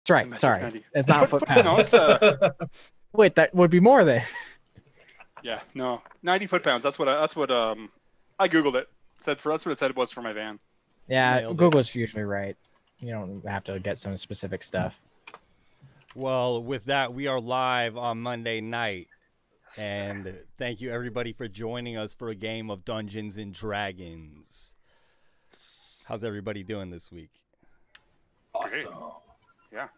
That's right. It's a measure of Sorry. 90. It's not foot No, pounds. it's a Wait, that would be more than. yeah, no, 90 foot-pounds. That's what I googled it. That's what it said it was for my van. Yeah, Nailed it. Google's usually right. You don't have to get some specific stuff. Well, with that, we are live on Monday night. And thank you, everybody, for joining us for a game of Dungeons and Dragons. How's everybody doing this week? Great. Awesome. Yeah.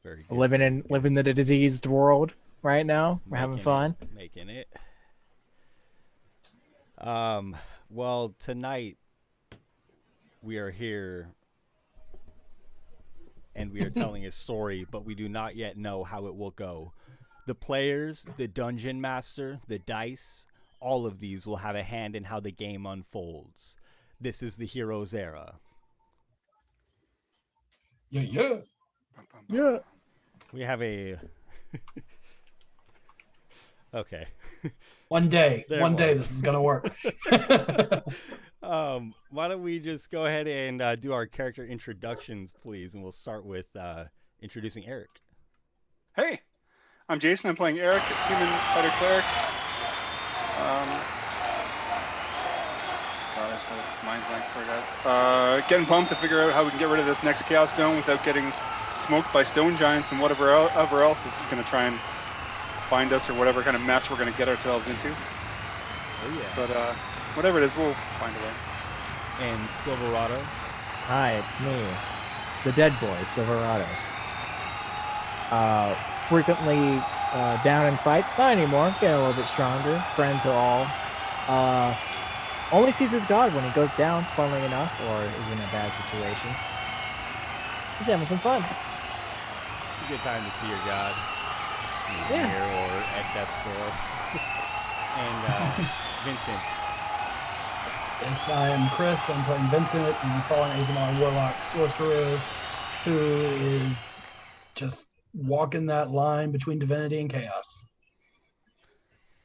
Very good. Living the diseased world right now. We're having fun. Making it. Well, tonight we are here and we are telling a story, but we do not yet know how it will go. The players, the dungeon master, the dice, all of these will have a hand in how the game unfolds. This is the Heroes Era. Yeah. Yeah. We have a... Okay. One day There it was. this is gonna work. Why don't we just go ahead and do our character introductions, please, and we'll start with introducing Eric. Hey, I'm Jason. I'm playing Eric, human fighter cleric. God, I just had mind blank. Sorry, guys. Getting pumped to figure out how we can get rid of this next Chaos Stone without getting smoked by stone giants and whatever else is going to try and find us, or whatever kind of mess we're going to get ourselves into. Oh, yeah. But whatever it is, we'll find a way. And Silverado. Hi, it's me, the dead boy, Silverado. Frequently down in fights, not anymore. Getting a little bit stronger. Friend to all. Only sees his god when he goes down, funnily enough, or is in a bad situation. He's having some fun. It's a good time to see your god. Yeah. Here or at death's door. And Vincent. Yes, I am Chris. I'm playing Vincent, the fallen Azamar Warlock Sorcerer, who is just walking that line between divinity and chaos.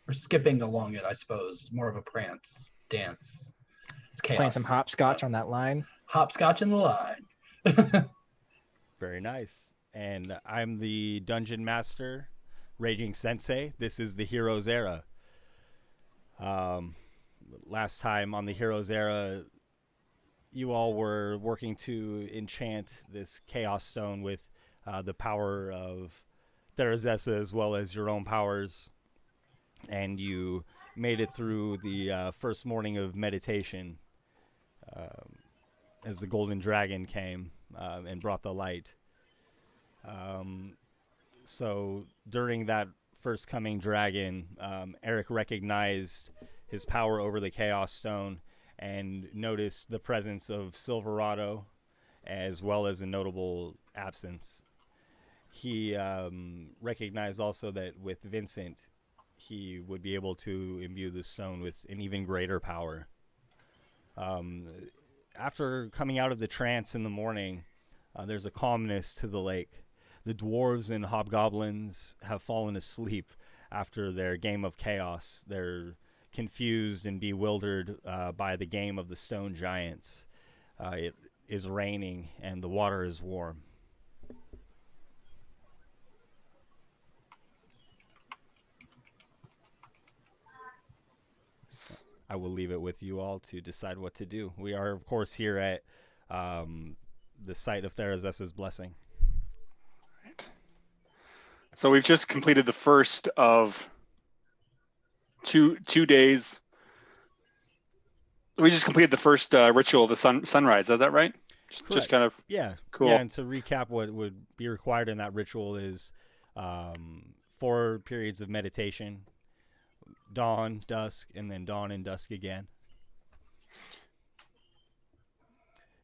Or skipping along it, I suppose. More of a prance, dance. It's chaos. Playing some hopscotch on that line. Hopscotch in the line. Very nice. And I'm the Dungeon Master, Raging Sensei. This is the Heroes Era. Last time on the Heroes Era, you all were working to enchant this Chaos Stone with the power of Therazessa as well as your own powers. And you made it through the first morning of meditation as the Golden Dragon came and brought the light. So during that first coming dragon, Eric recognized his power over the Chaos Stone and noticed the presence of Silverado as well as a notable absence. He recognized also that with Vincent, he would be able to imbue the stone with an even greater power. After coming out of the trance in the morning, there's a calmness to the lake. The dwarves and hobgoblins have fallen asleep after their game of chaos. They're confused and bewildered by the game of the stone giants. It is raining and the water is warm. I will leave it with you all to decide what to do. We are, of course, here at the site of Therazessa's blessing. Right. So we've just completed the first of two days. We just completed the first ritual of the sunrise. Is that right? Just kind of cool. Yeah, and to recap, what would be required in that ritual is 4 periods of meditation. Dawn, dusk, and then dawn and dusk again.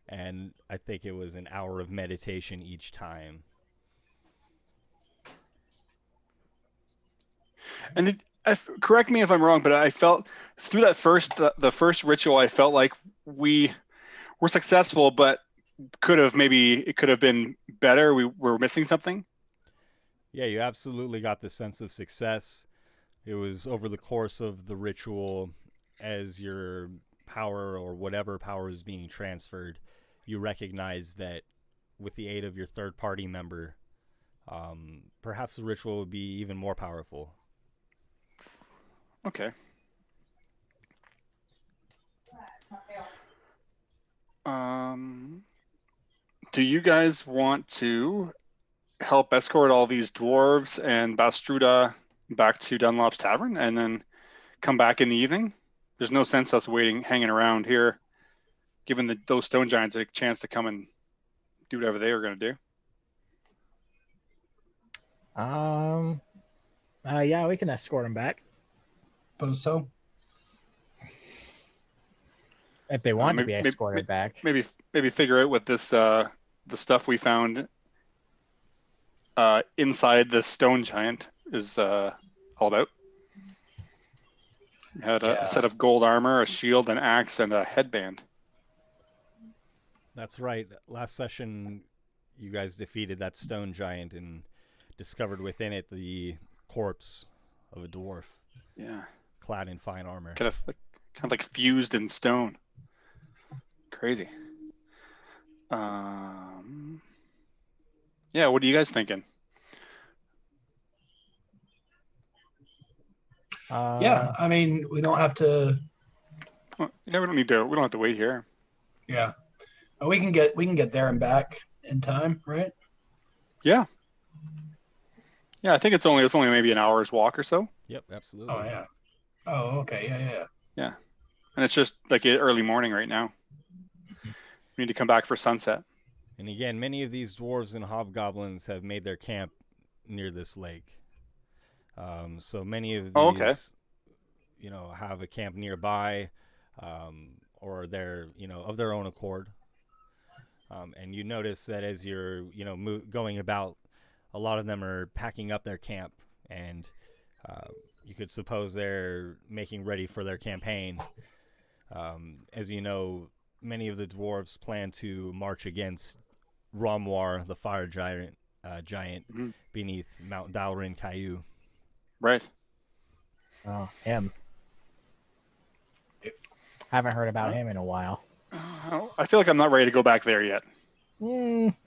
And I think it was an hour of meditation each time. And correct me if I'm wrong, but I felt through that the first ritual, I felt like we were successful, but it could have been better. We were missing something. Yeah, you absolutely got the sense of success. It was over the course of the ritual, as your power or whatever power is being transferred, you recognize that with the aid of your third party member, perhaps the ritual would be even more powerful. Okay. Do you guys want to help escort all these dwarves and Bastruda back to Dunlop's Tavern and then come back in the evening? There's no sense us waiting, hanging around here, giving those stone giants a chance to come and do whatever they were going to do. Yeah, we can escort him back Suppose so. if they want to be escorted back. Maybe figure out what this the stuff we found inside the stone giant is all about. It had a set of gold armor, a shield, an axe, and a headband. That's right. Last session, you guys defeated that stone giant and discovered within it the corpse of a dwarf. Yeah. Clad in fine armor. Kind of like fused in stone. Crazy. Yeah, what are you guys thinking? Yeah, I mean, we don't have to. Well, yeah, we don't have to wait here. Yeah, we can get there and back in time, right? Yeah. Yeah, I think it's only maybe an hour's walk or so. Yep, absolutely. Oh yeah. Oh okay, yeah. Yeah, and it's just like early morning right now. We need to come back for sunset. And again, many of these dwarves and hobgoblins have made their camp near this lake. So many of these, have a camp nearby, or they're, of their own accord. And you notice that as you're, going about, a lot of them are packing up their camp, and you could suppose they're making ready for their campaign. As you know, many of the dwarves plan to march against Romwar, the fire giant, beneath Mount Dalrin Caillou. Right. Oh, him. Haven't heard about him in a while. I feel like I'm not ready to go back there yet.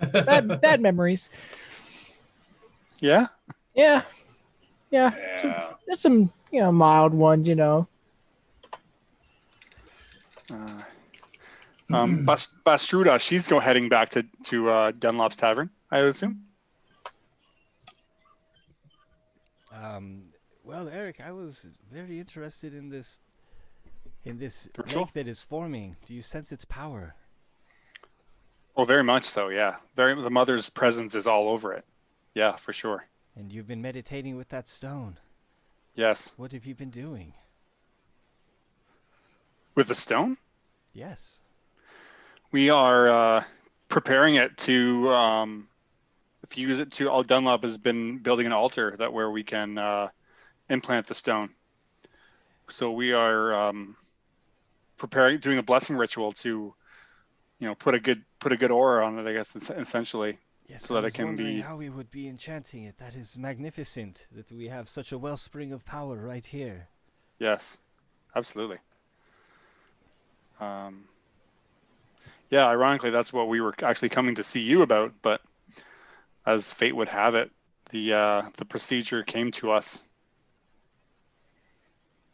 Bad memories. Yeah? Yeah. There's some, mild ones, Bastruda, she's heading back to Dunlop's Tavern, I would assume. Well, Eric, I was very interested in this Ritual? lake that is forming. Do you sense its power? Oh, very much so, yeah. The mother's presence is all over it. Yeah, for sure. And you've been meditating with that stone. Yes. What have you been doing? With the stone? Yes. We are preparing it to fuse it to. Dunlop has been building an altar where we can implant the stone. So we are doing a blessing ritual to, put a good aura on it, I guess, essentially. Yes, so I that was it can wondering be how we would be enchanting it. That is magnificent that we have such a wellspring of power right here. Yes, absolutely. Yeah, ironically, that's what we were actually coming to see you about, but as fate would have it, the procedure came to us.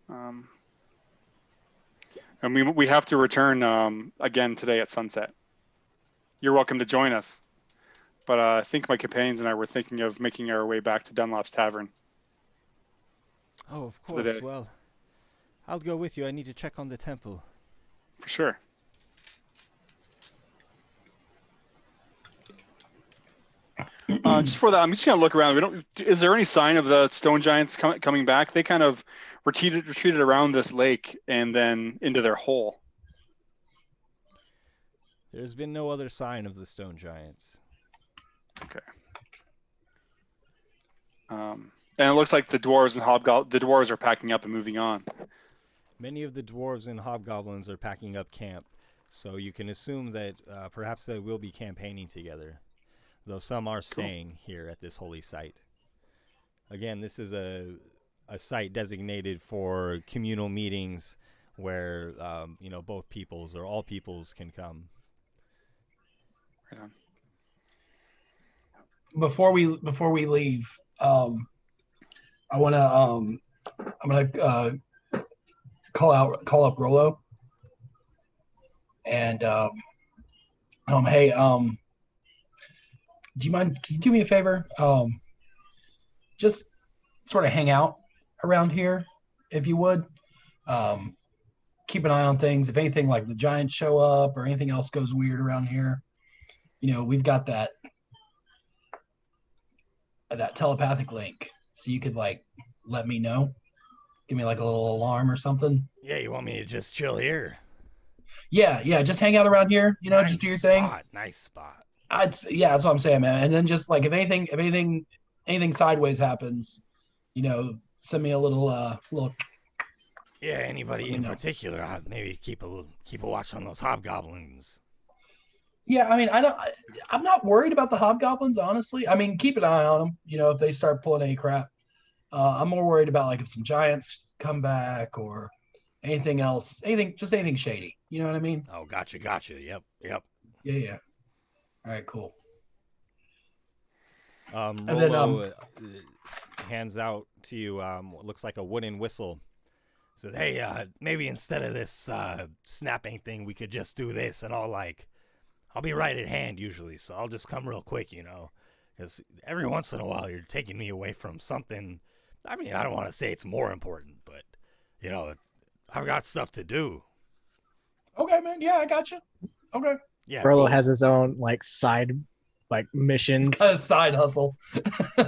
And we have to return again today at sunset. You're welcome to join us. But I think my companions and I were thinking of making our way back to Dunlop's Tavern. Oh, of course. Well, I'll go with you. I need to check on the temple. For sure. Just for that, I'm just gonna look around. Is there any sign of the stone giants coming back? They kind of retreated around this lake and then into their hole. There's been no other sign of the stone giants. Okay. And it looks like the dwarves and the dwarves are packing up and moving on. Many of the dwarves and hobgoblins are packing up camp, so you can assume that perhaps they will be campaigning together, though some are staying here at this holy site. Again, this is a site designated for communal meetings where both peoples or all peoples can come. Right on. before we leave, I want to I'm gonna call up Rolo and hey, do you mind? Can you do me a favor? Just sort of hang out around here, if you would. Keep an eye on things. If anything like the Giants show up or anything else goes weird around here, we've got that telepathic link, so you could like let me know, give me like a little alarm or something. Yeah, you want me to just chill here? Yeah, just hang out around here. Nice Just do your thing. Nice spot. Yeah, that's what I'm saying, man. And then just like if anything sideways happens, send me a little. Yeah, anybody in particular? Maybe keep a watch on those hobgoblins. Yeah, I mean, I'm not worried about the hobgoblins, honestly. I mean, keep an eye on them. If they start pulling any crap. I'm more worried about like if some giants come back or anything else, anything shady. You know what I mean? Oh, gotcha. Yep. Yeah. All right, cool. Rolo hands out to you what looks like a wooden whistle. Said, hey, maybe instead of this snapping thing, we could just do this. And I'll be right at hand usually, so I'll just come real quick, because every once in a while you're taking me away from something. I mean, I don't want to say it's more important, but, I've got stuff to do. Okay, man. Yeah, I got you. Okay. Yeah. Rolo cool. has his own like side missions. A side hustle. All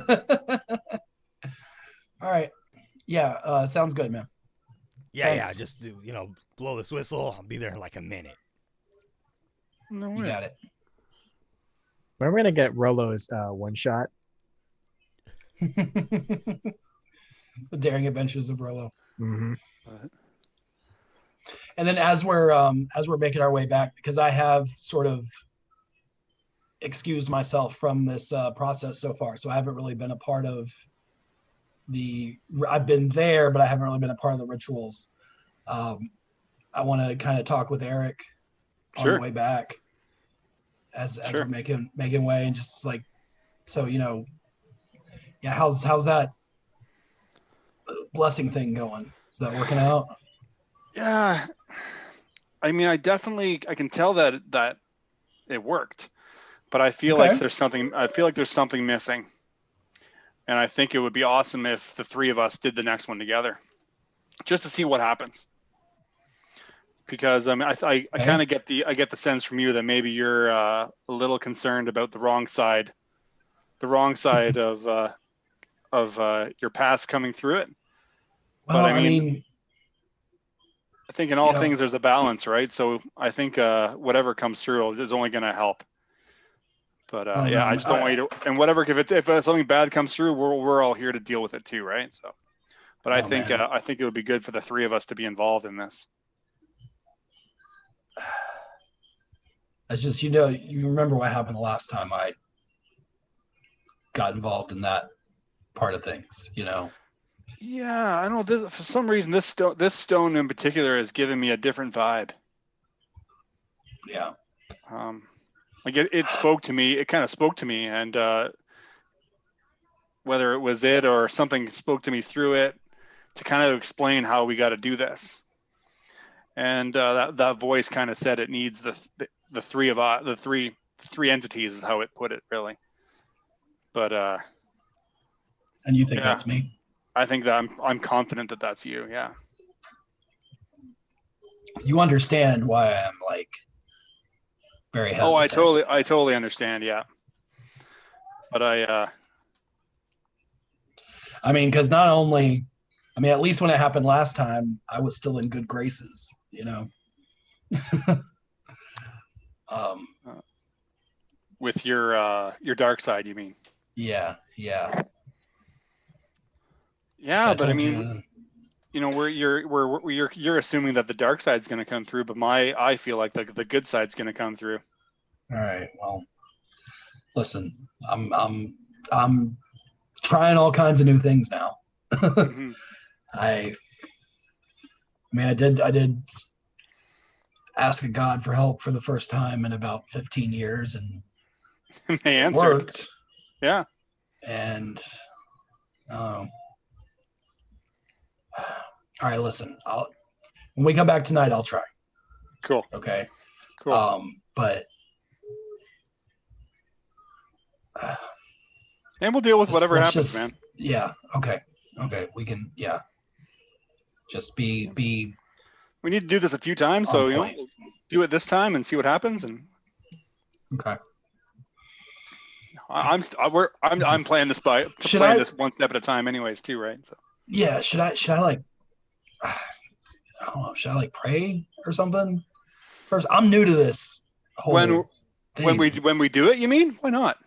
right. Yeah, sounds good, man. Yeah, just, blow this whistle. I'll be there in like a minute. No You way. got it. When we're gonna get Rolo's one shot. The Daring Adventures of Rolo. Mm-hmm. And then as we're making our way back, because I have sort of excused myself from this process so far, so I haven't really been a part of I've been there, but I haven't really been a part of the rituals. I want to kind of talk with Eric on Sure. the way back as Sure. we're making way, and just like, so yeah, how's that blessing thing going? Is that working out? Yeah. I mean, I can tell that it worked, but I feel like Okay. there's something missing. And I think it would be awesome if the three of us did the next one together, just to see what happens. Because I mean, I kind of get the sense from you that maybe you're a little concerned about the wrong side of your past coming through it. Well, But I mean, I think in all things there's a balance, right? So I think whatever comes through is only going to help. But yeah, I just don't want you to. And whatever, if something bad comes through, we're all here to deal with it too, right? So, but I think it would be good for the three of us to be involved in this. It's just you remember what happened the last time I got involved in that part of things, Yeah, I know. For some reason, this stone in particular has given me a different vibe. Yeah. Like it spoke to me. It kind of spoke to me, and whether it was it or something spoke to me through it to kind of explain how we got to do this. And that voice kind of said it needs the three of us, the three entities is how it put it, really. But and you think that's me? I think that I'm confident that that's you. Yeah. You understand why I'm like very hesitant. Oh, I totally understand. Yeah. But I mean, because not only, at least when it happened last time, I was still in good graces, with your dark side, you mean? Yeah. Yeah, but I mean, you're assuming that the dark side's going to come through, but I feel like the good side's going to come through. All right. Well, listen, I'm trying all kinds of new things now. Mm-hmm. I did ask a God for help for the first time in about 15 years, and They it answered. worked. Yeah. And all right, listen. When we come back tonight, I'll try. Cool. Okay. Cool. But And we'll deal with whatever let's happens, man. Yeah. Okay. We can. Yeah. Just be. We need to do this a few times, so we'll do it this time and see what happens. And okay. I'm playing this this one step at a time, anyways, too, right? So. Yeah. Should I like? I don't know. Should I like pray or something? First, I'm new to this whole when we do it, you mean? Why not?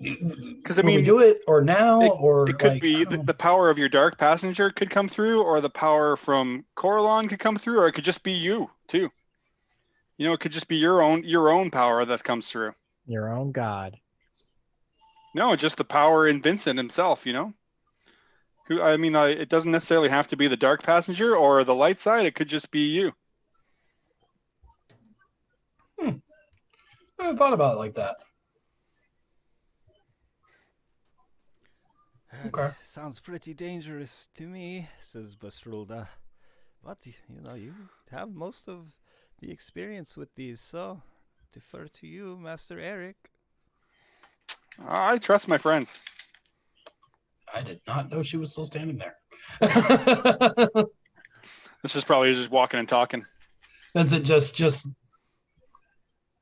Because I mean, we do it or now or it could like, be the power of your dark passenger could come through, or the power from Coralon could come through, or it could just be you too. It could just be your own power that comes through. Your own god. No, just the power in Vincent himself. Who I mean, it doesn't necessarily have to be the dark passenger or the light side. It could just be you. I haven't thought about it like that. Okay. Sounds pretty dangerous to me, says Bastrulda. But, you have most of the experience with these, so defer to you, Master Eric. I trust my friends. I did not know she was still standing there. This is probably just walking and talking. Vincent just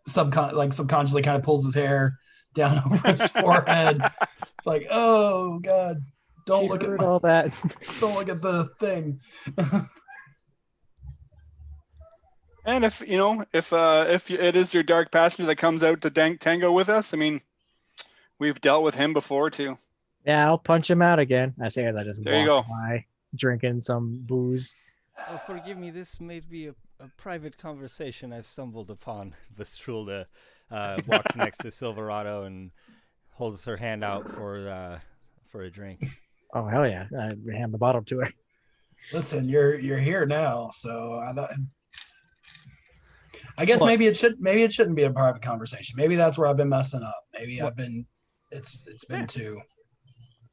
subconsciously kind of pulls his hair down over his forehead. It's like, oh God, don't look at all that. Don't look at the thing. And if it is your dark passenger that comes out to tango with us, I mean, we've dealt with him before too. Yeah, I'll punch him out again. I say as I just walk by, drinking some booze. Oh, forgive me. This may be a private conversation I've stumbled upon. Bastrulda walks next to Silverado and holds her hand out for a drink. Oh hell yeah! I hand the bottle to her. Listen, you're here now, so I guess maybe it shouldn't be a private conversation. Maybe that's where I've been messing up. Maybe it's been too.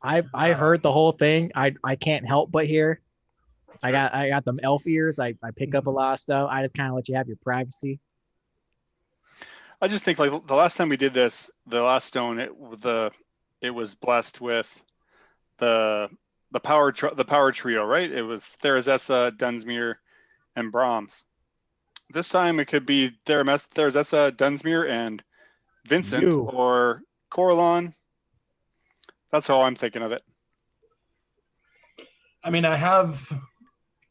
I heard the whole thing. I can't help but hear. I got them elf ears. I pick up a lot of stuff. I just kind of let you have your privacy. I just think like the last time we did this, the last stone, it was blessed with the power trio, right? It was Therazessa, Dunsmuir, and Brahms. This time it could be Therazessa, Dunsmuir, and Vincent or Coralon. That's how I'm thinking of it. I mean, I have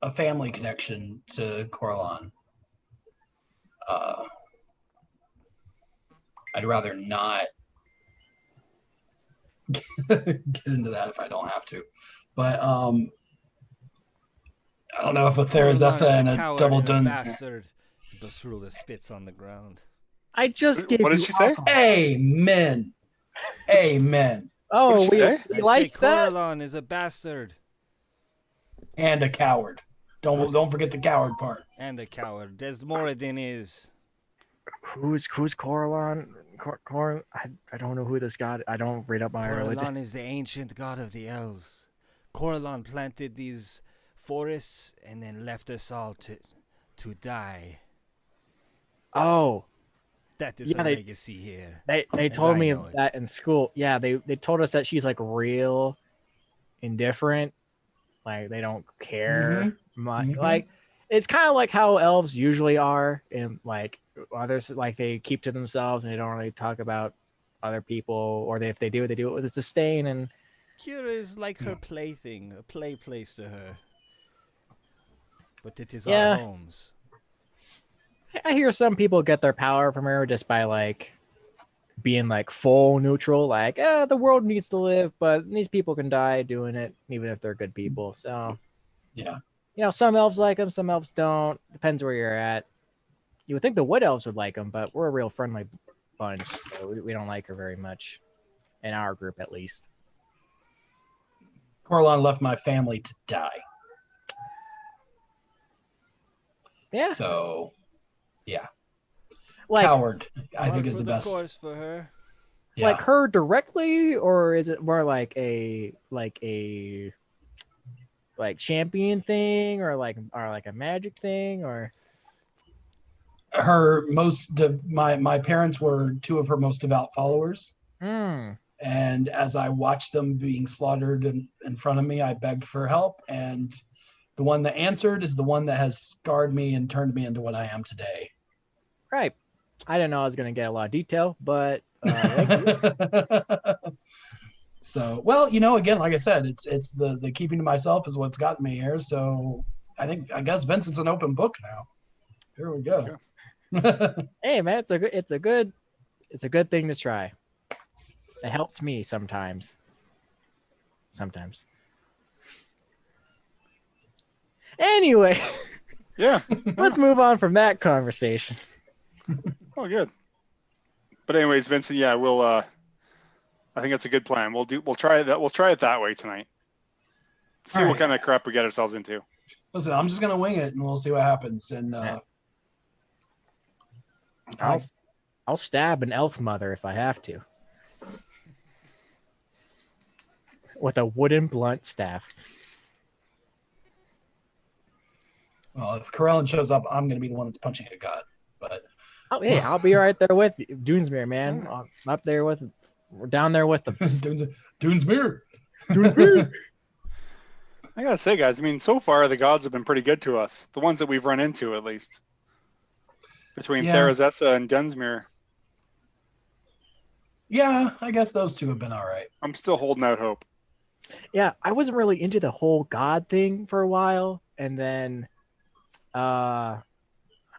a family connection to Coralon. I'd rather not get into that if I don't have to. But I don't know if a Therazessa and a double Dunsmuir. Bastrulda spits on the ground. I just gave What did she say? Amen. Amen. Oh, we like that. Coralon is a bastard. And a coward. Don't forget the coward part. And a coward. Desmoradin is. Who's Coralon? I don't know who this god. I don't read up my religion. Coralon is the ancient god of the elves. Coralon planted these forests and then left us all to die. Oh. That is a legacy here. They told me that in school. Yeah, they told us that she's like real indifferent. Like they don't care much. Mm-hmm. Like it's kind of like how elves usually are, and like others, like they keep to themselves and they don't really talk about other people, or if they do it with a disdain. And Kira is like her plaything, a play place to her. But it is our homes. I hear some people get their power from her just by like being like full neutral, like the world needs to live, but these people can die doing it, even if they're good people. So yeah, some elves like them, some elves don't. Depends where you're at. You would think the wood elves would like them, but we're a real friendly bunch, so we don't like her very much, in our group at least. Coralon left my family to die. Yeah. So. Yeah. Like, coward, I think is the best. Course for her. like her directly, or is it more like a champion thing, or like a magic thing, or Her my parents were two of her most devout followers. Hmm. And as I watched them being slaughtered in front of me, I begged for help. And the one that answered is the one that has scarred me and turned me into what I am today. Right. I didn't know I was going to get a lot of detail, but So, well, you know, again, like I said, it's the keeping to myself is what's gotten me here. So I guess Vincent's an open book now. Here we go. Hey, man, it's a good thing to try. It helps me sometimes. Anyway, Yeah. let's move on from that conversation. Oh, good. But anyways, Vincent, yeah, we'll. I think that's a good plan. We'll try that. We'll try it that way tonight. See what kind of crap we get ourselves into. Listen, I'm just gonna wing it, and we'll see what happens. And I'll stab an elf mother if I have to, with a wooden blunt staff. Well, if Corellin shows up, I'm gonna be the one that's punching a god. But oh, hey, I'll be right there with you, Doonsmere, man. I'm up there with. We're down there with them. Doonsmere. I gotta say, guys, I mean, so far the gods have been pretty good to us. The ones that we've run into, at least. Between Therazessa and Dunsmuir. Yeah, I guess those two have been all right. I'm still holding out hope. Yeah, I wasn't really into the whole god thing for a while, and then I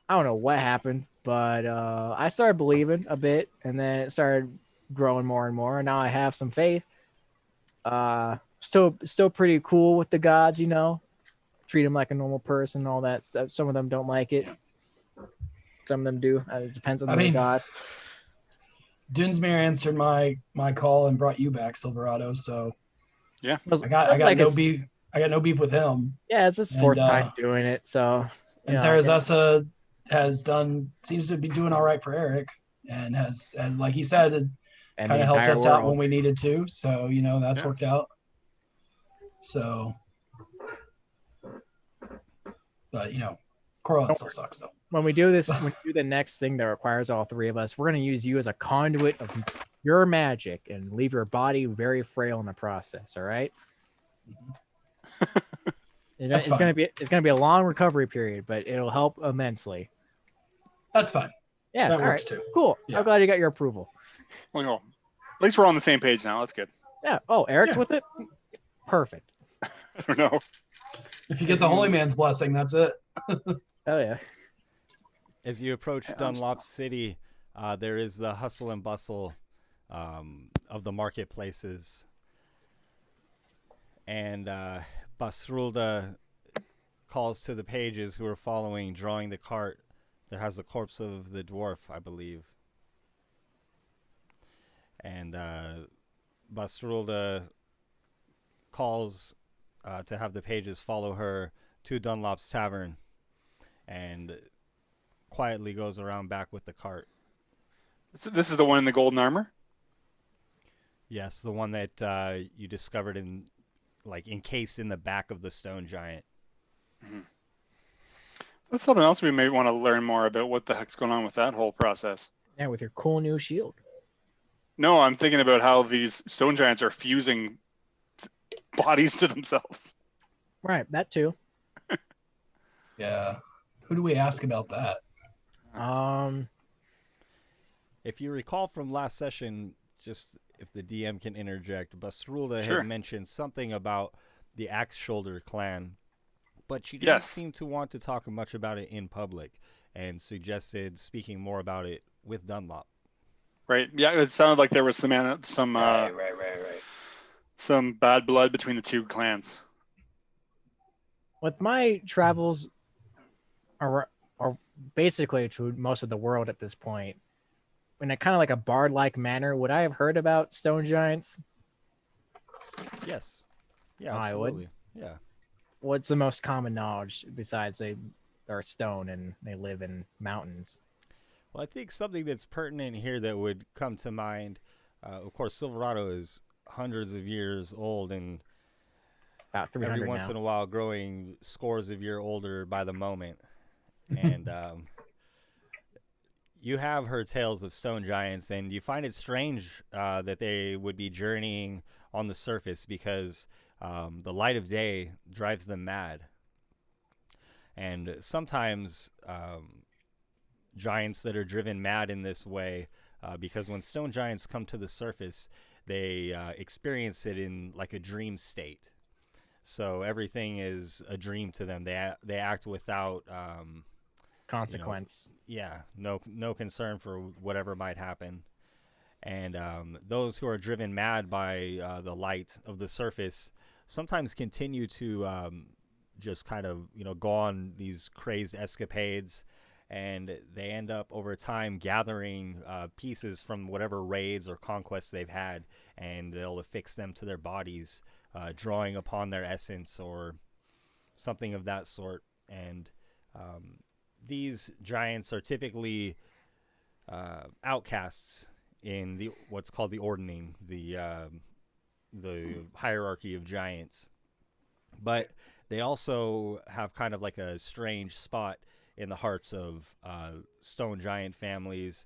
don't know what happened, but I started believing a bit, and then it started growing more and more, and now I have some faith. Still pretty cool with the gods, you know. Treat them like a normal person, all that stuff. Some of them don't like it. Some of them do. It depends on the god. Dunsmuir answered my call and brought you back, Silverado. So yeah, I got no beef. I got no beef with him. Yeah, it's his fourth time doing it. So and Therazessa seems to be doing all right for Eric, and has like he said, kind of helped us out when we needed to. So you know that's worked out. So, but you know, Corellin still sucks though. When we do this, when we do the next thing that requires all three of us, we're going to use you as a conduit of your magic and leave your body very frail in the process. All right. It's going to be a long recovery period, but it'll help immensely. That's fine. Yeah, that works too. Cool. Yeah. I'm glad you got your approval. Well, at least we're on the same page now. That's good. Yeah. Oh, Eric's with it. Perfect. I don't know. If you get the holy man's blessing, that's it. Oh yeah. As you approach Dunlop City, there is the hustle and bustle of the marketplaces. And Basrulda calls to the pages who are following, drawing the cart that has the corpse of the dwarf, I believe. And Basrulda calls to have the pages follow her to Dunlop's tavern, and quietly goes around back with the cart. This is the one in the golden armor? Yes, the one that you discovered encased in the back of the stone giant. Mm-hmm. That's something else we may want to learn more about. What the heck's going on with that whole process? Yeah, with your cool new shield. No, I'm thinking about how these stone giants are fusing bodies to themselves. Right, that too. Yeah. Who do we ask about that? If you recall from last session, just if the DM can interject, Basrulda had mentioned something about the Axe Shoulder clan, but she didn't seem to want to talk much about it in public, and suggested speaking more about it with Dunlop. Right. Yeah, it sounded like there was some some bad blood between the two clans. With my travels are basically to most of the world at this point, in a kind of like a bard-like manner, would I have heard about stone giants? Yes. Yeah, I absolutely. would. Yeah. What's the most common knowledge besides they are stone and they live in mountains? Well, I think something that's pertinent here that would come to mind Of course, Silverado is hundreds of years old, and About every 300 once now. in a while growing scores of years older by the moment. And you have heard tales of stone giants, and you find it strange that they would be journeying on the surface because the light of day drives them mad. And sometimes giants that are driven mad in this way, because when stone giants come to the surface, they experience it in like a dream state. So everything is a dream to them. They act without Consequence. no concern for whatever might happen. And those who are driven mad by the light of the surface sometimes continue to just kind of go on these crazed escapades, and they end up over time gathering pieces from whatever raids or conquests they've had, and they'll affix them to their bodies, drawing upon their essence or something of that sort. And these giants are typically outcasts in the what's called the ordning, the hierarchy of giants. But they also have kind of like a strange spot in the hearts of stone giant families,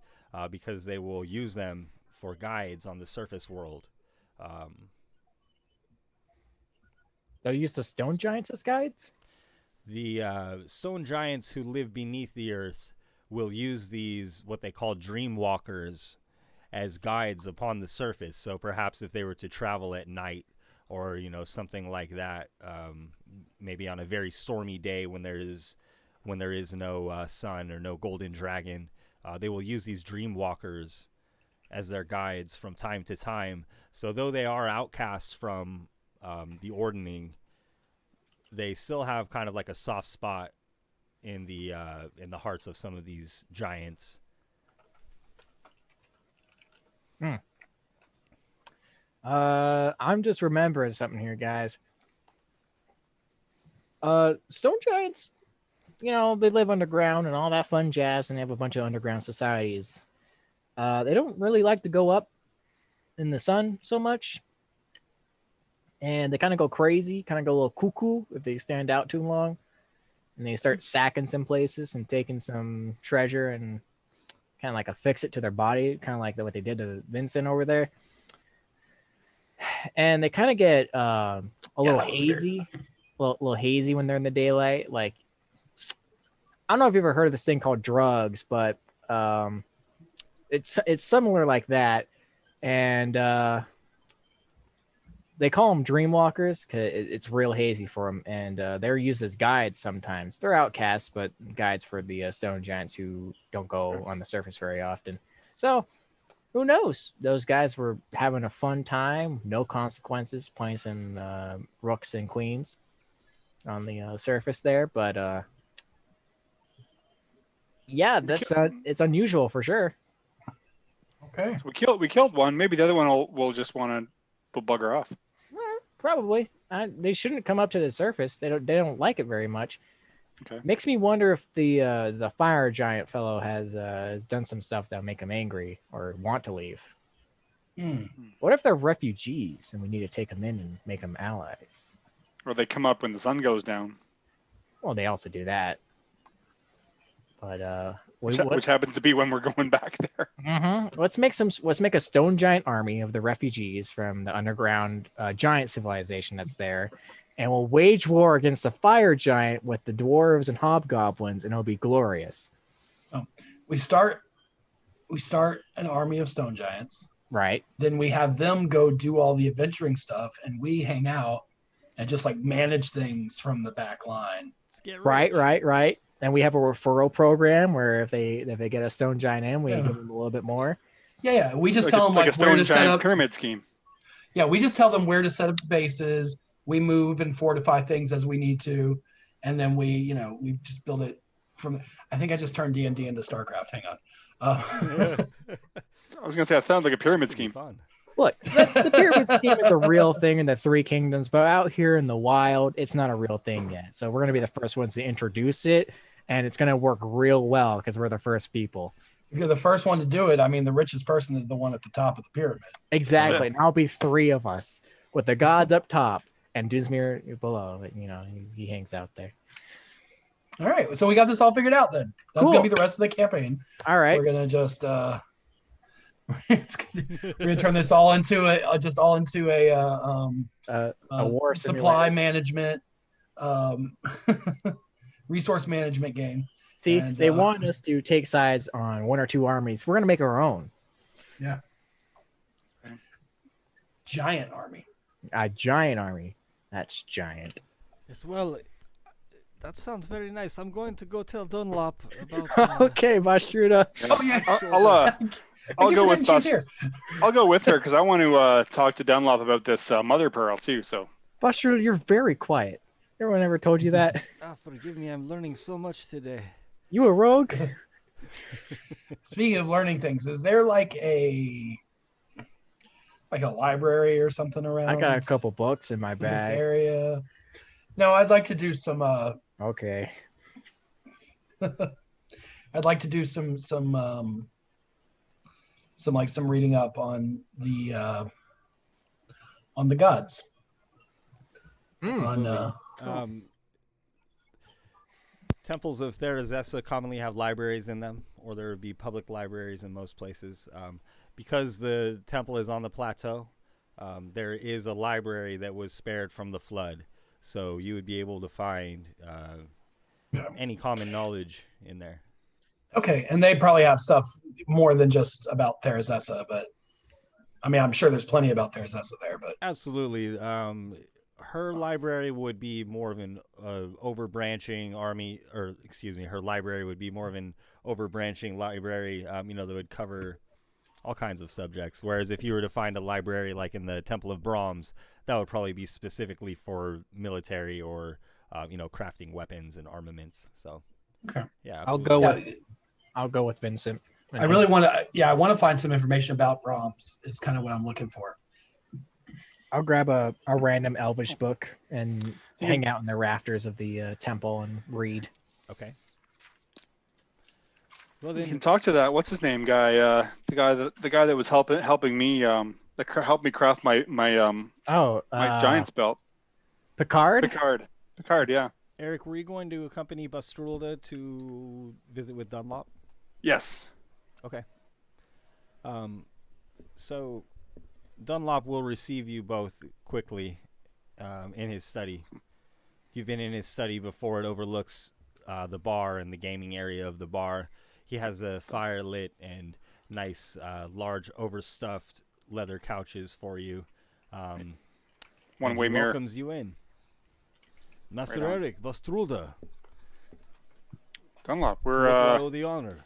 because they will use them for guides on the surface world. They'll use the stone giants as guides? The stone giants who live beneath the earth will use these, what they call dream walkers, as guides upon the surface. So perhaps if they were to travel at night, or something like that, maybe on a very stormy day when there is no sun or no golden dragon, they will use these dream walkers as their guides from time to time. So though they are outcasts from the ordning, they still have kind of like a soft spot in the hearts of some of these giants. I'm just remembering something here, guys. Stone giants, they live underground and all that fun jazz, and they have a bunch of underground societies. They don't really like to go up in the sun so much, and they kind of go crazy, kind of go a little cuckoo if they stand out too long, and they start sacking some places and taking some treasure and kind of like affix it to their body, kind of like what they did to Vincent over there. And they kind of get a little hazy, little hazy when they're in the daylight. Like, I don't know if you've ever heard of this thing called drugs, but it's similar like that. And they call them dreamwalkers because it's real hazy for them, and they're used as guides sometimes. They're outcasts, but guides for the stone giants who don't go on the surface very often. So who knows? Those guys were having a fun time, no consequences, playing some rooks and queens on the surface there. But yeah, that's it's unusual for sure. Okay. So we killed one. Maybe the other one will just want to bugger off. Probably. They shouldn't come up to the surface. They don't like it very much. Okay. Makes me wonder if the fire giant fellow has done some stuff that'll make him angry or want to leave. What if they're refugees and we need to take them in and make them allies? Or they come up when the sun goes down. Well, they also do that. But which happens to be when we're going back there. Mm-hmm. Let's make a stone giant army of the refugees from the underground giant civilization that's there, and we'll wage war against the fire giant with the dwarves and hobgoblins, and it'll be glorious. Oh, we start an army of stone giants. Right. Then we have them go do all the adventuring stuff, and we hang out and just like manage things from the back line. Right. And we have a referral program where if they get a stone giant in, we give them a little bit more. Yeah. We just tell them like a where to stone set giant up pyramid scheme. Yeah, we just tell them where to set up the bases. We move and fortify things as we need to, and then we just build it from. I think I just turned D&D into StarCraft. Hang on. I was gonna say that sounds like a pyramid scheme. Fun. Look, the pyramid scheme is a real thing in the Three Kingdoms, but out here in the wild, it's not a real thing yet. So we're going to be the first ones to introduce it, and it's going to work real well because we're the first people. If you're the first one to do it, I mean, the richest person is the one at the top of the pyramid. Exactly. And I'll be 3 of us with the gods up top and Dusmir below. You know, he hangs out there. All right, so we got this all figured out. Then that's Cool. gonna be the rest of the campaign. All right. We're gonna just we're gonna turn this all into a war supply simulator. management, resource management game. See, And, they want us to take sides on 1 or 2 armies. We're gonna make our own. Yeah. Giant army. A giant army. That's giant. Yes, well, that sounds very nice. I'm going to go tell Dunlop about. Okay, Bashruda. Oh yeah. I'll go with she's here. I'll go with her because I want to talk to Dunlop about this mother pearl too. So Bashruda, you're very quiet. Everyone ever told you that? Forgive me, I'm learning so much today. You a rogue? Speaking of learning things, is there like a library or something around? I got a couple books in my this bag. area. No, I'd like to do some. Okay. I'd like to do some reading up on the gods. Temples of Therazessa commonly have libraries in them, or there would be public libraries in most places. Because the temple is on the plateau, there is a library that was spared from the flood. So you would be able to find any common knowledge in there. Okay, and they probably have stuff more than just about Therazessa, but I mean, I'm sure there's plenty about Therazessa there. But absolutely, her library would be more of an overbranching army, or excuse me, her library would be more of an overbranching library. That would cover all kinds of subjects. Whereas if you were to find a library like in the Temple of Brahms, that would probably be specifically for military or crafting weapons and armaments. So okay, yeah, absolutely. I'll go with Vincent. I really want to. Yeah, I want to find some information about Brahms. Is kind of what I'm looking for. I'll grab a random Elvish book and hang out in the rafters of the temple and read. Okay. Well, then you can talk to that. What's his name, guy? The guy that was helping me that helped me craft my giant's belt. Picard. Picard. Yeah. Eric, were you going to accompany Bastrulda to visit with Dunlop? Yes. Okay. So Dunlop will receive you both quickly in his study. You've been in his study before. It overlooks the bar and the gaming area of the bar. He has a fire lit and nice, large, overstuffed leather couches for you. One-way mirror. Welcomes you in. Master Eric, Bastrulda. Dunlop, we're the honor.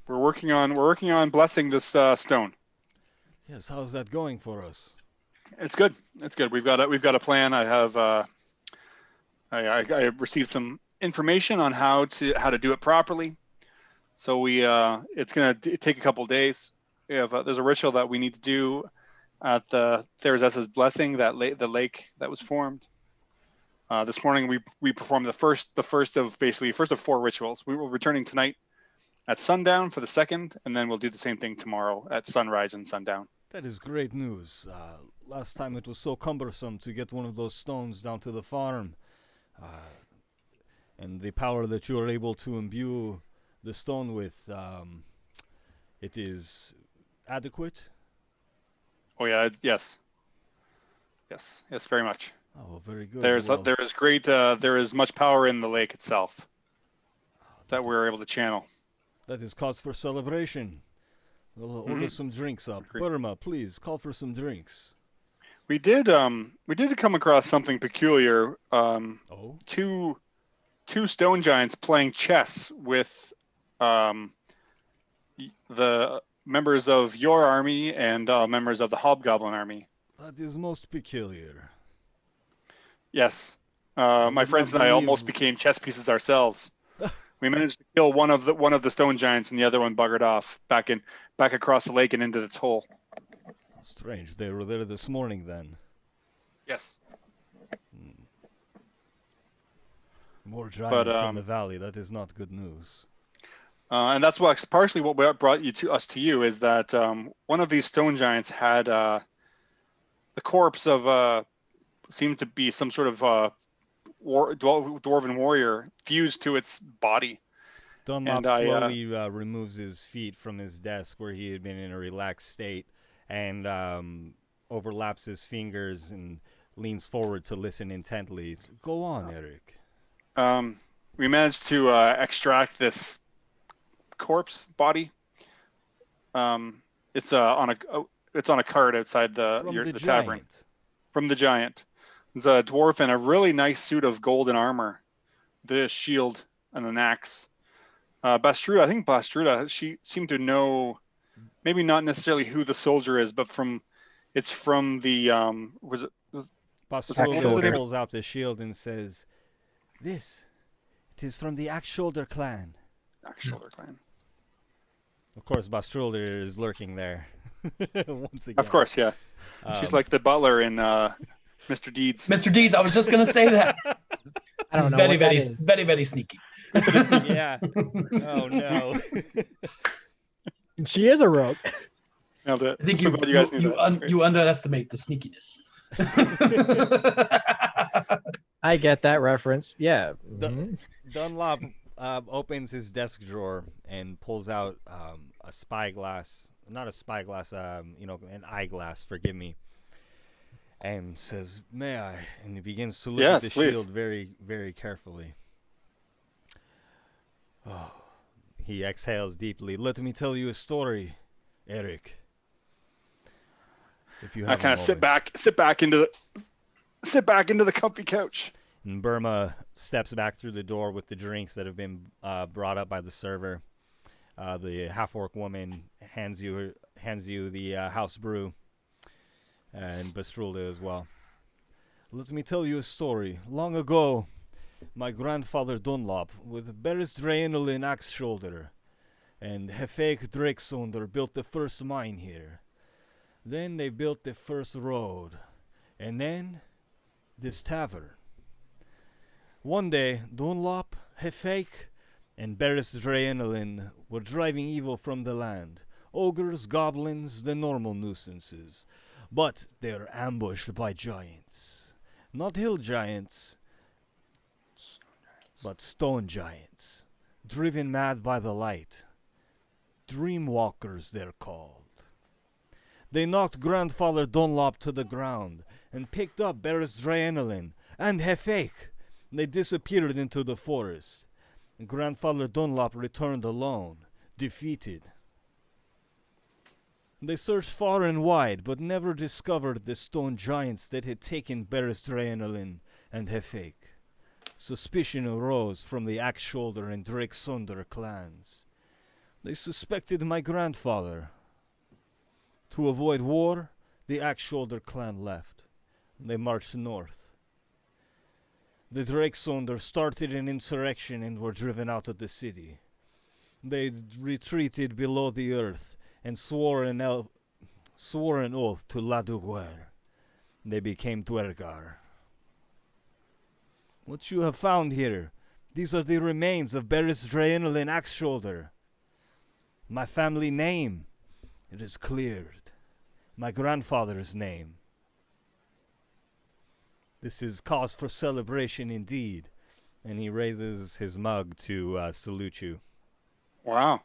We're working on blessing this stone. Yes, how's that going for us? It's good. We've got a plan. I have I received some information on how to do it properly. So it's gonna take a couple days. We have there's a ritual that we need to do at the Therazessa's blessing, the lake that was formed. This morning we performed the first of 4 rituals. We will returning tonight at sundown for the second, and then we'll do the same thing tomorrow at sunrise and sundown. That is great news. Last time it was so cumbersome to get one of those stones down to the farm. And the power that you are able to imbue the stone with, it is adequate? Oh yeah, yes, very much. Oh, very good. There is much power in the lake itself that we're able to channel. That is cause for celebration. We'll order some drinks up. Burma, please call for some drinks. We did come across something peculiar. Two stone giants playing chess with the members of your army and members of the Hobgoblin army. That is most peculiar. Yes. My friends and I almost became chess pieces ourselves. We managed to kill one of the stone giants, and the other one buggered off back across the lake and into its hole. Strange. They were there this morning, then. Yes. More giants in the valley. That is not good news. And that's what partially what brought us to you is that one of these stone giants had the corpse of seemed to be some sort of dwarven warrior fused to its body. Dunlop slowly removes his feet from his desk where he had been in a relaxed state and overlaps his fingers and leans forward to listen intently. Go on, Eric. We managed to extract this corpse body. It's on a cart outside the tavern. From the giant. There's a dwarf in a really nice suit of golden armor, the shield and an axe. Bastruda, I think Bastruda, she seemed to know, maybe not necessarily who the soldier is, but it's from the Bastruda pulls out the shield and says, it is from the Axe Shoulder clan. Axe Shoulder clan. Of course, Bastruda is lurking there. Once again. Of course, yeah. She's like the butler in Mr. Deeds. Mr. Deeds, I was just going to say that. I don't know. Very sneaky. Yeah. Oh, no. She is a rogue. Nailed it. I think you guys knew that. You underestimate the sneakiness. I get that reference. Yeah. Dunlop opens his desk drawer and pulls out a spyglass. Not a spyglass, an eyeglass, forgive me. And says, may I? And he begins to look at the shield very, very carefully. Oh, he exhales deeply. Let me tell you a story, Eric. If you have I kind of sit back into the comfy couch. And Burma steps back through the door with the drinks that have been brought up by the server. The half-orc woman hands you the house brew, and Bastrulda as well. Let me tell you a story. Long ago, my grandfather Dunlop, with Beres Draenel Axe Shoulder, and Hefeik Drakesonder built the first mine here. Then they built the first road, and then this tavern. One day, Dunlop, Hefeik, and Beres Draenel were driving evil from the land. Ogres, goblins, the normal nuisances. But they are ambushed by giants. Not hill giants, but stone giants. Driven mad by the light. Dreamwalkers, they're called. They knocked Grandfather Dunlop to the ground and picked up Beres Draenel and Hefeik. They disappeared into the forest. And Grandfather Dunlop returned alone, defeated. They searched far and wide, but never discovered the stone giants that had taken Beres Draenel and Hefeik. Suspicion arose from the Axe Shoulder and Drakesonder clans. They suspected my grandfather. To avoid war, the Axe Shoulder clan left. They marched north. The Drakesonder started an insurrection and were driven out of the city. They retreated below the earth and swore an oath to Laduguer. They became Dwergar. What you have found here, these are the remains of Beres Draenel and Axe Shoulder. My family name, it is cleared. My grandfather's name. This is cause for celebration indeed. And he raises his mug to salute you. Wow.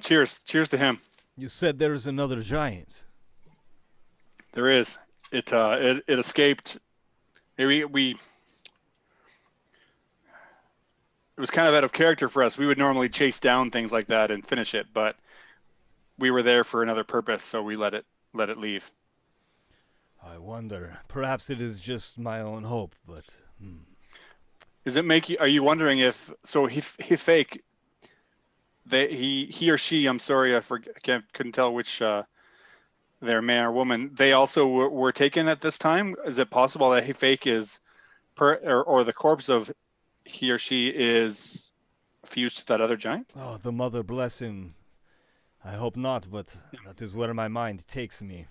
Cheers. Cheers to him. You said there is another giant. There is. It escaped. It was kind of out of character for us. We would normally chase down things like that and finish it, but we were there for another purpose, so we let it leave. I wonder. Perhaps it is just my own hope, but Does it make you? Are you wondering if so? He fake. He or she. I'm sorry, couldn't tell which. They're man or woman. They also were taken at this time. Is it possible that he fake is, or the corpse of he or she is fused to that other giant? Oh, the mother bless him. I hope not, but that is where my mind takes me.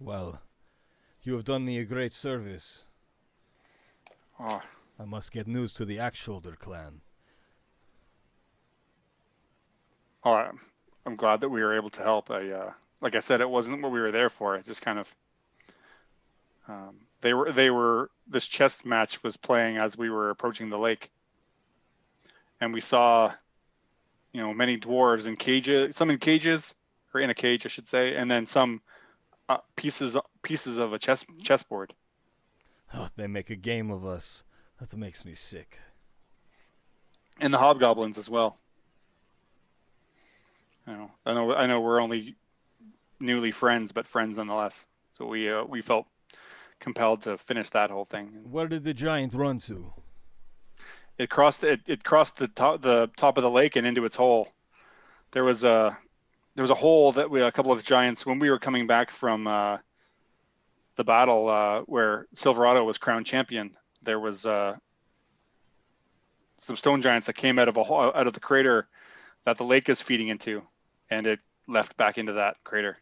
Well, you have done me a great service. Oh, I must get news to the Axe-Shoulder clan. all right. I'm glad that we were able to help. Like I said, it wasn't what we were there for. It just kind of, this chess match was playing as we were approaching the lake, and we saw, many dwarves in cages, some in cages, or in a cage, I should say, and then some pieces of a chessboard. Oh, they make a game of us. That makes me sick. And the hobgoblins as well. I know we're only newly friends, but friends nonetheless. So we felt compelled to finish that whole thing. Where did the giant run to? It crossed the top of the lake and into its hole. There was a hole that a couple of giants, when we were coming back from the battle where Silverado was crowned champion, there was some stone giants that came out of the crater that the lake is feeding into, and it left back into that crater.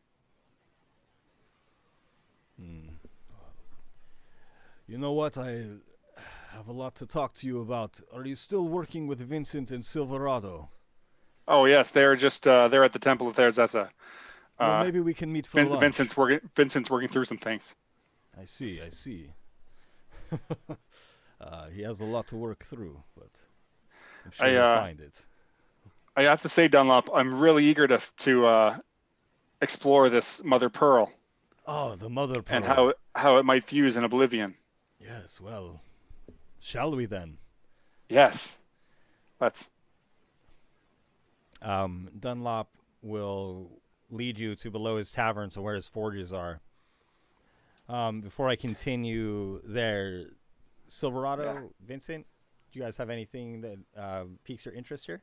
You know what? I have a lot to talk to you about. Are you still working with Vincent and Silverado? Oh yes, they're just they're at the Temple of Therzessa. Well, maybe we can meet for lunch. Vincent's working through some things. I see. He has a lot to work through, but I'm sure he'll find it. I have to say, Dunlop, I'm really eager to explore this Mother Pearl. Oh, the Mother Pearl. And how it might fuse in Oblivion. Yes, well, shall we then? Yes. Let's. Dunlop will lead you to below his tavern to where his forges are. Before I continue there, Silverado, Vincent, do you guys have anything that piques your interest here?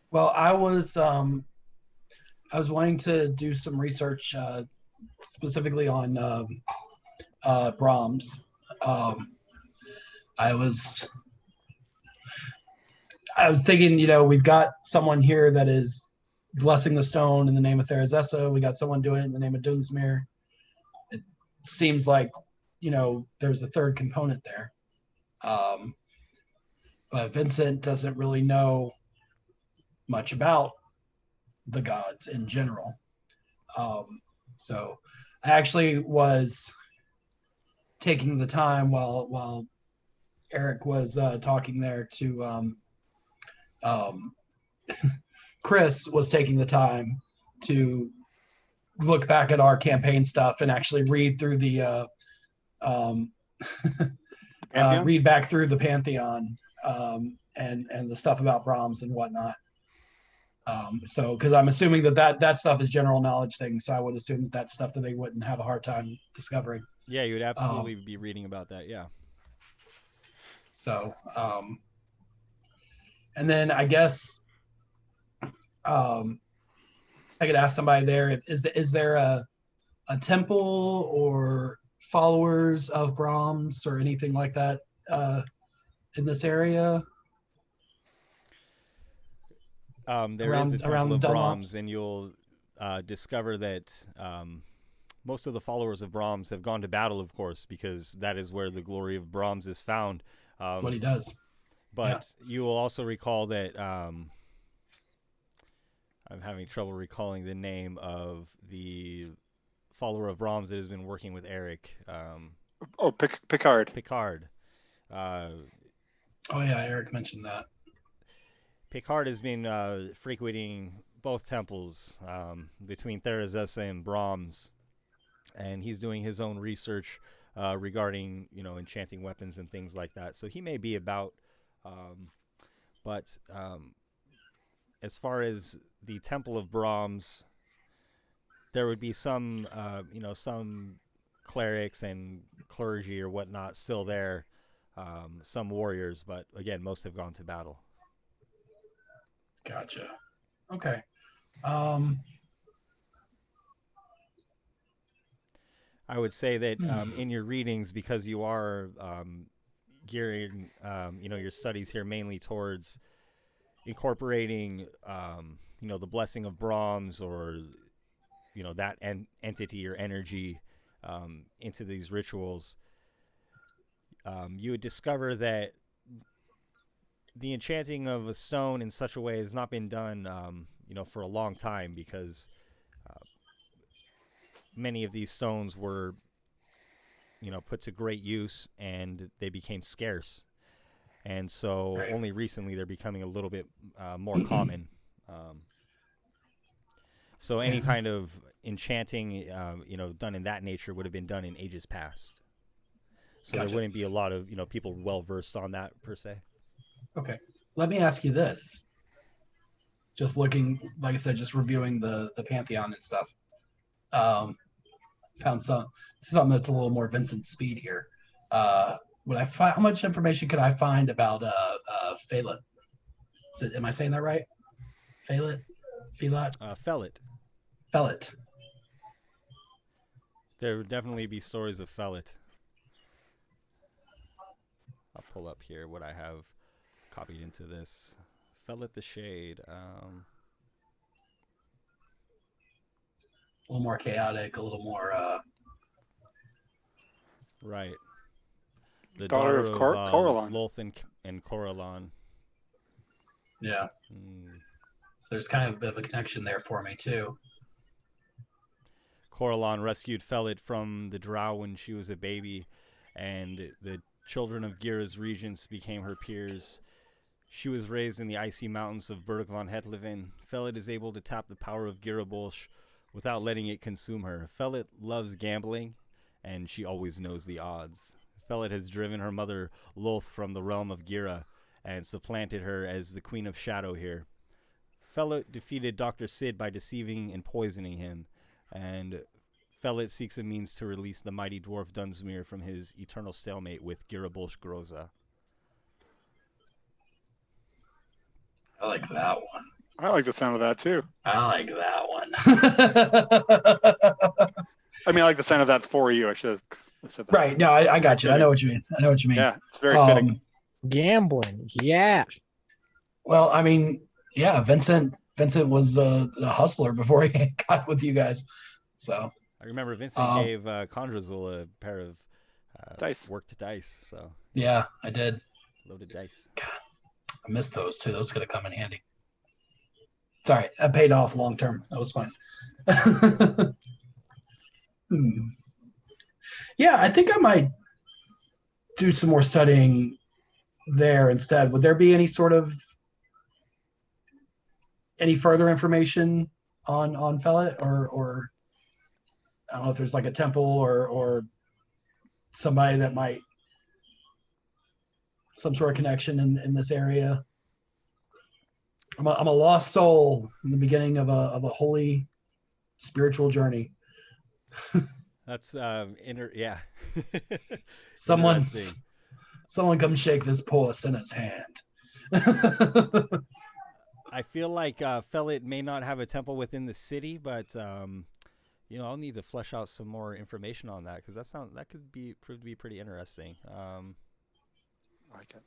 Well, I was wanting to do some research specifically on Brahms. I was thinking, we've got someone here that is blessing the stone in the name of Therzessa. We got someone doing it in the name of Dunsmere. It seems like, there's a third component there. But Vincent doesn't really know much about the gods in general. So I actually was taking the time while Eric was talking there to Chris was taking the time to look back at our campaign stuff and actually read through the read back through the Pantheon and the stuff about Brahms and whatnot. So because I'm assuming that stuff is general knowledge things, so I would assume that's stuff that they wouldn't have a hard time discovering. Yeah, you would absolutely be reading about that. Yeah. So, and then I guess I could ask somebody there, is there a temple or followers of Brahms or anything like that in this area? There is a temple of Brahms, and you'll discover that most of the followers of Brahms have gone to battle, of course, because that is where the glory of Brahms is found. What he does. But you will also recall that I'm having trouble recalling the name of the follower of Brahms that has been working with Eric. Picard. Picard. Eric mentioned that. Picard has been frequenting both temples between Therzessa and Brahms, and he's doing his own research regarding, enchanting weapons and things like that. So he may be about, but as far as the Temple of Brahms, there would be some, some clerics and clergy or whatnot still there, some warriors, but again, most have gone to battle. Gotcha. Okay. I would say that in your readings, because you are gearing, your studies here mainly towards incorporating, the blessing of Brahms or, that entity or energy into these rituals. you would discover that the enchanting of a stone in such a way has not been done, for a long time, because many of these stones were, put to great use, and they became scarce. And so Right. only recently they're becoming a little bit more common. So any Yeah. kind of enchanting, done in that nature would have been done in ages past. So there Gotcha. wouldn't be a lot of, people well versed on that per se. Okay. Let me ask you this. Just looking, like I said, just reviewing the Pantheon and stuff. Found something that's a little more Vincent Speed here. Would I find how much information could I find about Phalet? Am I saying that right? Phalet? Phelat? Fellet. Phalet. There would definitely be stories of Fellet. I'll pull up here what I have copied into this. Fellet the Shade. A little more chaotic, a little more. Right. The Daughter of Coralon. Lothan and Coralon. Yeah. So there's kind of a bit of a connection there for me too. Coralon rescued Fellet from the drow when she was a baby, and the children of Gira's regents became her peers. She was raised in the icy mountains of Berglon Hetlevin. Fellet is able to tap the power of Girabolsh without letting it consume her. Fellet loves gambling, and she always knows the odds. Fellet has driven her mother Loth from the realm of Gira and supplanted her as the Queen of Shadow here. Fellet defeated Dr. Sid by deceiving and poisoning him, and Fellet seeks a means to release the mighty dwarf Dunsmuir from his eternal stalemate with Girabolsh Groza. I like that one. I like the sound of that too. I like that one. I mean, I like the sound of that for you. I should have said that. Right. No, I got you. I know what you mean. Yeah, it's very fitting. Gambling. Yeah. Well, I mean, yeah, Vincent was a hustler before he got with you guys. So I remember Vincent gave Condrazul a pair of Dice. worked dice, so yeah, I did. loaded dice. God, I missed those too. Those could have come in handy. Sorry, that paid off long term. That was fine. Yeah, I think I might do some more studying there instead. Would there be any further information on Fellet, or I don't know if there's like a temple or somebody that might some sort of connection in this area? I'm a lost soul in the beginning of a holy spiritual journey. That's yeah. Someone Interesting. come shake this poor sinner's hand. I feel like Fellet may not have a temple within the city, but I'll need to flesh out some more information on that, because that could prove to be pretty interesting. I like it.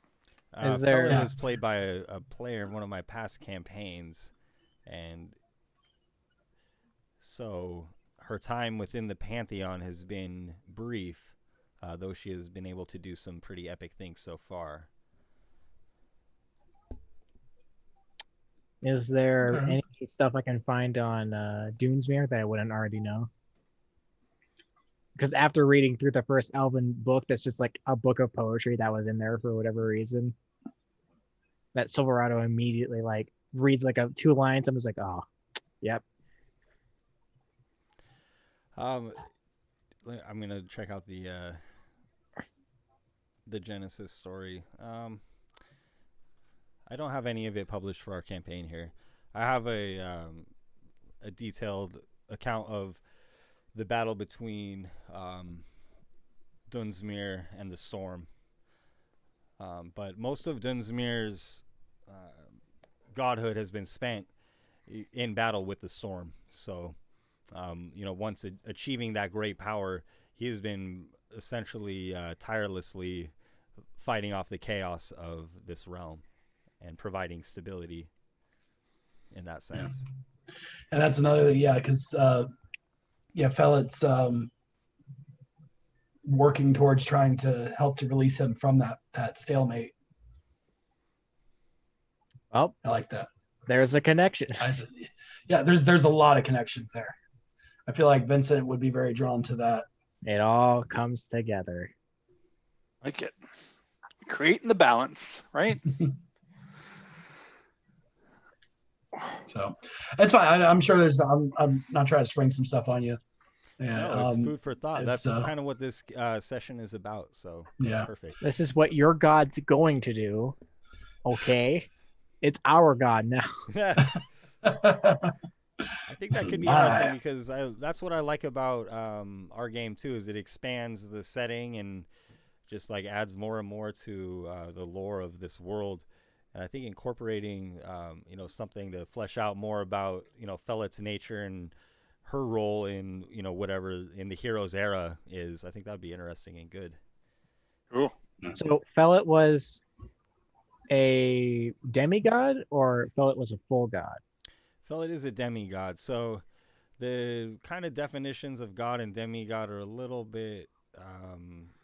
Is there- Fellet Yeah. was played by a player in one of my past campaigns, and so her time within the Pantheon has been brief, though she has been able to do some pretty epic things so far. Is there Okay. any stuff I can find on Dunesmere that I wouldn't already know? Because after reading through the first Elven book, that's just like a book of poetry that was in there for whatever reason. That Silverado immediately like reads like two lines. I'm just like, oh, yep. I'm gonna check out the Genesis story. I don't have any of it published for our campaign here. I have a detailed account of the battle between Dunsmuir and the Storm. But most of Dunsmuir's godhood has been spent in battle with the Storm. So, once achieving that great power, he has been essentially tirelessly fighting off the chaos of this realm and providing stability in that sense. Yeah. And that's another, because Fellet's working towards trying to help to release him from that stalemate. Oh, I like that. there's a connection. Yeah, there's a lot of connections there. I feel like Vincent would be very drawn to that. It all comes together. Like it. Creating the balance, right? So that's fine. I'm sure there's. I'm not trying to spring some stuff on you. Yeah, No, it's food for thought. it's, That's kind of what this session is about. So that's Yeah. perfect. This is what your God's going to do. Okay? It's our God now. I think that could be All interesting right. because that's what I like about our game too. Is it expands the setting and just like adds more and more to the lore of this world. And I think incorporating something to flesh out more about Fellett's nature and her role in whatever in the hero's era is. I think that'd be interesting and good. Cool. So Fellet was a demigod or Fellet was a full god? Fellet is a demigod, so the kind of definitions of god and demigod are a little bit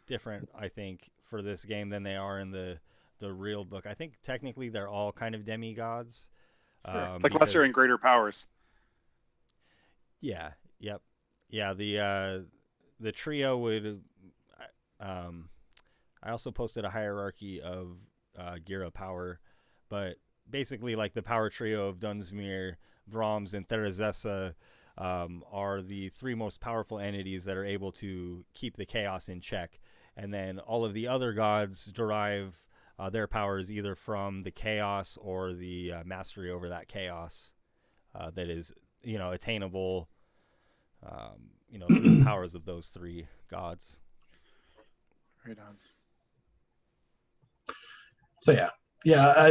different, I think, for this game than they are in the real book. I think technically they're all kind of demigods. Sure. Like lesser and greater powers. Yeah. Yep. Yeah. The trio would. I also posted a hierarchy of Gira power, but basically, like the power trio of Dunsmuir, Brahms, and Therazessa are the three most powerful entities that are able to keep the chaos in check. And then all of the other gods derive their powers either from the chaos or the mastery over that chaos that is, attainable, through the powers of those three gods. Right on. So yeah,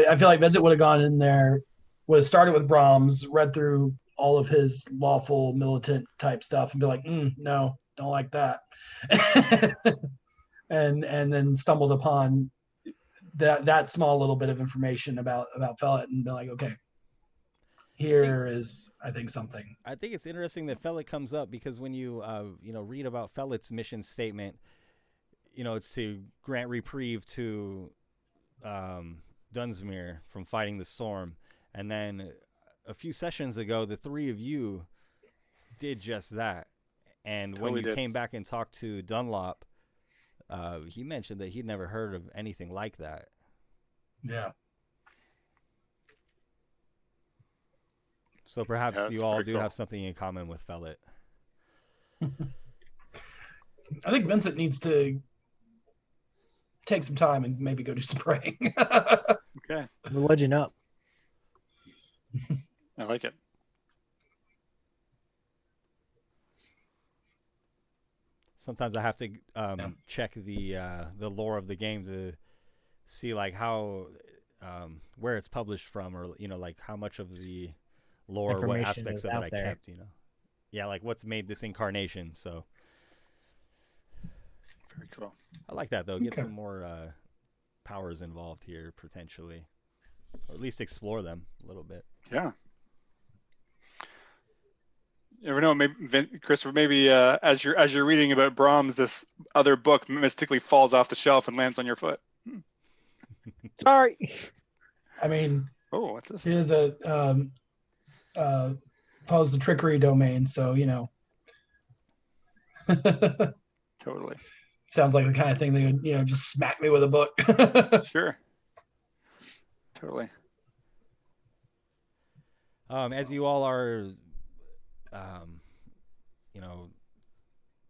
I feel like Vincent would have gone in there, would have started with Brahms, read through all of his lawful militant type stuff, and be like, no, don't like that, and then stumbled upon that small little bit of information about Fellet, and be like, okay, here is I think something. I think it's interesting that Fellet comes up because when you read about Fellet's mission statement, it's to grant reprieve to Dunsmuir from fighting the storm, and then a few sessions ago the three of you did just that, and when you came back and talked to Dunlop, he mentioned that he'd never heard of anything like that. Yeah. So perhaps you all do cool. have something in common with Fellet. I think Vincent needs to take some time and maybe go do some praying. Okay. Religion up. I like it. Sometimes I have to check the lore of the game to see like how where it's published from, or like how much of the lore, what aspects of it I kept. Yeah, like what's made this incarnation. So very cool. I like that though. Get some more powers involved here potentially, or at least explore them a little bit. Yeah. You never know, maybe Christopher. Maybe as you're reading about Brahms, this other book mystically falls off the shelf and lands on your foot. Sorry. I mean, what's this? It is a follows the trickery domain, so Totally. Sounds like the kind of thing they would just smack me with a book. Sure. Totally. As you all are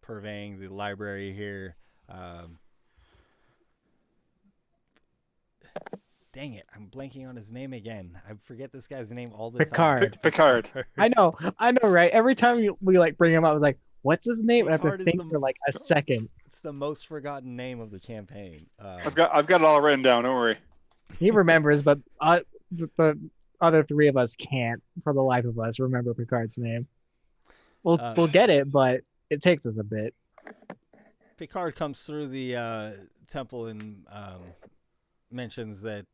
purveying the library here, dang it, I'm blanking on his name again. I forget this guy's name all the time. Picard. I know, right? Every time we like bring him up, I was like, what's his name? And I have to think for like a second. It's the most forgotten name of the campaign. I've got it all written down. Don't worry. He remembers, but the other three of us can't, for the life of us, remember Picard's name. We'll get it, but it takes us a bit. Picard comes through the temple and mentions that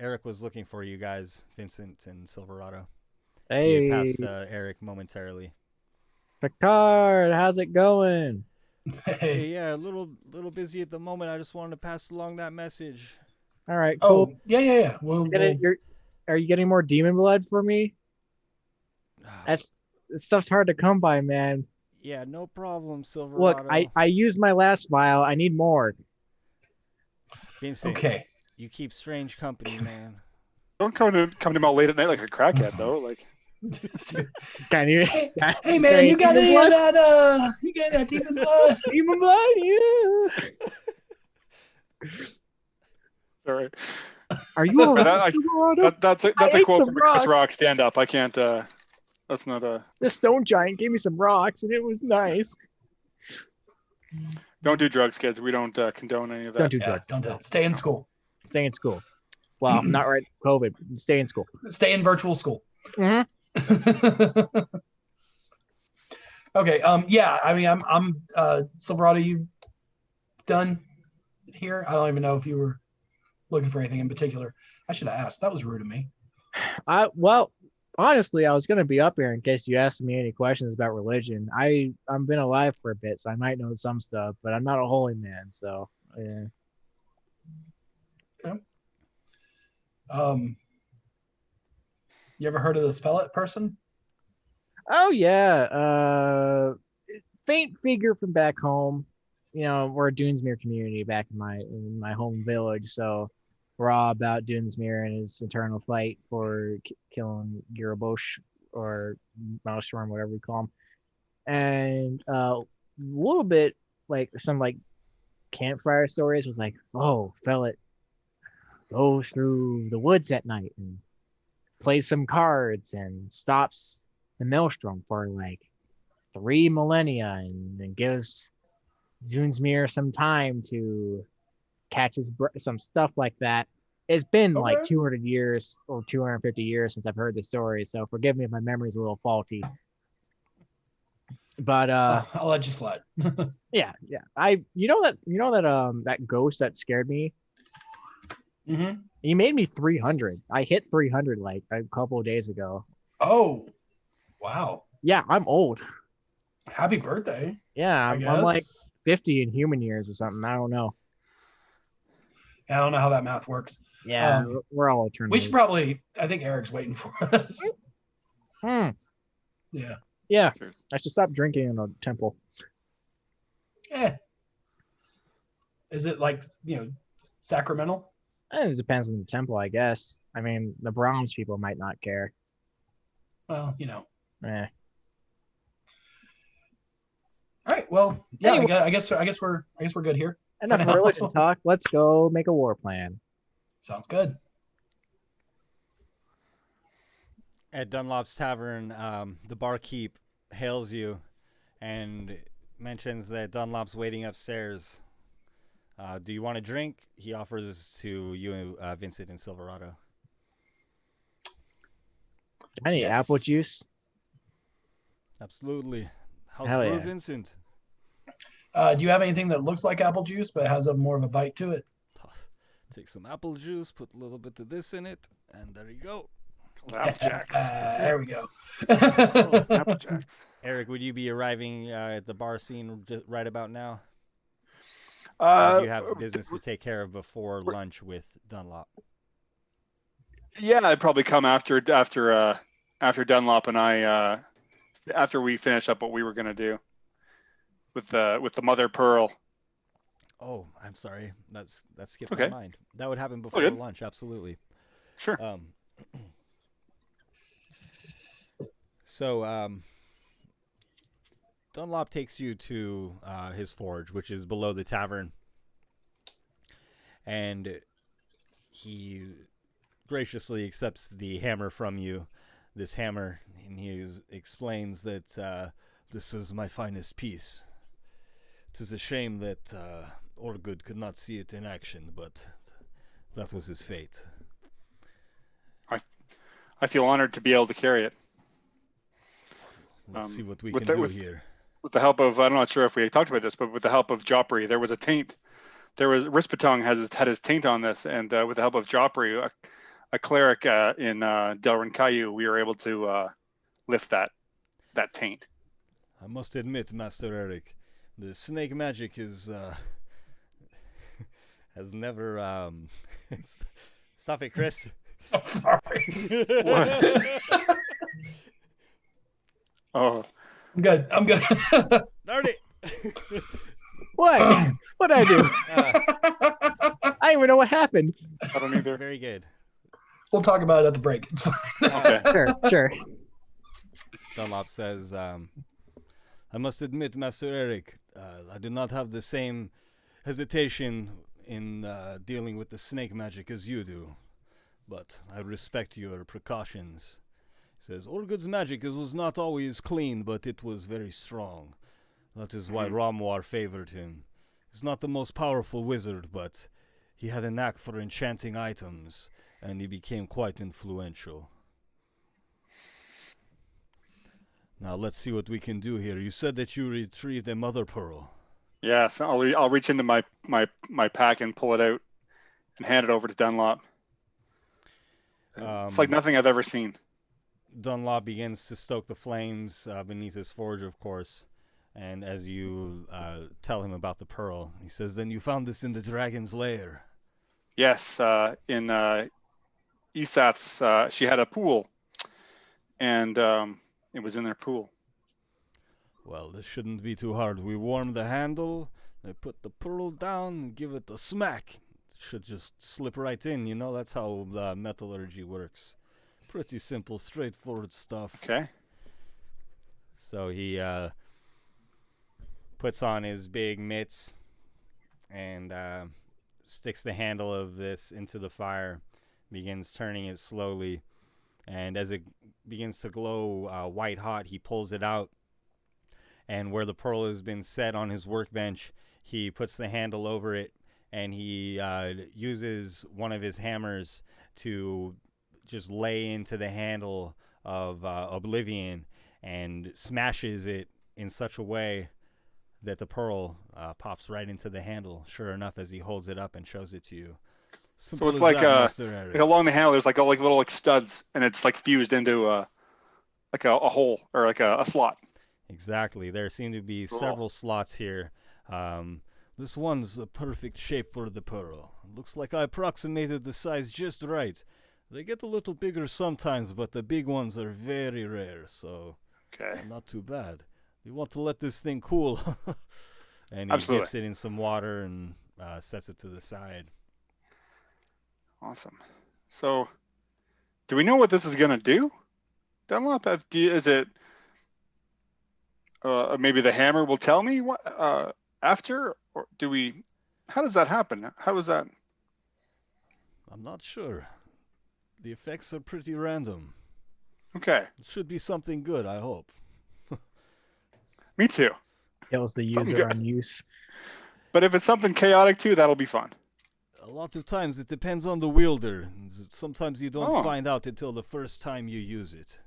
Eric was looking for you guys, Vincent and Silverado. Hey, he had passed Eric momentarily. Picard, how's it going? Hey, yeah, a little busy at the moment. I just wanted to pass along that message. All right, Oh, cool. yeah. We'll, Get we'll it, are you getting more demon blood for me? That stuff's hard to come by, man. Yeah, no problem, Look, Silverado. I used my last vial. I need more. Vincent, okay. you keep strange company, man. Don't come to him all late at night like a crackhead, though. Like, Can you? hey, Can hey, you man, get you got demon any of blood? that? You got that demon blood? Demon blood? Yeah. sorry. Are you all Sorry, right, Silverado? that's I a ate quote some from a Chris rocks. Rock stand up. I can't. That's not a. The stone giant gave me some rocks, and it was nice. Don't do drugs, kids. We don't condone any of Don't that. do Yeah, drugs. don't do No. it. Stay in school. Stay in school. Well, not right. COVID. Stay in school. Stay in virtual school. Mm-hmm. Okay. Yeah. I mean, I'm Silverado. You done here? I don't even know if you were looking for anything in particular. I should have asked. That was rude of me. Well, honestly, I was gonna be up here in case you asked me any questions about religion. I've been alive for a bit, so I might know some stuff, but I'm not a holy man, so yeah. You ever heard of this fellet person? Oh yeah, faint figure from back home. You know, we're a Dunesmere community back in my home village, so we're all about Dunesmere and his eternal fight for killing Girabosh or Maelstrom, whatever we call him, and a little bit like some like campfire stories was like, oh, Fellet goes through the woods at night and plays some cards and stops the Maelstrom for like 3 millennia and gives Zunsmere some time to catch his some stuff like that. It's been like Okay. 200 years or 250 years since I've heard the story, so forgive me if my memory's a little faulty. But I'll let you slide. yeah. That ghost that scared me. Mm-hmm. He made me 300. I hit 300 like a couple of days ago. Oh, wow. Yeah, I'm old. Happy birthday. Yeah, I I'm like guess. 50 in human years or something. I don't know. I don't know how that math works. Yeah, we're all eternal. We should probably. I think Eric's waiting for us. Yeah. Yeah, Cheers. I should stop drinking in a temple. Yeah. Is it like sacramental? It depends on the temple, I guess. I mean, the Brahms people might not care. Well, Eh. All right. Well, yeah. Anyway. I guess we're good here. Enough For now. religion talk. Let's go make a war plan. Sounds good. At Dunlop's Tavern, the barkeep hails you and mentions that Dunlop's waiting upstairs. Do you want a drink? He offers to you, Vincent and Silverado. I need Yes. apple juice. Absolutely. How's Hell brew, yeah. Vincent? Do you have anything that looks like apple juice but has more of a bite to it? Take some apple juice, put a little bit of this in it, and there you go. Applejacks. There we go. Applejacks. Eric, would you be arriving at the bar scene just right about now? Or Uh, do you have business to take care of before lunch with Dunlop? Yeah, I'd probably come after Dunlop and I after we finish up what we were gonna do with the mother pearl. Oh, I'm sorry. That skipped Okay. my mind. That would happen before good. lunch, absolutely. Sure. So Dunlop takes you to his forge, which is below the tavern, and he graciously accepts the hammer from you, this hammer, and he explains that this is my finest piece. 'Tis a shame that Orgood could not see it in action, but that was his fate. I feel honored to be able to carry it. Let's see what we with can the- do here. With the help of, I'm not sure if we talked about this, but with the help of Joffrey, there was a taint. There was Rispatong had his taint on this, and with the help of Joffrey, a cleric in Delrin Caillou, we were able to lift that taint. I must admit, Master Eric, The snake magic is has never Stop it, Chris. I'm sorry. Oh, I'm good. Darn it. What? What'd I do? Uh, I don't even know what happened. I don't either. very good. We'll talk about it at the break. It's fine. Okay. Sure. Dunlop says, I must admit, Master Eric, I do not have the same hesitation in dealing with the snake magic as you do, but I respect your precautions. He says, Orgud's magic was not always clean, but it was very strong. That is why Ramwar favored him. He's not the most powerful wizard, but he had a knack for enchanting items, and he became quite influential. Now let's see what we can do here. You said that you retrieved a mother pearl. Yes, I'll reach into my pack and pull it out and hand it over to Dunlop. It's like nothing I've ever seen. Dunlop begins to stoke the flames beneath his forge, of course. And as you tell him about the pearl, he says, then you found this in the dragon's lair. Yes, in Esat's, she had a pool, and it was in their pool. Well, this shouldn't be too hard. We warm the handle, I put the pearl down, and give it a smack. It should just slip right in, you know? That's how metallurgy works. Pretty simple, straightforward stuff. Okay. So he puts on his big mitts and sticks the handle of this into the fire, begins turning it slowly, and as it begins to glow white hot, he pulls it out, and where the pearl has been set on his workbench, he puts the handle over it, and he uses one of his hammers to just lay into the handle of Oblivion and smashes it in such a way that the pearl pops right into the handle, sure enough, as he holds it up and shows it to you. So it's like along the handle, there's like little studs, and it's like fused into a hole or like a slot. Exactly. There seem to be several slots here. This one's a perfect shape for the pearl. Looks like I approximated the size just right. They get a little bigger sometimes, but the big ones are very rare, so not too bad. We want to let this thing cool. And he dips it in some water and sets it to the side. Awesome. So, do we know what this is going to do? Dunlop, is it maybe the hammer will tell me what after, or do we? How does that happen? How is that? I'm not sure. The effects are pretty random. Okay. It should be something good, I hope. Me too. Kills the user on use. But if it's something chaotic too, that'll be fun. A lot of times it depends on the wielder. Sometimes you don't find out until the first time you use it.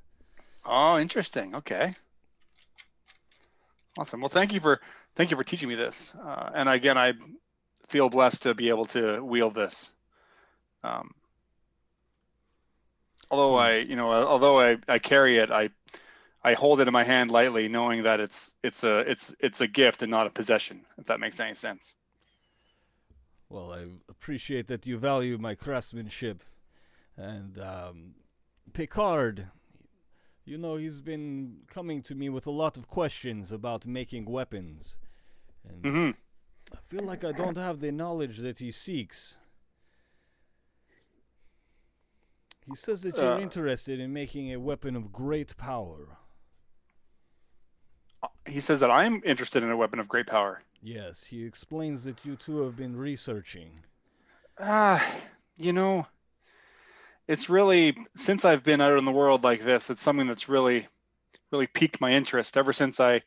Oh, interesting. Okay. Awesome. Well, thank you for teaching me this. And again, I feel blessed to be able to wield this. Although I carry it, I hold it in my hand lightly, knowing that it's a gift and not a possession. If that makes any sense. Well, I appreciate that you value my craftsmanship, and Picard. You know, he's been coming to me with a lot of questions about making weapons, and I feel like I don't have the knowledge that he seeks. He says that you're interested in making a weapon of great power. He says that I'm interested in a weapon of great power. Yes, he explains that you two have been researching. It's really, since I've been out in the world like this, it's something that's really, really piqued my interest. Ever since I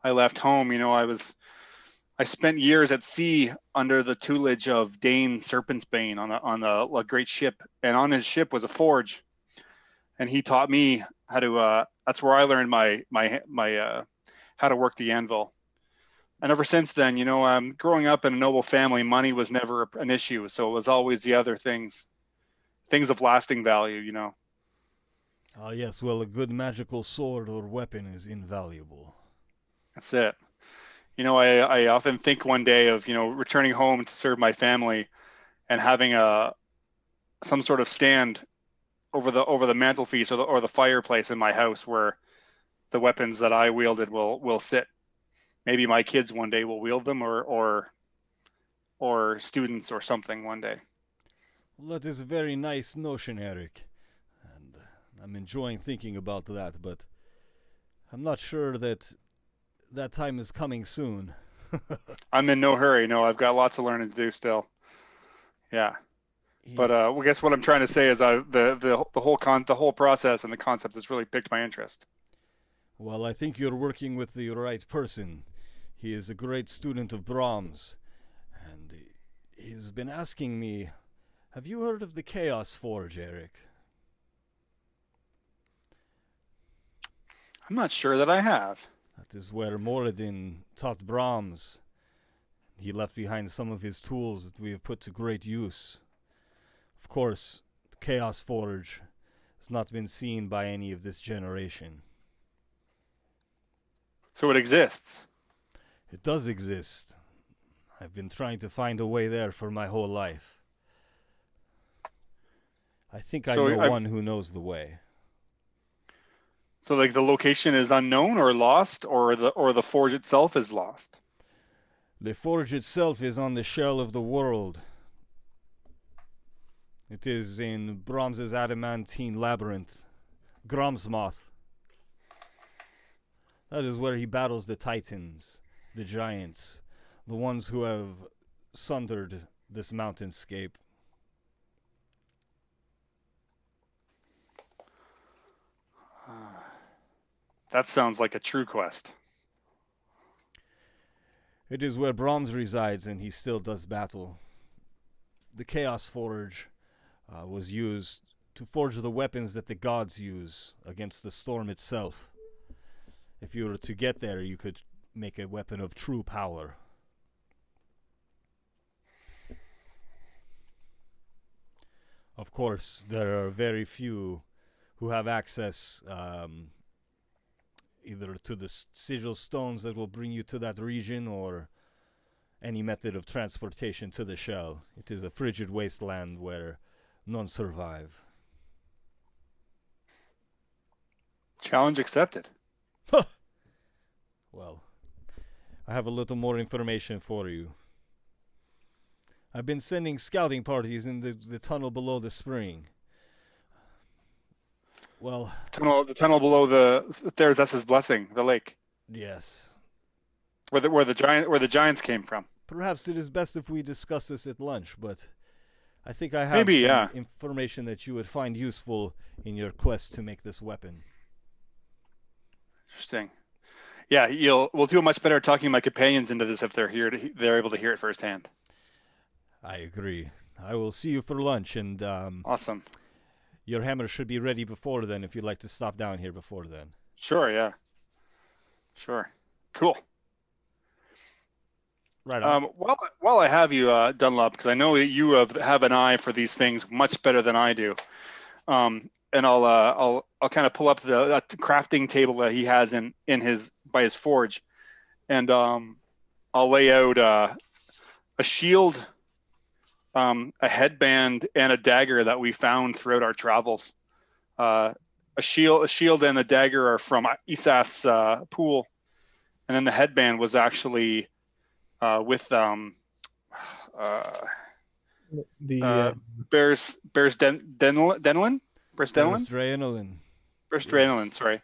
left home, I spent years at sea under the tutelage of Dane Serpentsbane on a great ship, and on his ship was a forge, and he taught me how to. That's where I learned my how to work the anvil. And ever since then, growing up in a noble family, money was never an issue. So it was always the other things of lasting value, Ah, yes. Well, a good magical sword or weapon is invaluable. That's it. I often think one day of, returning home to serve my family and having some sort of stand over the mantelpiece or the fireplace in my house where the weapons that I wielded will sit. Maybe my kids one day will wield them, or students or something one day. Well, that is a very nice notion, Eric, and I'm enjoying thinking about that, but I'm not sure that that time is coming soon. I'm in no hurry. No, I've got lots of learning to do still. Yeah. But He's, I guess what I'm trying to say is the whole process and the concept has really piqued my interest. well, I think you're working with the right person. He is a great student of Brahms, and he's been asking me, have you heard of the Chaos Forge, Eric? I'm not sure that I have. That is where Moradin taught Brahms. He left behind some of his tools that we have put to great use. Of course, the Chaos Forge has not been seen by any of this generation. So it exists. It does exist. I've been trying to find a way there for my whole life. I think I So know I- one who knows the way. So like the location is unknown or lost, or the forge itself is lost. The forge itself is on the shell of the world. It is in Brahms's adamantine labyrinth, Gromsmoth. That is where he battles the titans, the giants, the ones who have sundered this mountainscape. That sounds like a true quest. It is where Brahms resides, and he still does battle. The Chaos Forge was used to forge the weapons that the gods use against the storm itself. If you were to get there, you could make a weapon of true power. Of course, there are very few who have access either to the sigil stones that will bring you to that region or any method of transportation to the shell. It is a frigid wasteland where none survive. Challenge accepted. Well, I have a little more information for you. I've been sending scouting parties in the tunnel below the spring. Well, The tunnel below that's his blessing, the lake, yes. where the giants came from. Perhaps it is best if we discuss this at lunch, but I think I have Maybe, some yeah. information that you would find useful in your quest to make this weapon. Interesting. Yeah, we'll do a much better talking my companions into this if they're they're able to hear it firsthand. I agree. I will see you for lunch, and Awesome. your hammer should be ready before then if you'd like to stop down here before then. Sure. Yeah. Sure. Cool. Right on. While I have you, Dunlop, because I know that you have an eye for these things much better than I do, and I'll kind of pull up the crafting table that he has in his by his forge, and I'll lay out a shield, a headband, and a dagger that we found throughout our travels. A shield and a dagger are from Isath's pool, and then the headband was actually with The Bears Denlin? Yes. Sorry.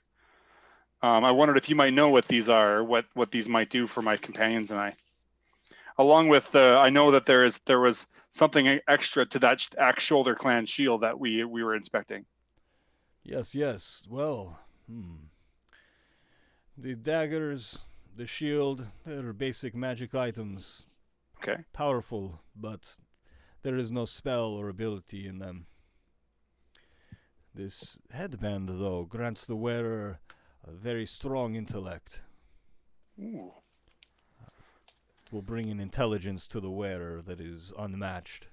I wondered if you might know what these are, what these might do for my companions and I. Along with, I know that there was something extra to that shoulder clan shield that we were inspecting. Yes. Well, the daggers, the shield, they're basic magic items. Okay. Powerful, but there is no spell or ability in them. This headband, though, grants the wearer a very strong intellect. Ooh. It will bring an intelligence to the wearer that is unmatched.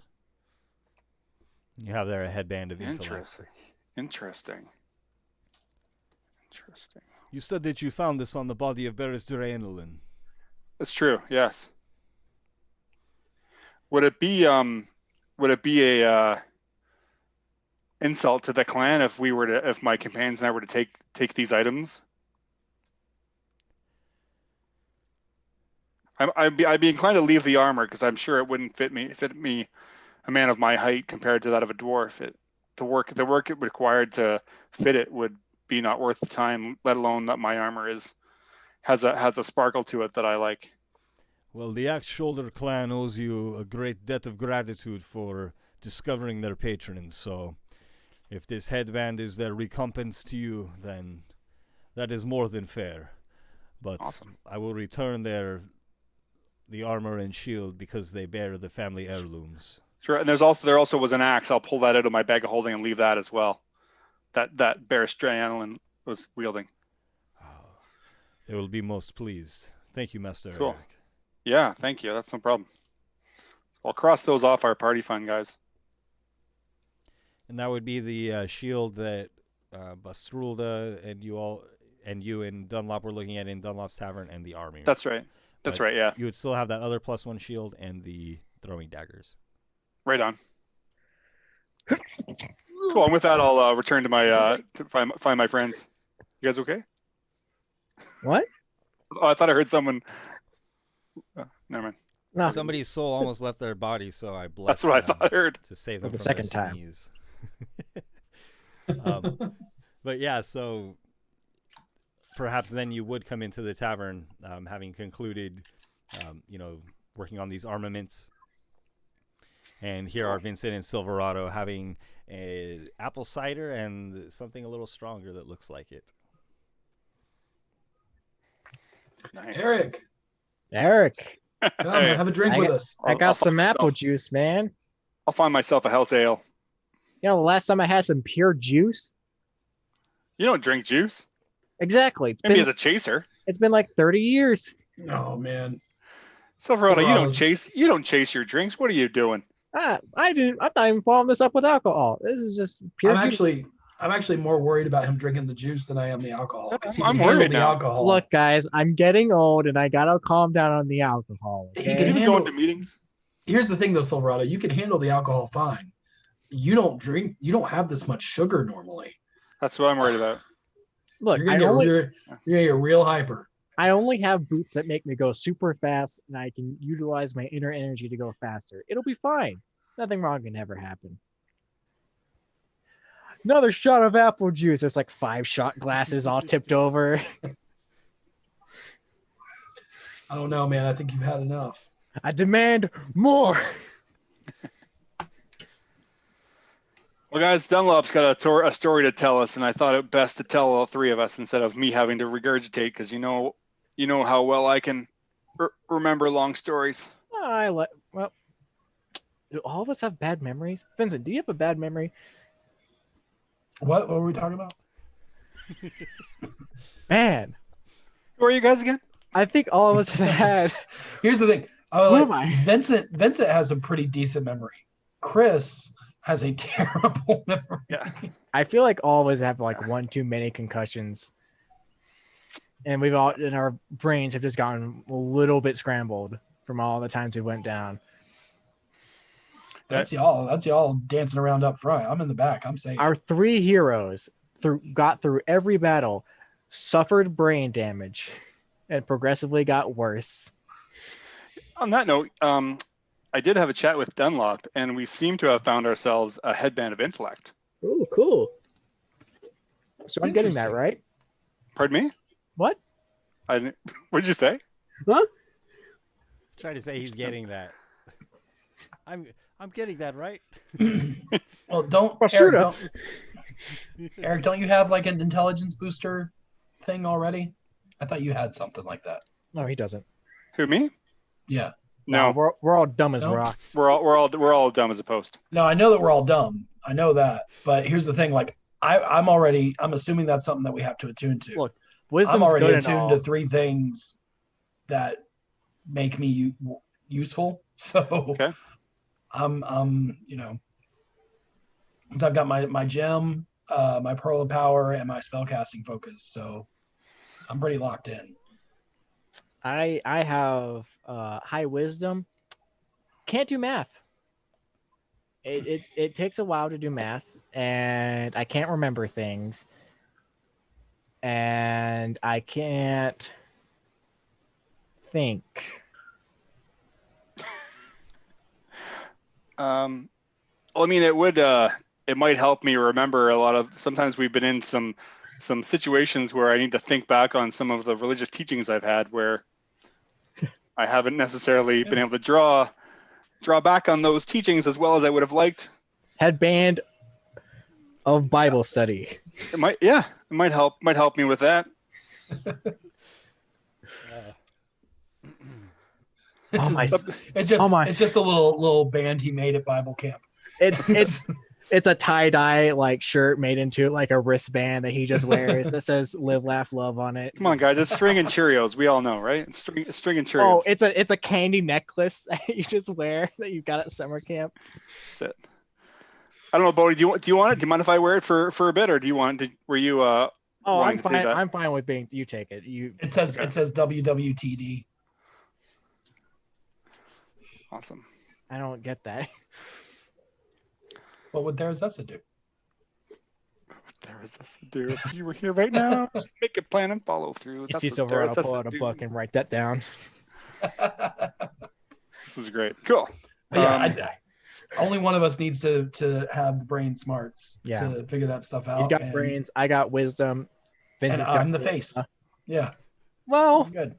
You have there a headband of intellect. Interesting. You said that you found this on the body of Beres Duranolin. It's true. Yes. Would it be a insult to the clan if my companions and I were to take these items? I'd be inclined to leave the armor because I'm sure it wouldn't fit me, a man of my height, compared to that of a dwarf. The work it required to fit it would be not worth the time, let alone that my armor has a sparkle to it that I like. Well, the Axe Shoulder clan owes you a great debt of gratitude for discovering their patrons, so if this headband is their recompense to you, then that is more than fair. But Awesome. I will return the armor and shield because they bear the family heirlooms. Sure, and there also was an axe. I'll pull that out of my bag of holding and leave that as well. That Barristranian was wielding. They will be most pleased. Thank you, Master Cool. Eric. Yeah, thank you. That's no problem. I'll cross those off our party fund, guys. And that would be the shield that Bastrulda and you and Dunlop were looking at in Dunlop's Tavern, and the army. That's right. That's right, yeah. You would still have that other +1 shield and the throwing daggers. Right on. Cool. And with that, I'll return to my to find my friends. You guys okay? What? Oh, I thought I heard someone. Never mind. No. Somebody's soul almost left their body, so I blessed That's what I them thought I heard. to save them For the from second their time. sneeze. But yeah, so perhaps then you would come into the tavern, having concluded, working on these armaments. And here are Vincent and Silverado having an apple cider and something a little stronger that looks like it. Nice. Eric, come Hey, have a drink I with got- us. I I'll got some find apple myself- juice, man. I'll find myself a health ale. You know, the last time I had some pure juice. You don't drink juice. Exactly. Maybe as a chaser. It's been like 30 years. Oh man, Silverado, Silverado's- you don't chase your drinks. What are you doing? I do. I'm not even following this up with alcohol. This is just pure juice. I'm actually more worried about him drinking the juice than I am the alcohol. 'Cause he I'm can handle worried the now. alcohol. Look, guys, I'm getting old and I gotta calm down on the alcohol. He Okay? can You handle- going to meetings? Here's the thing, though, Silverado. You can handle the alcohol fine. You don't drink. You don't have this much sugar normally. That's what I'm worried about. Look, You're gonna get real hyper. I only have boots that make me go super fast, and I can utilize my inner energy to go faster. It'll be fine. Nothing wrong can ever happen. Another shot of apple juice. There's like 5 shot glasses all tipped over. I don't know, man. I think you've had enough. I demand more. Well, guys, Dunlop's got a story to tell us, and I thought it best to tell all three of us instead of me having to regurgitate, because you know how well I can remember long stories. Well, do all of us have bad memories? Vincent, do you have a bad memory? What were we talking about? Man, Who are you guys again? I think all of us have had. Here's the thing. Who am I? Vincent has a pretty decent memory. Chris has a terrible memory. Yeah. I feel like all of us have like one too many concussions, and we've all in our brains have just gotten a little bit scrambled from all the times we went down. That's y'all. That's y'all dancing around up front. I'm in the back. I'm safe. Our 3 heroes got through every battle, suffered brain damage, and progressively got worse. On that note, I did have a chat with Dunlop, and we seem to have found ourselves a headband of intellect. Oh, cool. So I'm getting that Interesting. right. Pardon me? What? What did you say? Huh? Try to say he's getting that. I'm getting that right. Well, don't Well, shoot Eric, up. Eric, don't you have like an intelligence booster thing already? I thought you had something like that. No, he doesn't. Who, me? Yeah. No, we're all dumb as No? rocks. we're all dumb as a post. No, I know that we're all dumb. I know that. But here's the thing, like I'm assuming that's something that we have to attune to. Look, I'm wisdom's already good and attuned all. to 3 things that make me useful. So Okay. I'm since I've got my gem, my pearl of power, and my spellcasting focus, so I'm pretty locked in. I have high wisdom. Can't do math. It takes a while to do math, and I can't remember things, and I can't think. Well, I mean, it might help me remember a lot of. Sometimes we've been in some situations where I need to think back on some of the religious teachings I've had where I haven't necessarily been able to draw back on those teachings as well as I would have liked. Headband of Bible study. It might help me with that. It's, Oh my! it's just Oh my! it's just a little band he made at Bible camp. It's a tie-dye like shirt made into like a wristband that he just wears that says "Live, Laugh, Love" on it. Come on, guys, it's string and Cheerios. We all know, right? It's string and Cheerios. Oh, it's a candy necklace that you just wear that you got at summer camp. That's it. I don't know, Bodie. Do you want it? Do you mind if I wear it for a bit, or do you want? Were you? Oh, wanting I'm to take fine. that? I'm fine with being. You take it. It says WWTD. Awesome. I don't get that. What would There's Us do? There is this to do. If you were here right now, just make a plan and follow through. You see Silverado pull out a book and write that down. This is great. Cool. Only one of us needs to have the brain smarts Yeah. to figure that stuff out. He's got and- brains. I got wisdom. And Vincent's got I'm the face. Yeah. Well, Good.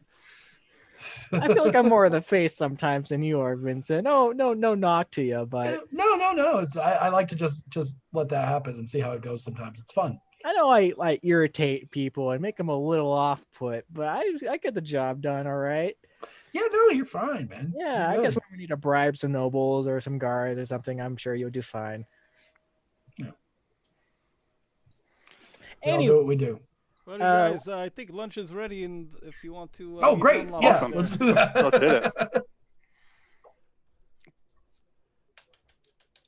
I feel like I'm more of the face sometimes than you are, Vincent. No knock to you, but No. It's I like to just let that happen and see how it goes. Sometimes it's fun. I know I like irritate people and make them a little off put, but I get the job done all right. Yeah, no, you're fine, man. Yeah, I guess when we need to bribe some nobles or some guards or something, I'm sure you'll do fine. Yeah. We all Anyway, do what we do. Well, you guys, I think lunch is ready, and if you want to. Oh, meet great! Dunlop Yeah, out there. let's do that. Let's hit it.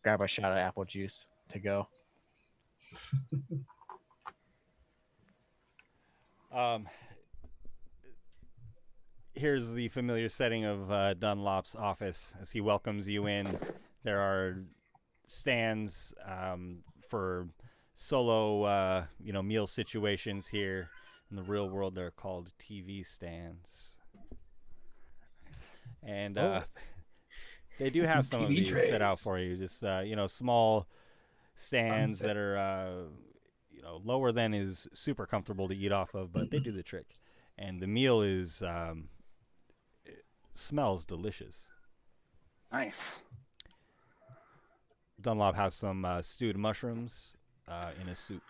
grab a shot of apple juice to go. Here's the familiar setting of Dunlop's office as he welcomes you in. There are stands for solo, meal situations here. In the real world, they're called TV stands. And they do have some of TV these set out trays. for you. Just small stands that are lower than is super comfortable to eat off of, but they do the trick. And the meal is it smells delicious. Nice. Dunlop has some stewed mushrooms in a soup,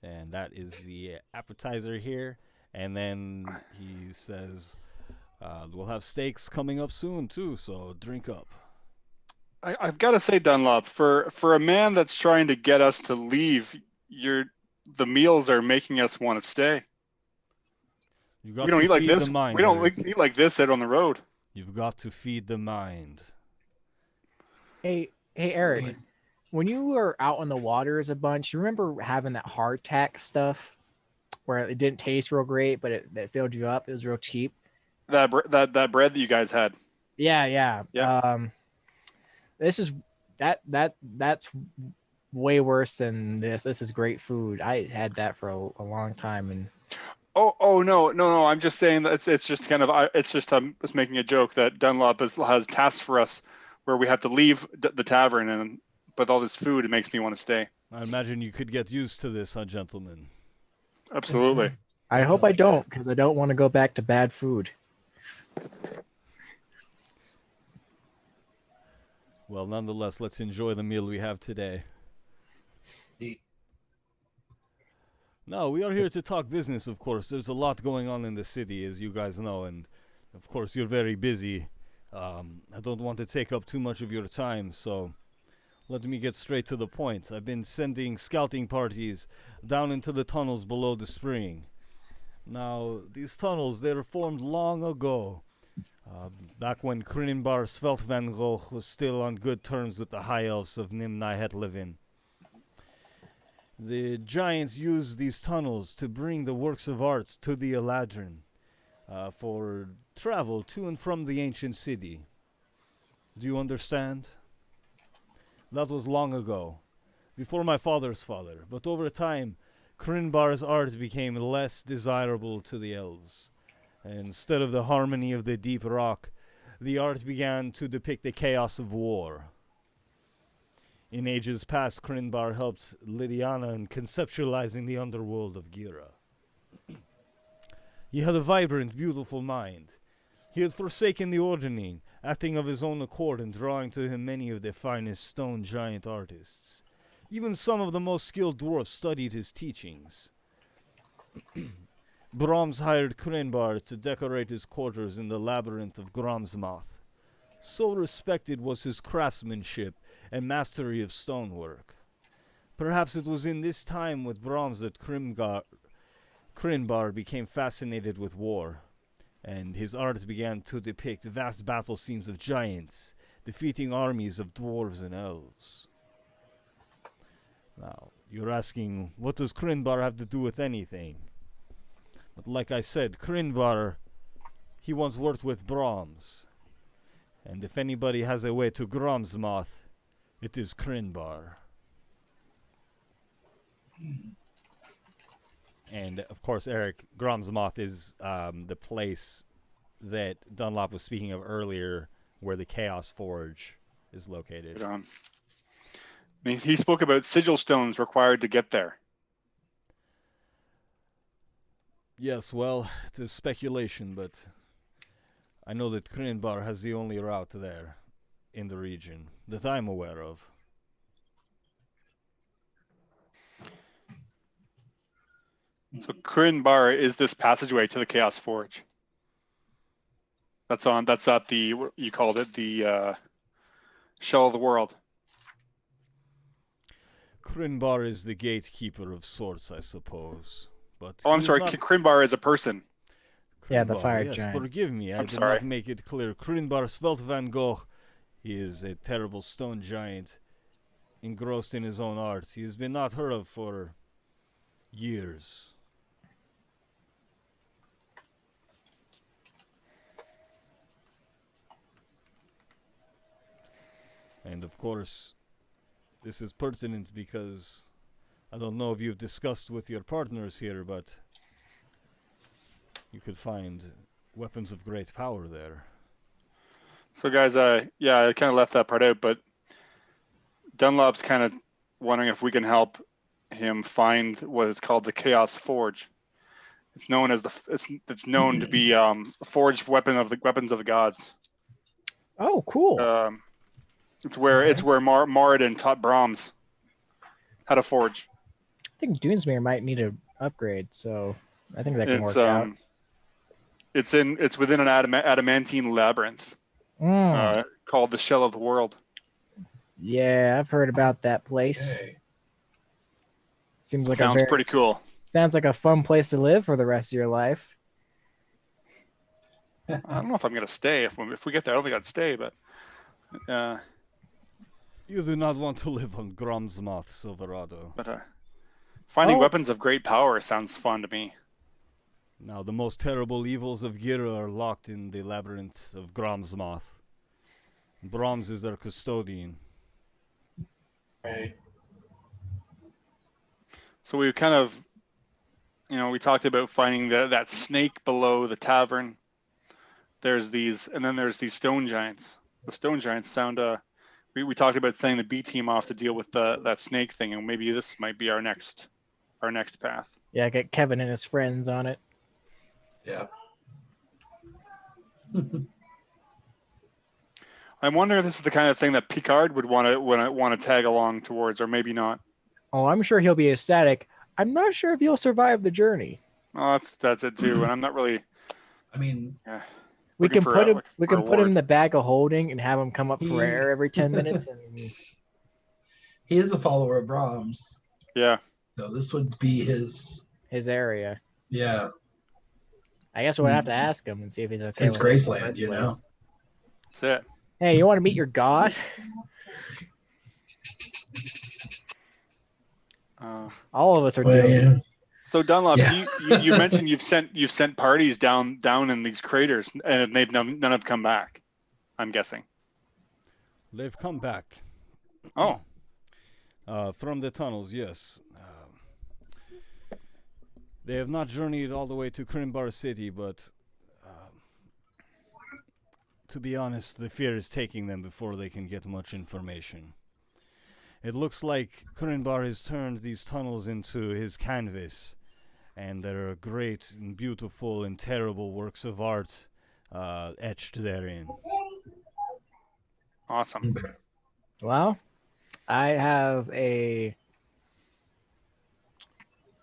and that is the appetizer here. And then he says, "We'll have steaks coming up soon too, so drink up." I've got to say, Dunlop, for a man that's trying to get us to leave, the meals are making us want to stay. You got We don't to eat like feed this. the mind. We don't Eric. eat like this out on the road. You've got to feed the mind. Hey, Eric, when you were out on the waters a bunch, you remember having that hardtack stuff where it didn't taste real great, but it filled you up. It was real cheap. That bread that you guys had. Yeah. This is that's way worse than this. This is great food. I had that for a long time, and Oh no! I'm just saying that it's just kind of it's just just making a joke that Dunlop has tasks for us where we have to leave the tavern, and with all this food, it makes me want to stay. I imagine you could get used to this, huh, gentlemen? Absolutely. I hope I don't, because I don't want to go back to bad food. Well, nonetheless, let's enjoy the meal we have today. No, we are here to talk business, of course. There's a lot going on in the city, as you guys know, and of course you're very busy. I don't want to take up too much of your time, so let me get straight to the point. I've been sending scouting parties down into the tunnels below the spring. Now, these tunnels, they were formed long ago, back when Krinbar Sveltvangoch was still on good terms with the High Elves of Nimnai Hetlevin. The giants used these tunnels to bring the works of art to the Eladrin. for travel to and from the ancient city. Do you understand? That was long ago, before my father's father, but over time, Krinbar's art became less desirable to the elves. Instead of the harmony of the deep rock, the art began to depict the chaos of war. In ages past, Krinbar helped Lydiana in conceptualizing the underworld of Gira. He had a vibrant, beautiful mind. He had forsaken the ordering, acting of his own accord and drawing to him many of the finest stone giant artists. Even some of the most skilled dwarfs studied his teachings. Brahms hired Krinbar to decorate his quarters in the labyrinth of Gromsmoth. So respected was his craftsmanship and mastery of stonework. Perhaps it was in this time with Brahms that Krinbar became fascinated with war, and his art began to depict vast battle scenes of giants, defeating armies of dwarves and elves. Now, you're asking, what does Krinbar have to do with anything? But like I said, Krinbar, he once worked with Brahms. And if anybody has a way to Gromsmoth, it is Krinbar. And of course, Eric, Gromsmoth is the place that Dunlop was speaking of earlier, where the Chaos Forge is located. I mean, he spoke about sigil stones required to get there. Yes, well, it is speculation, but I know that Krinbar has the only route there in the region that I'm aware of. So Krinbar is this passageway to the Chaos Forge. That's at the, you called it, the shell of the world. Krinbar is the gatekeeper of sorts, I suppose. But Oh, I'm he is sorry, not Krinbar is a person. Yeah, the Krinbar, fire yes, giant. forgive me, I I'm did sorry. not make it clear. Krinbar Svelt van Gogh, he is a terrible stone giant, engrossed in his own art. He has been not heard of for years. And of course, this is pertinent because I don't know if you've discussed with your partners here, but you could find weapons of great power there. So guys, yeah, I kind of left that part out, but Dunlop's kind of wondering if we can help him find what is called the Chaos Forge. It's known as it's known to be a forged weapons of the gods. Oh, cool. It's where Moradin taught Brahms how to forge. I think Doonsmere might need an upgrade, so I think that can work out. It's within an adamantine labyrinth called the Shell of the World. Yeah, I've heard about that place. Okay. Seems like Sounds pretty cool. Sounds like a fun place to live for the rest of your life. I don't know if I'm gonna stay. If we get there, I don't think I'd stay. But You do not want to live on Gromsmoth, Silverado. But finding weapons of great power sounds fun to me. Now, the most terrible evils of Gira are locked in the labyrinth of Gromsmoth. Brahms is their custodian. Okay. So we kind of, we talked about finding that snake below the tavern. There's these stone giants. The stone giants sound. We talked about sending the B team off to deal with that snake thing, and maybe this might be our next path. Yeah, get Kevin and his friends on it. Yeah. I wonder if this is the kind of thing that Picard would want to tag along towards, or maybe not. Oh, I'm sure he'll be ecstatic. I'm not sure if he'll survive the journey. Oh, that's it too. And I'm not really. I mean, We can put him reward. in the bag of holding and have him come up for air every 10 minutes. And he is a follower of Brahms. Yeah. So this would be his area. Yeah. I guess we'll have to ask him and see if he's okay. His with Graceland, it. That's it. Hey, you want to meet your god? All of us are doing it. So Dunlop, Yeah. you mentioned you've sent parties down in these craters, and they've none have come back. I'm guessing. They've come back. Oh, From the tunnels, yes. They have not journeyed all the way to Krimbar City, but to be honest, the fear is taking them before they can get much information. It looks like Krimbar has turned these tunnels into his canvas, and there are great and beautiful and terrible works of art etched therein. awesome. Okay. Well, I have a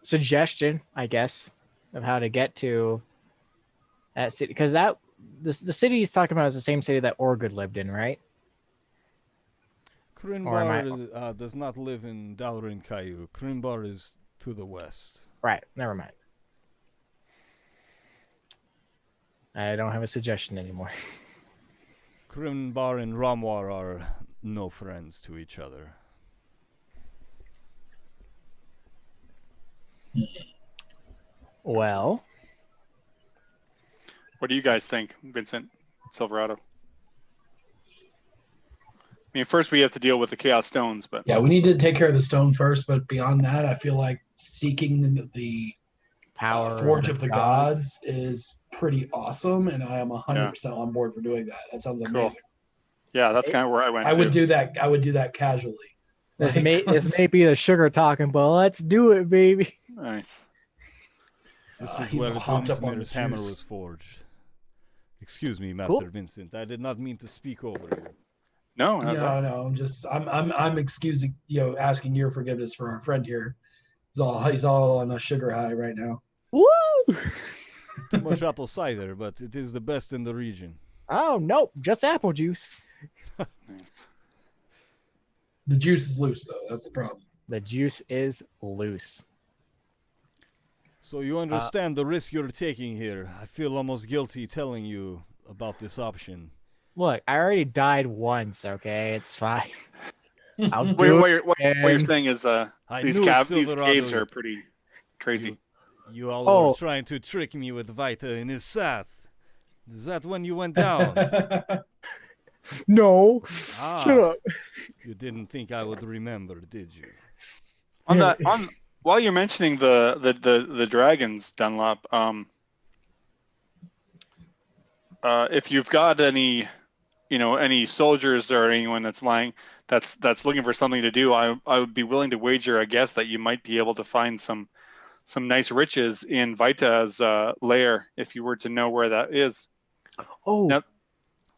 suggestion, I guess, of how to get to that city, because the city he's talking about is the same city that Orgood lived in, right? Or am I Krimbar does not live in Dalrin Cayu. Krimbar is to the west. right? Never mind. I don't have a suggestion anymore. Krimbar and Ramwar are no friends to each other. Well, What do you guys think, Vincent, Silverado? I mean, first we have to deal with the Chaos Stones, but Yeah, we need to take care of the stone first, but beyond that, I feel like seeking the power Forge of the Gods is pretty awesome, and I am 100% on board for doing that. That sounds Cool. amazing. yeah, that's kind of where I went. I would too. do that. I would do that casually. This Like, may be the sugar talking, but let's do it, baby. Nice. This is he's where hopped up on the Doomsmir's hammer juice. was forged. Excuse me, Master Cool. Vincent. I did not mean to speak over you. No, No. I'm excusing, asking your forgiveness for our friend here. He's all on a sugar high right now. Woo! Too much apple cider, but it is the best in the region. Oh nope, just apple juice. nice. The juice is loose though. That's the problem. The juice is loose. So you understand the risk you're taking here. I feel almost guilty telling you about this option. Look, I already died once. Okay, it's fine. I'll Wait, do what it. you're saying is I these knew it, these Silverado. caves are pretty crazy. You all Oh. were trying to trick me with Vita in his Sath. Is that when you went down? No, Ah. shut up. You didn't think I would remember, did you? While you're mentioning the dragons, Dunlop, if you've got any soldiers or anyone that's looking for something to do, I would be willing to wager a guess that you might be able to find some nice riches in Vita's lair if you were to know where that is. Oh, Now-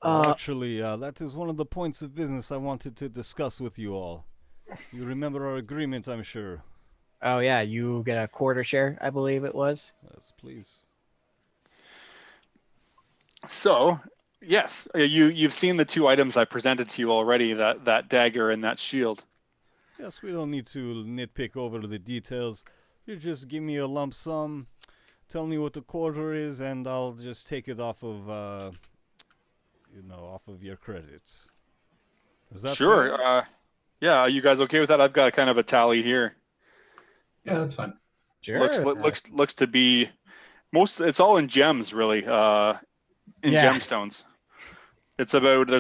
Actually, that is one of the points of business I wanted to discuss with you all. You remember our agreement, I'm sure. oh yeah, you get a quarter share, I believe it was. Yes, please. So, yes, you've seen the two items I presented to you already, that dagger and that shield. Yes, we don't need to nitpick over the details. You just give me a lump sum, tell me what the quarter is, and I'll just take it off of, off of your credits. Is that Sure. fair? Yeah, are you guys okay with that? I've got kind of a tally here. Yeah, that's fine. Sure. Looks to be it's all in gems really, in Yeah. gemstones. There's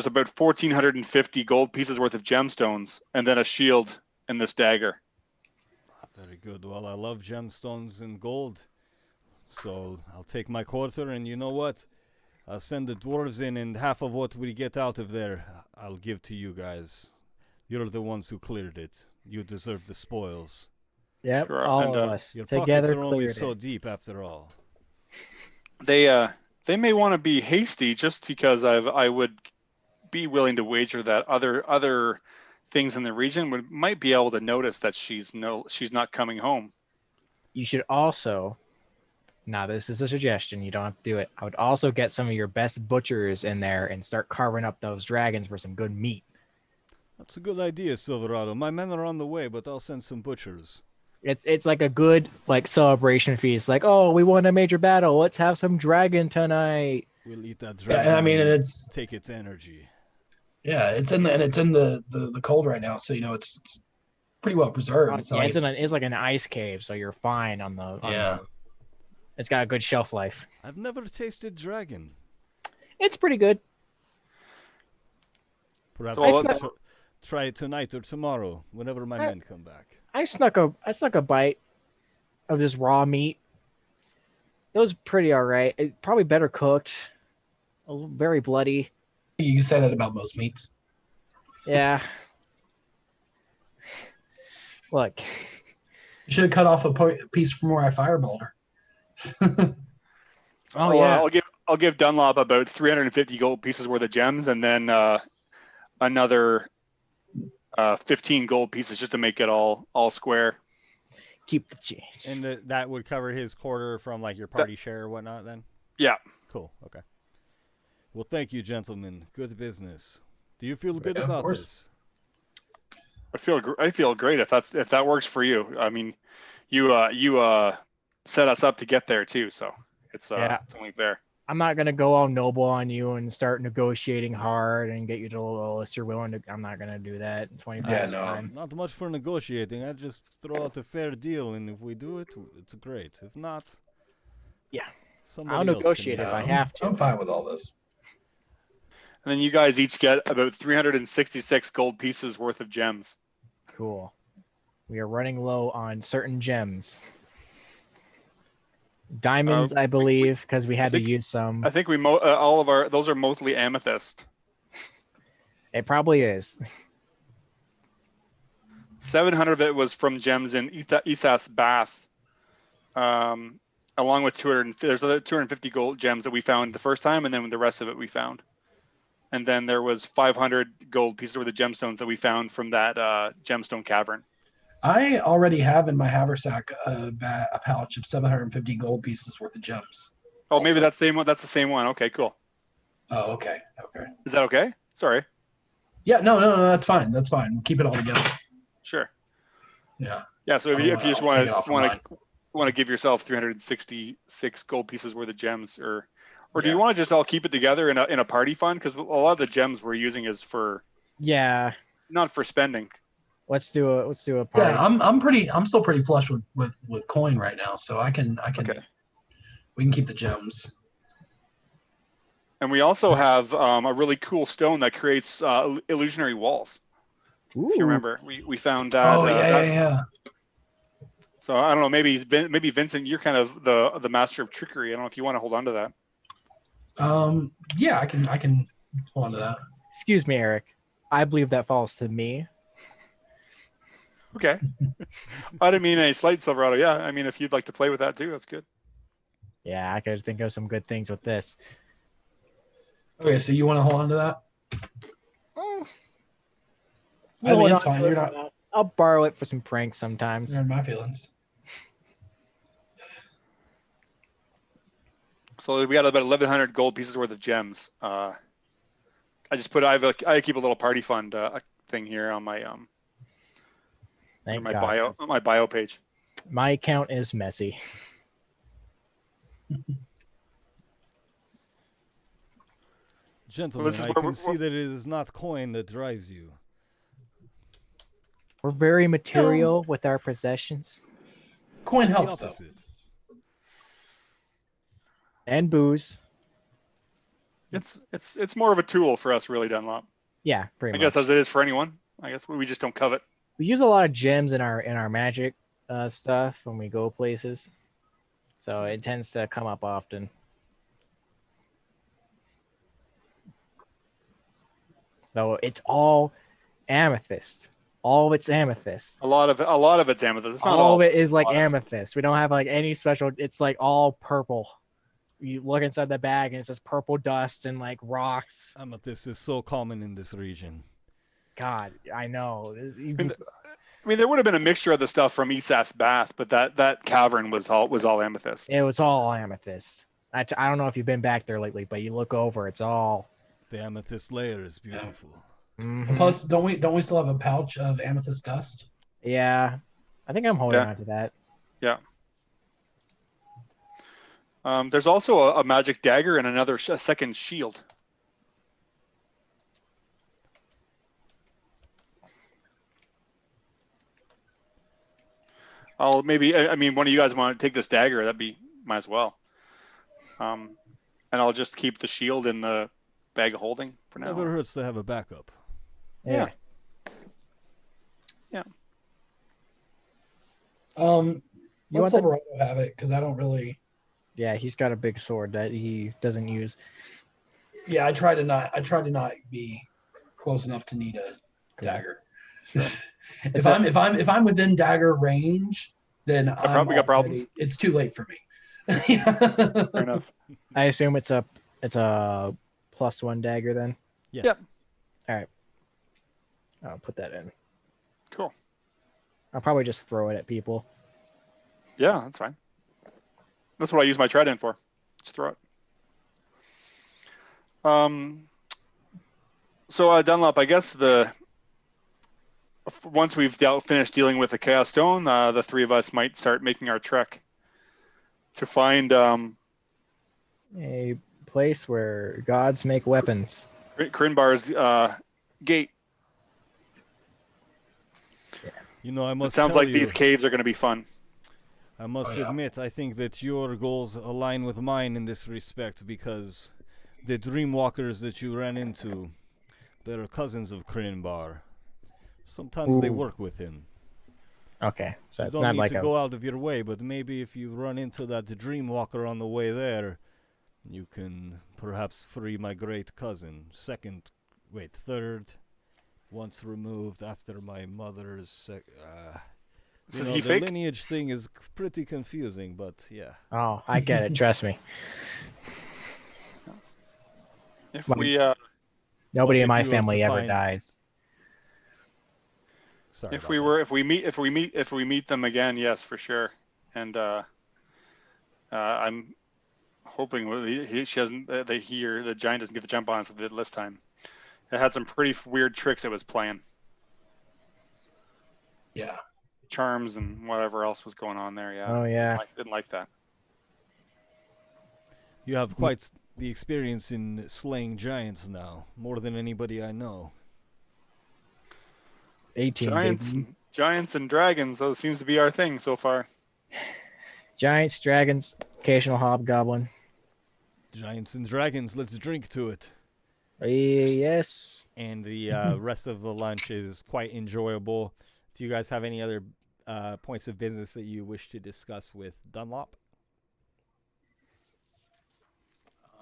about 1,450 gold pieces worth of gemstones, and then a shield and this dagger. Very good. Well, I love gemstones and gold. So I'll take my quarter, and you know what? I'll send the dwarves in, and half of what we get out of there, I'll give to you guys. You're the ones who cleared it. You deserve the spoils. Yep, Sure, all and, of us Your together pockets are only cleared so it. deep, after all. They may want to be hasty just because I would be willing to wager that other things in the region might be able to notice that she's not coming home. You should also, now this is a suggestion, you don't have to do it. I would also get some of your best butchers in there and start carving up those dragons for some good meat. That's a good idea, Silverado. My men are on the way, but I'll send some butchers. It's like a good celebration feast. Like, oh, we won a major battle. Let's have some dragon tonight. We'll eat that Yeah, dragon. and I mean, and it's take its energy. it's in the cold right now, so it's pretty well preserved. It's not Yeah, like it's like an ice cave, so you're fine on the. yeah. It's got a good shelf life. I've never tasted dragon. It's pretty good. Perhaps So I let's- should try it tonight or tomorrow, whenever my men come back. I snuck a bite of this raw meat. It was pretty all right. It probably better cooked. Very bloody. You can say that about most meats. Yeah. Look. You should have cut off a piece from where I fireballed her. Oh yeah. I'll give Dunlop about 350 gold pieces worth of gems, and then another 15 gold pieces just to make it all square. Keep the change. And that would cover his quarter from like your party share or whatnot then? Yeah. Cool. Okay. Well, thank you, gentlemen. Good business. Do you feel good Yeah, of about course. this? I feel great if that works for you. I mean, you set us up to get there too, so it's only fair. I'm not gonna go all noble on you and start negotiating hard and get you to the lowest you're willing to. I'm not gonna do that. 25 Yeah, is no. fine. Not much for negotiating. I just throw out a fair deal, and if we do it, it's great. If not, Yeah. somebody I'll else can negotiate do if it. I have to. I'm fine with all this. And then you guys each get about 366 gold pieces worth of gems. Cool. We are running low on certain gems. Diamonds, I believe, because we had to use some. I think all of our those are mostly amethyst. It probably is. 700 of it was from gems in Isas Bath, along with 200. There's other 250 gold gems that we found the first time, and then the rest of it we found. And then there was 500 gold pieces worth of gemstones that we found from that gemstone cavern. I already have in my haversack a pouch of 750 gold pieces worth of gems. Oh, maybe that's the same one. That's the same one. Okay, cool. Oh, okay. Okay. Is that okay? Sorry. Yeah, no, that's fine. That's fine. We'll keep it all together. Sure. Yeah. Yeah. So if you just I'll take it off of mine. want to give yourself 366 gold pieces worth of gems, or do Yeah. you want to just all keep it together in a party fund? Because a lot of the gems we're using is for Yeah. not for spending. Let's do a party. Yeah, I'm still pretty flush with coin right now, so I can Okay. we can keep the gems. And we also have a really cool stone that creates illusionary walls. Ooh. If you remember, we found that. Oh yeah. So I don't know. Maybe Vincent, you're kind of the master of trickery. I don't know if you want to hold on to that. Yeah, I can hold on to that. Excuse me, Eric. I believe that falls to me. Okay. I didn't mean any slight, Silverado. Yeah, I mean if you'd like to play with that too, that's good. Yeah, I could think of some good things with this. Okay, so you want to hold on to that? Mm. I mean, Hold it's on fine. to You're it. not I'll borrow it for some pranks sometimes. you're in my feelings. So we got about 1,100 gold pieces worth of gems. I keep a little party fund thing here on my Thank my God. bio page. My account is messy. Gentlemen, this is I where can we're- see that it is not coin that drives you. We're very material with our possessions Coin The helps though. opposite. and booze. It's more of a tool for us, really, Dunlop. Yeah, pretty I much. guess as it is for anyone. I guess we just don't covet. We use a lot of gems in our magic stuff when we go places, so it tends to come up often. Though it's all amethyst. All of it's amethyst. A lot of it's amethyst. It's not All of it is a like lot of it. amethyst. We don't have like any special. It's like all purple. You look inside the bag and it's just purple dust and like rocks. Amethyst is so common in this region. God, I know. I mean, there would have been a mixture of the stuff from Isas Bath, but that cavern was all amethyst. It was all amethyst. I don't know if you've been back there lately, but you look over, it's all. The amethyst layer is beautiful. Mhm. Plus, don't we still have a pouch of amethyst dust? Yeah, I think I'm holding Yeah. on to that. Yeah. There's also a magic dagger and a second shield. I'll maybe. I mean, one of you guys want to take this dagger? That'd be might as well. And I'll just keep the shield in the bag of holding for now. Never hurts to have a backup. Yeah. Yeah. You Let want the- Silverado have it because I don't really. Yeah, he's got a big sword that he doesn't use. Yeah, I try to not be close enough to need a dagger. Sure. if I'm within dagger range, then We got problems? It's too late for me. Fair enough. I assume it's a +1 dagger then. Yes. Yep. All right. I'll put that in. Cool. I'll probably just throw it at people. Yeah, that's fine. That's what I use my trident for. Just throw it. So Dunlop, I guess once we've finished dealing with the Chaos Stone, the three of us might start making our trek to find A place where gods make weapons. Krinbar's gate. You know, I It must sounds tell like you, these caves are going to be fun. I must Oh, yeah. admit, I think that your goals align with mine in this respect because the Dreamwalkers that you ran into, they're cousins of Krinbar. Sometimes they Ooh. work with him. Okay, so You it's don't not need like to a. go out of your way, but maybe if you run into that Dreamwalker on the way there, you can perhaps free my great cousin. Third, once removed after my mother's. So You know, he the fake? lineage thing is pretty confusing, but yeah. Oh, I get it. Trust me. If Well, we Nobody What in if my you were family to ever find- dies. Sorry. if about we that. were if we meet them again, yes, for sure. And I'm hoping she doesn't he or the giant doesn't get the jump on us like they did this time. It had some pretty weird tricks it was playing, Yeah. charms and whatever else was going on there. Yeah. Oh yeah. Didn't like that. You have quite the experience in slaying giants now, more than anybody I know. 18 baby. Giants and dragons. Those seems to be our thing so far. Giants, dragons, occasional hobgoblin. Giants and dragons, let's drink to it. Yes. And the rest of the lunch is quite enjoyable. Do you guys have any other points of business that you wish to discuss with Dunlop?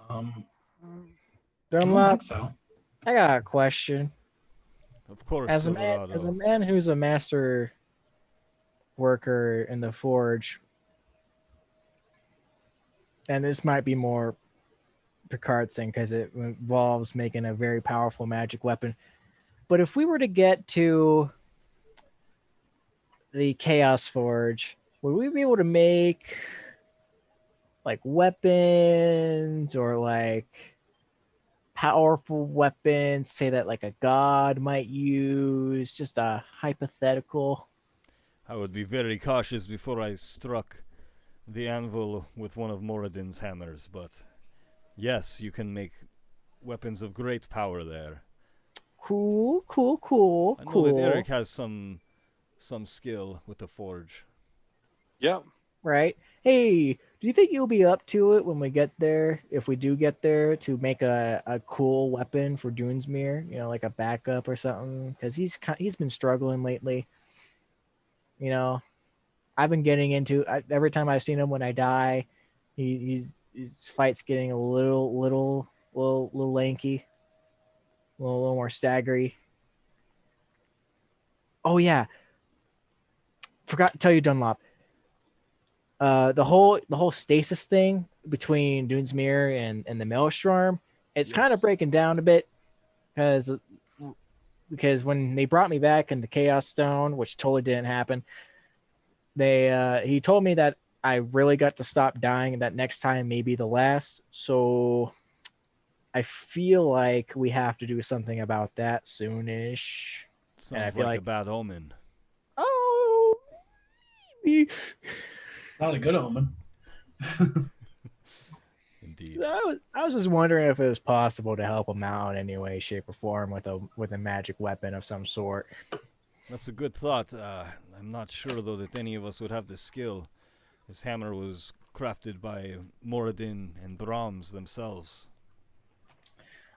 I don't Dunlop, think so. I got a question. Of course, As a Silverado. man who's a master worker in the forge, and this might be more Picard's thing because it involves making a very powerful magic weapon. But if we were to get to the Chaos Forge, would we be able to make like weapons or like powerful weapons, say that like a god might use? Just a hypothetical. I would be very cautious before I struck the anvil with one of Moradin's hammers, but yes, you can make weapons of great power there. Cool. I know that Eric has some skill with the forge. Yeah. Right? Hey, do you think you'll be up to it when we get there, if we do get there, to make a cool weapon for Dunesmere? You know, like a backup or something? Because he's been struggling lately. You know, I've been getting into every time I've seen him when I die, his fight's getting a little lanky, a little more staggery. Oh yeah, forgot to tell you, Dunlop. The whole stasis thing between Dunesmere and the Maelstrom, it's kind of Yes. breaking down a bit because when they brought me back in the Chaos Stone, which totally didn't happen, he told me that I really got to stop dying and that next time may be the last. So I feel like we have to do something about that soonish. Sounds feel like a like- bad omen. Oh, maybe. Not a good omen. Indeed. I was just wondering if it was possible to help him out in any way, shape, or form with a magic weapon of some sort. That's a good thought. I'm not sure, though, that any of us would have the skill. This hammer was crafted by Moradin and Brahms themselves.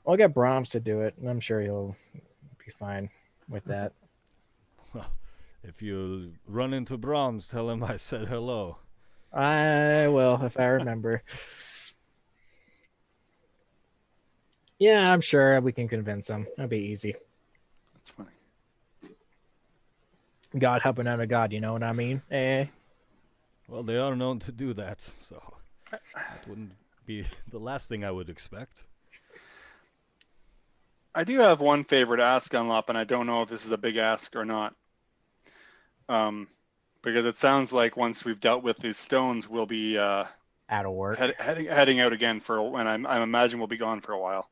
I'll get Brahms to do it, and I'm sure he'll be fine with that. Well, if you run into Brahms, tell him I said hello. I will, if I remember. Yeah, I'm sure we can convince him. That'll be easy. That's funny. God helping out a god, you know what I mean? Eh. Well, they are known to do that, so that wouldn't be the last thing I would expect. I do have one favor to ask Unlop, and I don't know if this is a big ask or not. Because it sounds like once we've dealt with these stones, we'll be Out of work. heading out again and I imagine we'll be gone for a while.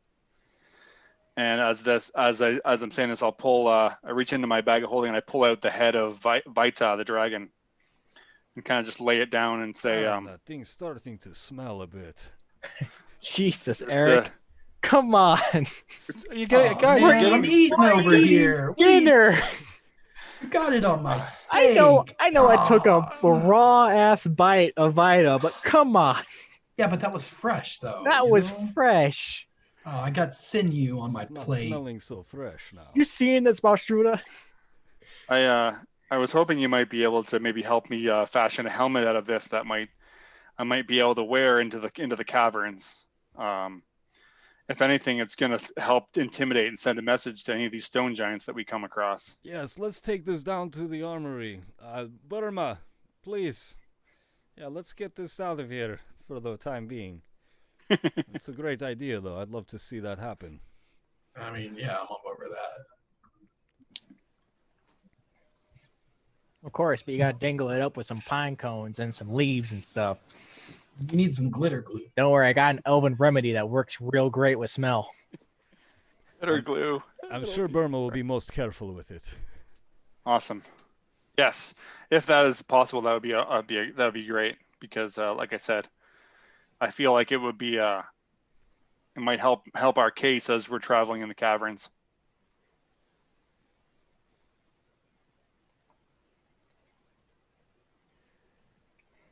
And as I'm saying this, I reach into my bag of holding and I pull out the head of Vita, the dragon, and kind of just lay it down and say, that thing's starting to smell a bit. Jesus, Eric. Come on. You get it, guys. Man, You're I'm getting eating over here. Dinner. You got it on my steak. I know I took a raw ass bite of Vita, but come on. Yeah, but that was fresh, though. That you was know? fresh. Oh, I got sinew on my It's not plate. smelling so fresh now. You seeing this, Balstruda? I was hoping you might be able to maybe help me fashion a helmet out of this that I might be able to wear into the caverns. If anything, it's going to help intimidate and send a message to any of these stone giants that we come across. Yes, let's take this down to the armory. Burma, please. Yeah, let's get this out of here for the time being. It's a great idea, though. I'd love to see that happen. I mean, yeah, I'm all over that. Of course, but you gotta dangle it up with some pine cones and some leaves and stuff. You need some glitter glue. Don't worry, I got an elven remedy that works real great with smell. Glitter glue. I'm sure Burma will be most careful with it. Awesome. Yes, if that is possible, that would be great. Because, like I said, I feel like it would be it might help our case as we're traveling in the caverns.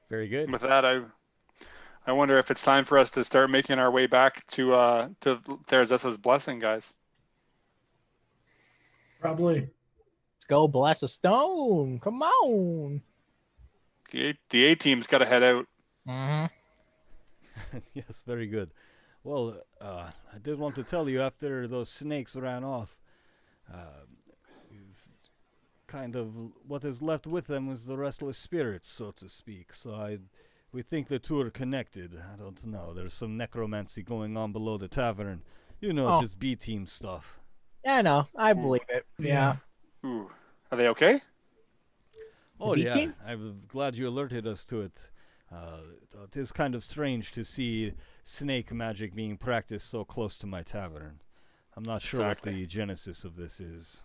Very good. With that, I wonder if it's time for us to start making our way back to Therazessa's blessing, guys. Probably. Let's go bless a stone. Come on. The A team's got to head out. Mm-hmm. Yes, very good. Well, I did want to tell you, after those snakes ran off, kind of what is left with them is the restless spirits, so to speak. So we think the two are connected. I don't know. There's some necromancy going on below the tavern. You know, just B-team stuff. Yeah, I know. I believe it. Yeah. Ooh, are they okay? Oh, The yeah. B-team? I'm glad you alerted us to it. It is kind of strange to see snake magic being practiced so close to my tavern. I'm not sure what the genesis of this is.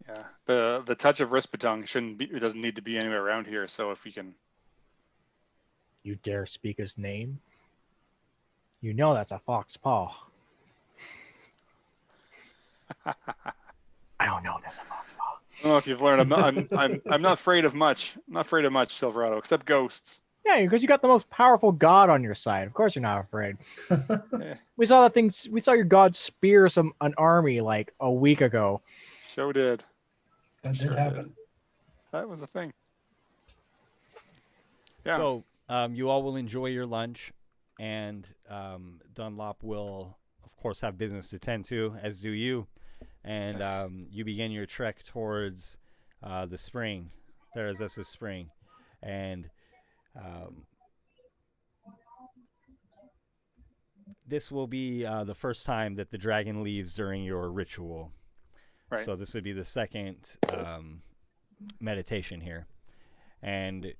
Yeah, the touch of Rispatong doesn't need to be anywhere around here. So if we can, You dare speak his name? You know that's a fox paw. I don't know that's a fox paw. I don't know if you've learned. I'm not afraid of much. I'm not afraid of much, Silverado, except ghosts. Yeah, because you got the most powerful god on your side. Of course you're not afraid. Yeah, We saw we saw your god spear an army like a week ago. sure did. That did happen. That was a thing. Yeah. So you all will enjoy your lunch, and Dunlop will, of course, have business to tend to, as do you. And Yes. You begin your trek towards the spring, Therazessa's spring. And this will be the first time that the dragon leaves during your ritual. Right. So this would be the second meditation here. And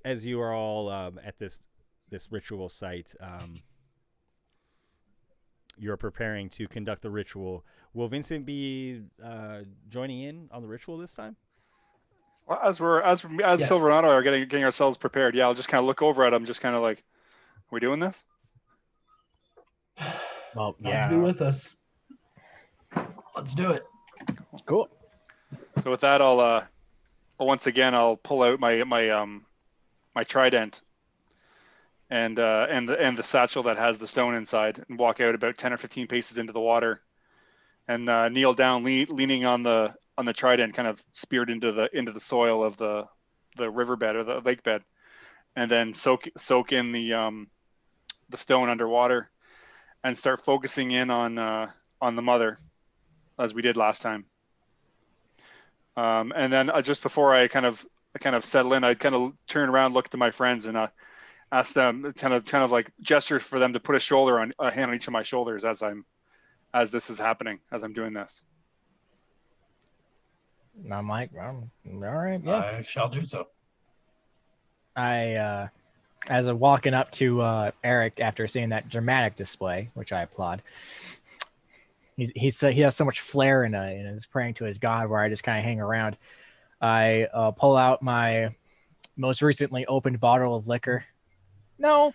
as you are all at this ritual site, you're preparing to conduct the ritual. Will Vincent be joining in on the ritual this time? Well, as Yes. Silverado are getting ourselves prepared, yeah, I'll just kind of look over at him, just kind of like, are we doing this? Well, God's be with us. Let's do it. Cool. So with that, I'll once again, I'll pull out my trident and the satchel that has the stone inside, and walk out about 10 or 15 paces into the water, and kneel down, leaning on the trident, kind of speared into the soil of the riverbed or the lake bed, and then soak in the stone underwater, and start focusing in on the mother, as we did last time. And then just before I kind of settle in, I kind of turn around, look to my friends, and ask them, kind of like gesture for them to put a hand on each of my shoulders as this is happening, as I'm doing this. I'm like, all right, yeah. I shall do so. I as I'm walking up to Eric after seeing that dramatic display, which I applaud. He has so much flair in his praying to his god, where I just kind of hang around. I pull out my most recently opened bottle of liquor. No,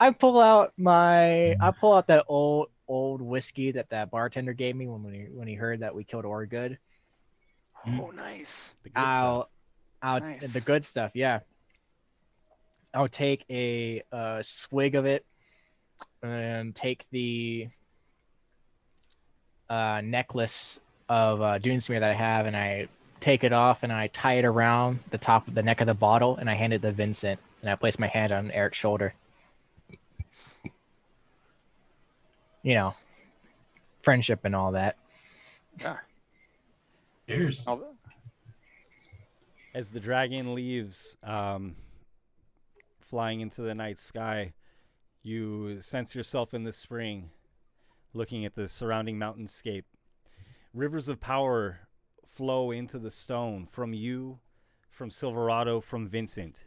I pull out that old whiskey that bartender gave me when he heard that we killed Orgood. Oh, nice. The good stuff. Nice. The good stuff, yeah. I'll take a swig of it and take the necklace of Dunesmear that I have, and I take it off and I tie it around the top of the neck of the bottle, and I hand it to Vincent, and I place my hand on Eric's shoulder. You know, friendship and all that. Yeah. Cheers. As the dragon leaves, flying into the night sky, you sense yourself in the spring, looking at the surrounding mountainscape. Rivers of power flow into the stone from you, from Silverado, from Vincent.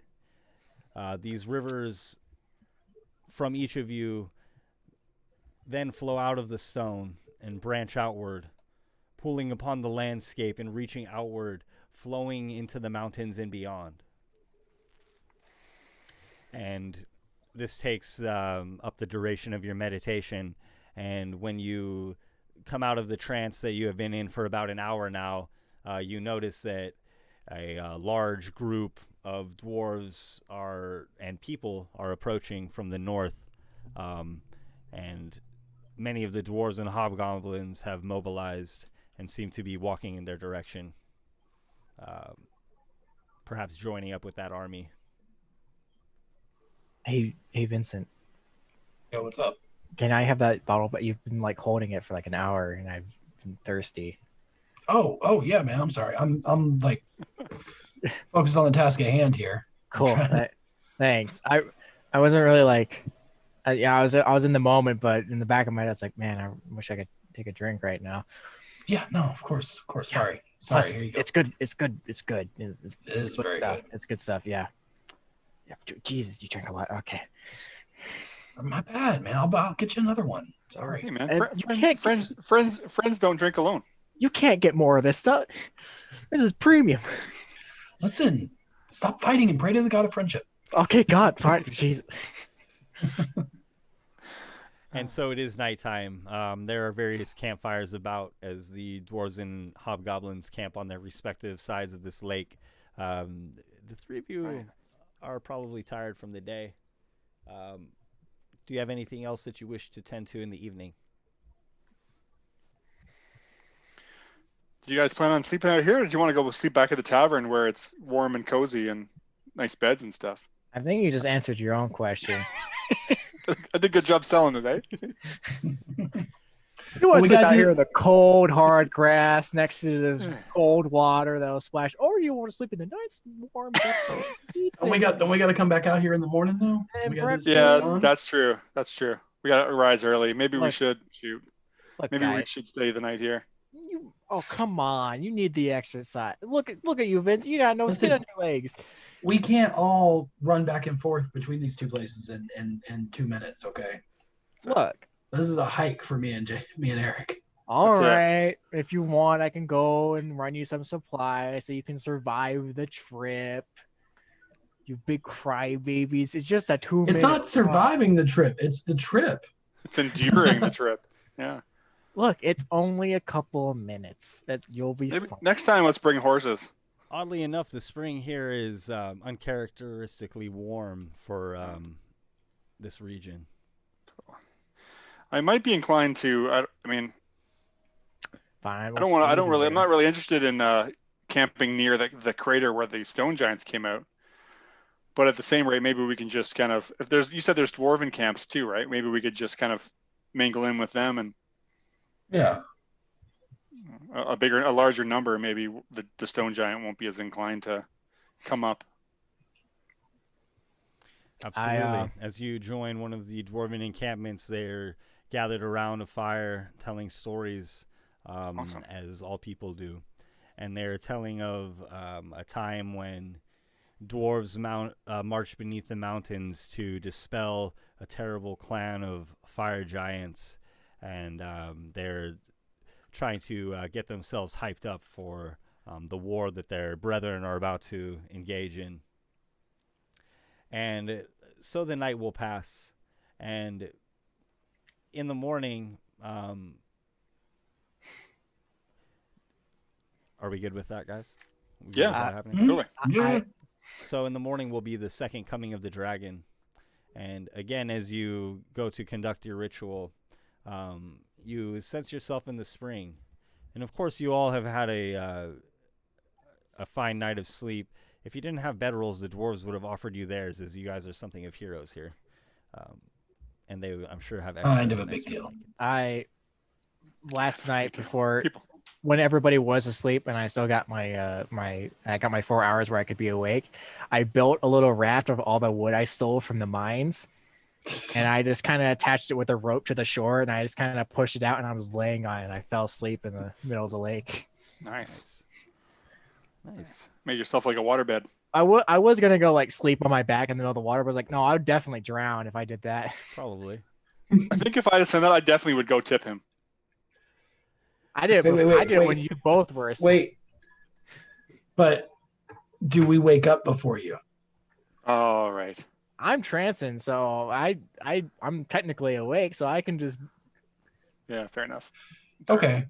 These rivers from each of you then flow out of the stone and branch outward, pulling upon the landscape and reaching outward, flowing into the mountains and beyond. And this takes up the duration of your meditation. And when you come out of the trance that you have been in for about an hour now, you notice that a large group of dwarves and people are approaching from the north, and many of the dwarves and hobgoblins have mobilized and seem to be walking in their direction, perhaps joining up with that army. Hey, Vincent. Yo, what's up? Can I have that bottle? But you've been like holding it for like an hour, and I've been thirsty. Oh yeah, man. I'm sorry. I'm like focused on the task at hand here. Cool. Thanks. I wasn't really like, I was in the moment, but in the back of my head, it's like, man, I wish I could take a drink right now. Yeah. No. Of course. Sorry. Plus, Here you go. it's good. It's very stuff. good. It's good stuff. Yeah. Jesus, you drink a lot. Okay. My bad, man. I'll get you another one. Sorry. Hey, man. Friends don't drink alone. You can't get more of this stuff. This is premium. Listen, stop fighting and pray to the god of friendship. Okay, God, fine. Jesus. And so it is nighttime. There are various campfires about as the dwarves and hobgoblins camp on their respective sides of this lake. The three of you are probably tired from the day. Do you have anything else that you wish to tend to in the evening? Do you guys plan on sleeping out here, or do you want to go sleep back at the tavern where it's warm and cozy and nice beds and stuff? I think you just answered your own question. I did a good job selling it, eh? You want to sit out here in the cold, hard grass next to this cold water that'll splash, or you want to sleep in the nice, warm bed? Don't we got to come back out here in the morning though? Yeah, that's true. We got to rise early. Maybe we should shoot. Maybe we should stay the night here. Oh, come on. You need the exercise. Look at you, Vince. You got no skin on your legs. We can't all run back and forth between these two places in 2 minutes, okay? Look. This is a hike for me and Eric. All right. If you want, I can go and run you some supplies so you can survive the trip. You big crybabies. It's just a 2 minute. It's not surviving the trip. It's the trip. It's enduring the trip. Yeah. Look, it's only a couple of minutes. You'll be Maybe fine. next time, let's bring horses. Oddly enough, the spring here is uncharacteristically warm for this region. I might be inclined to. I mean, Fine. I don't want. I don't really. I'm not really interested in camping near the crater where the stone giants came out. But at the same rate, maybe we can just kind of. If there's, you said there's dwarven camps too, right? Maybe we could just kind of mingle in with them and. Yeah. A larger number, maybe the stone giant won't be as inclined to come up. Absolutely. As you join one of the dwarven encampments, they're gathered around a fire telling stories, Awesome. as all people do. And they're telling of a time when dwarves marched beneath the mountains to dispel a terrible clan of fire giants. And they're trying to get themselves hyped up for the war that their brethren are about to engage in. And so the night will pass, and in the morning, are we good with that, guys? We good Yeah. with that happening? Totally. Yeah. So in the morning will be the second coming of the dragon. And again, as you go to conduct your ritual, you sense yourself in the spring. And of course, you all have had a fine night of sleep. If you didn't have bedrolls, the dwarves would have offered you theirs, as you guys are something of heroes here. And they, I'm sure, have Kind of extras a and big extra deal. blankets. Last night before People. when everybody was asleep and I still got my I got my 4 hours where I could be awake, I built a little raft of all the wood I stole from the mines, and I just kind of attached it with a rope to the shore, and I just kind of pushed it out, and I was laying on it, and I fell asleep in the middle of the lake. Nice. Nice. Made yourself like a waterbed. I was gonna go like sleep on my back in the middle of the water, but I was like, no, I would definitely drown if I did that. Probably. I think if I had said that, I definitely would go tip him. I did. Wait, I did when you both were asleep. Wait. But do we wake up before you? All right. I'm trancing, so I'm technically awake, so I can just Yeah, fair enough. Okay.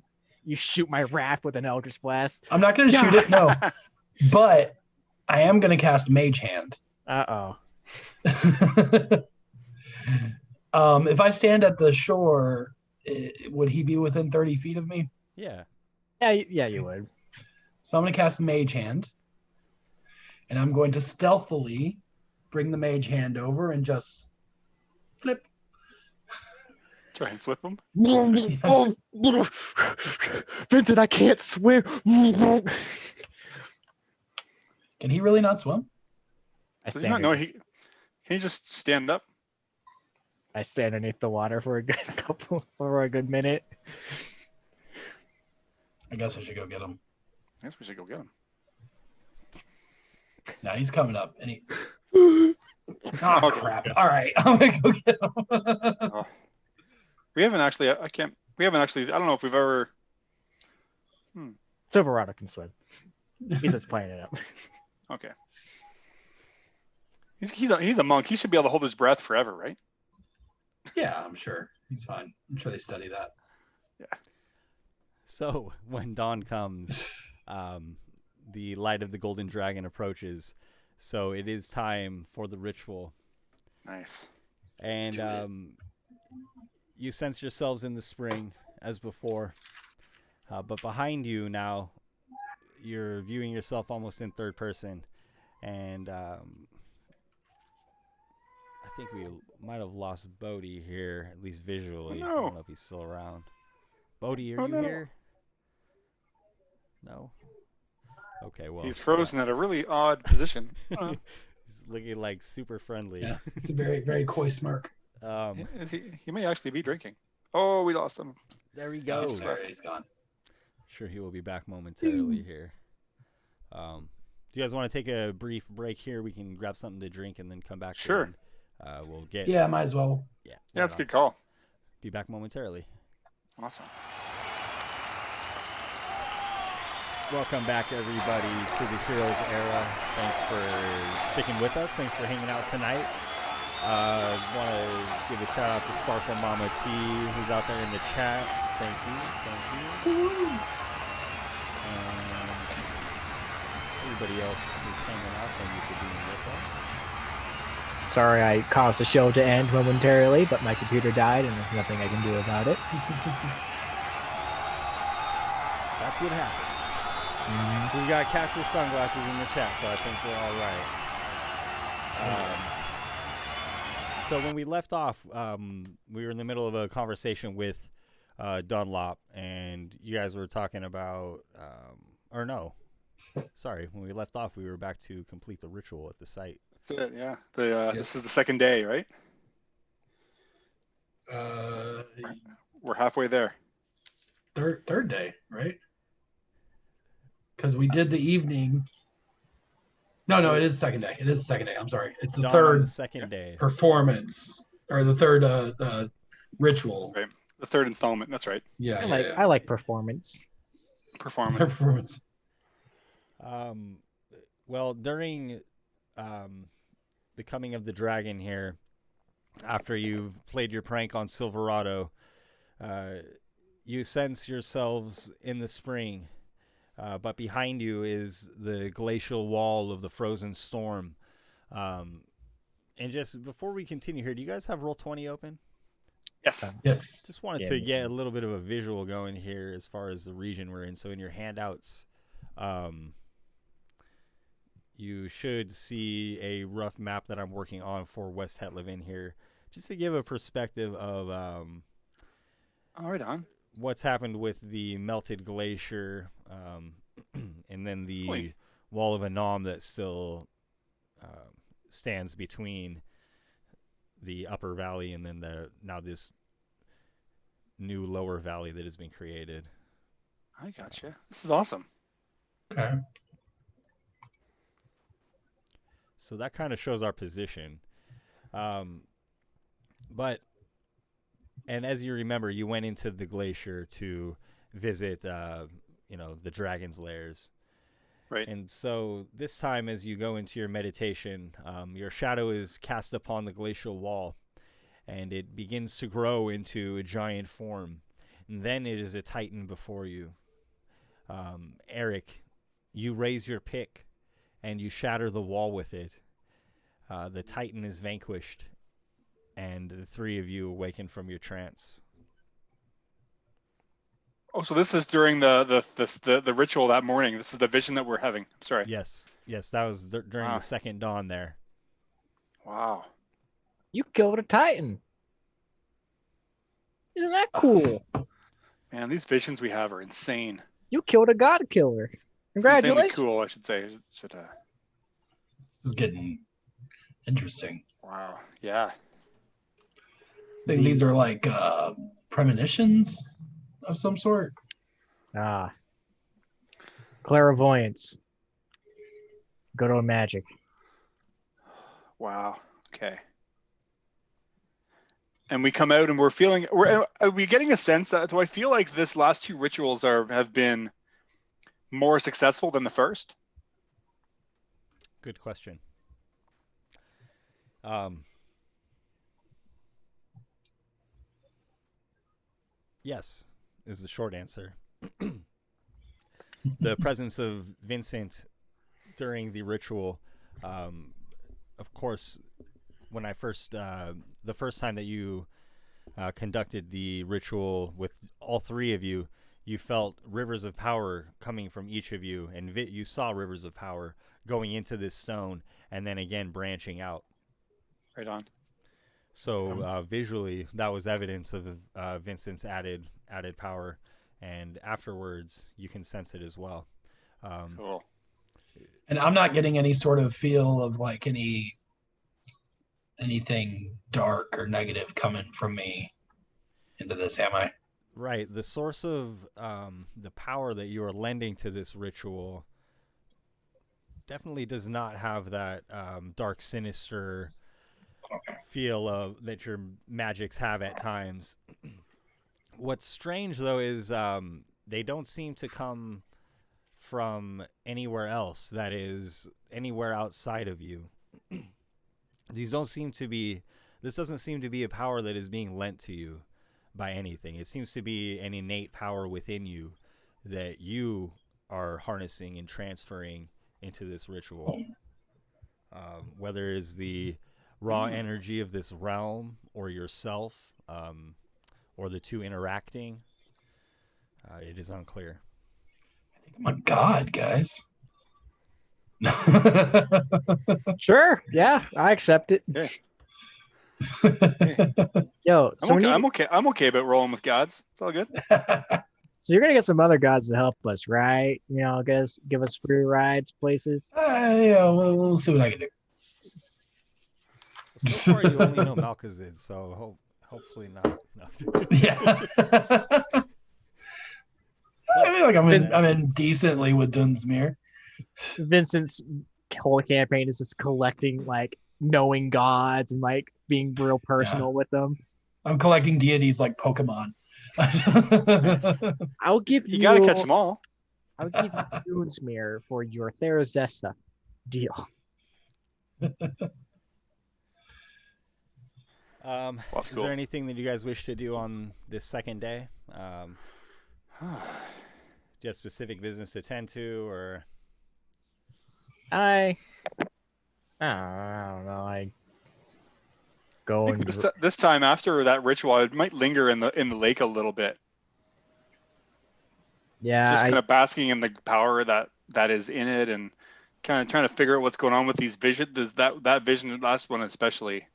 you shoot my raft with an Eldritch Blast. I'm not going to shoot it, no. But I am going to cast Mage Hand. Uh-oh. If I stand at the shore, would he be within 30 feet of me? Yeah. Yeah, you would. So I'm going to cast Mage Hand. And I'm going to stealthily bring the Mage Hand over and just flip. Try and flip him. Oh, Vincent, I can't swim. Can he really not swim? Does he not know can he just stand up? I stay underneath the water for a good minute. I guess I should go get him. I guess we should go get him. Now he's coming up. And he... Oh, Okay. crap. All right. I'm going to go get him. We haven't actually. I don't know if we've ever. Silverado can swim. He's just playing it up. Okay. He's a monk. He should be able to hold his breath forever, right? Yeah, I'm sure. He's fine. I'm sure they study that. So when dawn comes, the light of the golden dragon approaches. So it is time for the ritual. Nice. And you sense yourselves in the spring as before. But behind you now, you're viewing yourself almost in third person. And I think we might have lost Bodhi here, at least visually. Oh, no. I don't know if he's still around. Bodhi, are you no. here? No? Okay, well. He's frozen at a really odd position. He's looking like super friendly. Yeah, it's a very, very coy smirk. He may actually be drinking. Oh, we lost him. There he Oh, goes. there he's gone. Sure, he will be back momentarily here. Do you guys want to take a brief break here? We can grab something to drink and then come back. Sure. And, we'll get. Yeah, might as well. Yeah. Yeah, that's a good call. Be back momentarily. Awesome. Welcome back, everybody, to the Heroes Era. Thanks for sticking with us. Thanks for hanging out tonight. Want to give a shout out to Sparkle Mama T, who's out there in the chat. Thank you. Everybody else who's hanging out, thank you for being with us. Sorry I caused the show to end momentarily, but my computer died and there's nothing I can do about it. That's what happens. We've got cats with sunglasses in the chat, so I think we're all right. So when we left off, we were in the middle of a conversation with Dunlop, and you guys were talking about, when we left off, we were back to complete the ritual at the site. That's it, yeah. This is the second day, right? We're halfway there. Third day, right? Because we did the evening. No, it is second day. It is second day. I'm sorry. It's the Dawn third on the second day. performance, or the third ritual. Right. The third installment. That's right. Yeah, I like performance. Performance. Well, during the coming of the dragon here, after you've played your prank on Silverado, you sense yourselves in the spring, but behind you is the glacial wall of the frozen storm. And just before we continue here, do you guys have Roll20 open? Yes. Yes. Just wanted to get a little bit of a visual going here as far as the region we're in. So in your handouts, you should see a rough map that I'm working on for West Hetlevin here, just to give a perspective of All right, on. what's happened with the melted glacier, and then the wall of Anam that still stands between the upper valley and then now this new lower valley that has been created. I gotcha. This is awesome. Okay. So that kind of shows our position. But as you remember, you went into the glacier to visit, the dragon's lairs. Right. And so this time, as you go into your meditation, your shadow is cast upon the glacial wall, and it begins to grow into a giant form. And then it is a titan before you. Eric, you raise your pick, and you shatter the wall with it. The titan is vanquished, and the three of you awaken from your trance. Oh, so this is during the ritual that morning. This is the vision that we're having. I'm sorry. Yes, that was during the second dawn there. Wow. You killed a titan. Isn't that cool? Man, these visions we have are insane. You killed a god killer. Congratulations. Insanely cool, I should say. This is getting interesting. Wow. Yeah. I think these are like premonitions of some sort. Clairvoyance. Go to magic. Wow. Okay. And we come out and we're feeling. Are we getting a sense that? Do I feel like this last two rituals have been more successful than the first? Good question. Yes, is the short answer. The presence of Vincent during the ritual, of course, when I first, the first time that you conducted the ritual with all three of you, you felt rivers of power coming from each of you, and you saw rivers of power going into this stone and then again branching out. Right on. So visually, that was evidence of Vincent's added power, and afterwards, you can sense it as well. Cool. And I'm not getting any sort of feel of like anything dark or negative coming from me into this, am I? Right. The source of the power that you are lending to this ritual definitely does not have that dark, sinister feel of that your magics have at times. What's strange though is they don't seem to come from anywhere else, that is anywhere outside of you. these don't seem to be. This doesn't seem to be a power that is being lent to you by anything. It seems to be an innate power within you that you are harnessing and transferring into this ritual. Whether it's the raw energy of this realm or yourself, or the two interacting, it is unclear. I think I'm a god, guys. Sure. Yeah, I accept it. Okay. Yo, so we need, I'm okay about rolling with gods. It's all good. so you're gonna get some other gods to help us, right? You know, give us free rides, places. Yeah, we'll see what I can do. So far, you only know Malkazid, so hopefully not. No. Yeah. I feel like I'm in decently with Dunsmuir. Vincent's whole campaign is just collecting like knowing gods and like being real personal with them. I'm collecting deities like Pokemon. I'll give You gotta catch them all. I'll give you Dunsmuir for your Therazesta deal. Is there anything that you guys wish to do on this second day? Do you have specific business to tend to, or? I don't know. I go and This time after that ritual, I might linger in the lake a little bit. Yeah, just kind of basking in the power that is in it, and kind of trying to figure out what's going on with these visions. That vision, the last one especially.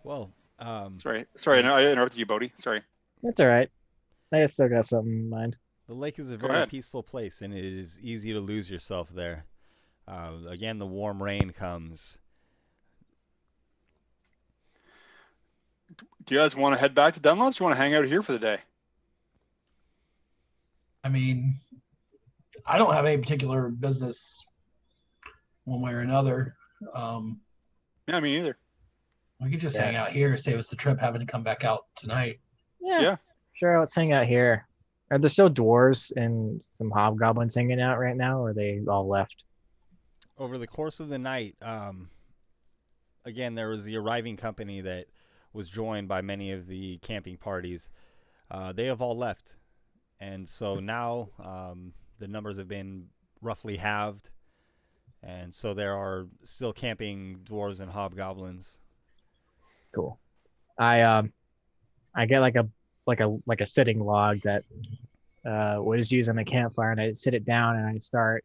Well, sorry, I interrupted you, Bodhi. Sorry. That's all right. I still got something in mind. The lake is a very peaceful place, and it is easy to lose yourself there. Again, the warm rain comes. Do you guys want to head back to Dunlop's? Or you want to hang out here for the day? I mean, I don't have any particular business one way or another. Yeah, me either. We could just hang out here, save us the trip having to come back out tonight. Yeah. Sure, let's hang out here. Are there still dwarves and some hobgoblins hanging out right now, or are they all left? Over the course of the night, again, there was the arriving company that was joined by many of the camping parties. They have all left. And so now the numbers have been roughly halved. And so there are still camping dwarves and hobgoblins. Cool. I get like a sitting log that was used on the campfire, and I sit it down and I start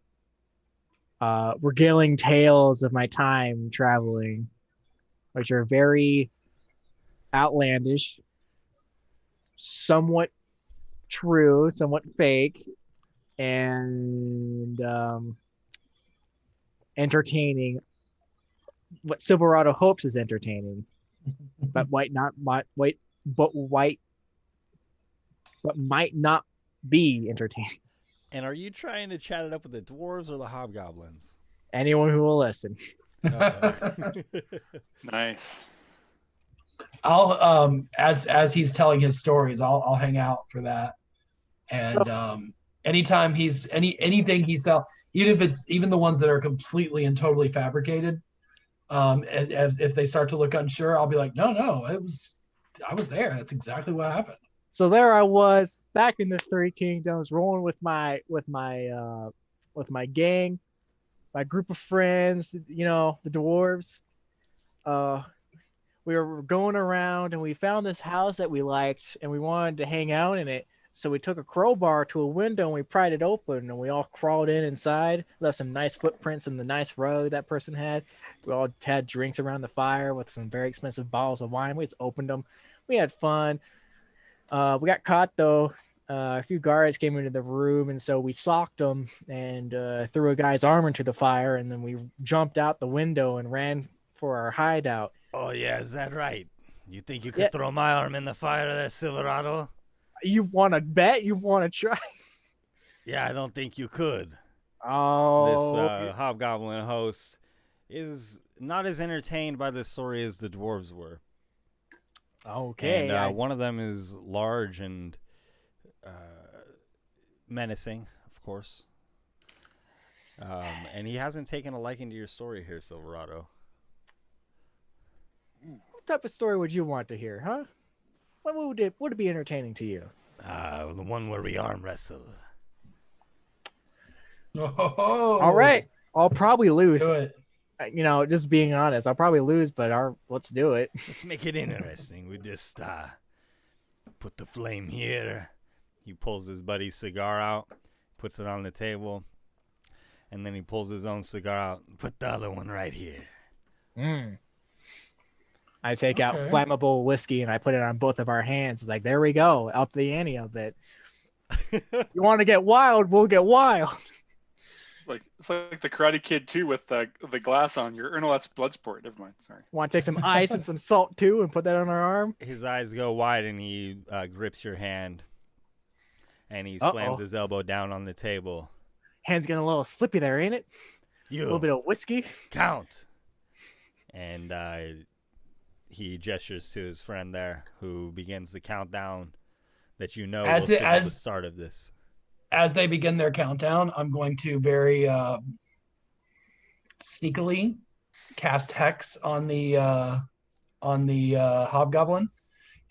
regaling tales of my time traveling, which are very outlandish, somewhat true, somewhat fake, and entertaining. What Silverado hopes is entertaining, but might not be entertaining. And are you trying to chat it up with the dwarves or the hobgoblins? Anyone who will listen. Nice. I'll as he's telling his stories, I'll hang out for that. And anytime anything he sells, even the ones that are completely and totally fabricated, as if they start to look unsure, I'll be like, no, I was there. That's exactly what happened. So there I was back in the Three Kingdoms, rolling with my gang, my group of friends, you know, the dwarves. We were going around and we found this house that we liked and we wanted to hang out in it. So we took a crowbar to a window and we pried it open and we all crawled inside, left some nice footprints in the nice rug that person had. We all had drinks around the fire with some very expensive bottles of wine. We just opened them. We had fun. We got caught though. A few guards came into the room, and so we socked them and threw a guy's arm into the fire, and then we jumped out the window and ran for our hideout. Oh yeah, is that right? You think you could throw my arm in the fire there, Silverado? You want to bet? You want to try? Yeah, I don't think you could. Oh, This hobgoblin host is not as entertained by this story as the dwarves were. Okay. And one of them is large and menacing, of course. And he hasn't taken a liking to your story here, Silverado. What type of story would you want to hear, huh? What would it be entertaining to you? The one where we arm wrestle. Oh, All right, I'll probably lose. do it. Just being honest, I'll probably lose, but let's do it. Let's make it interesting. We just put the flame here. He pulls his buddy's cigar out, puts it on the table, and then he pulls his own cigar out and put the other one right here. I take out Okay. flammable whiskey and I put it on both of our hands. It's like, there we go, up the ante a bit. You want to get wild? We'll get wild. It's like the Karate Kid 2 with the glass on your. Or no, that's Bloodsport. Never mind. Sorry. Want to take some ice and some salt too and put that on our arm? His eyes go wide and he grips your hand. And he slams his elbow down on the table. Hand's getting a little slippy there, ain't it? A little bit of whiskey. Count. And he gestures to his friend there, who begins the countdown that will signal the start of this. As they begin their countdown, I'm going to very sneakily cast Hex on the Hobgoblin,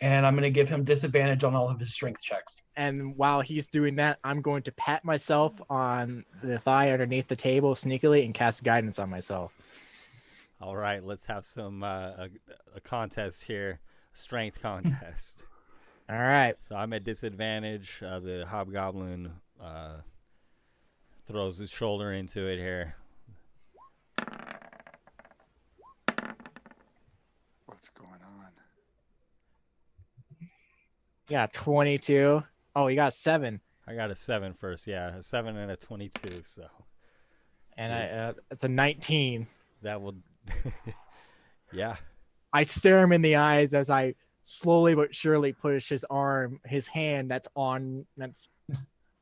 and I'm going to give him disadvantage on all of his strength checks. And while he's doing that, I'm going to pat myself on the thigh underneath the table sneakily and cast guidance on myself. All right, let's have some a contest here, strength contest. All right. So I'm at disadvantage. The Hobgoblin throws his shoulder into it here. What's going on? Yeah, 22. Oh, you got 7. I got a 7 first, yeah, a 7 and a 22. So, and it's a 19. That will, yeah. I stare him in the eyes as I slowly but surely push his hand that's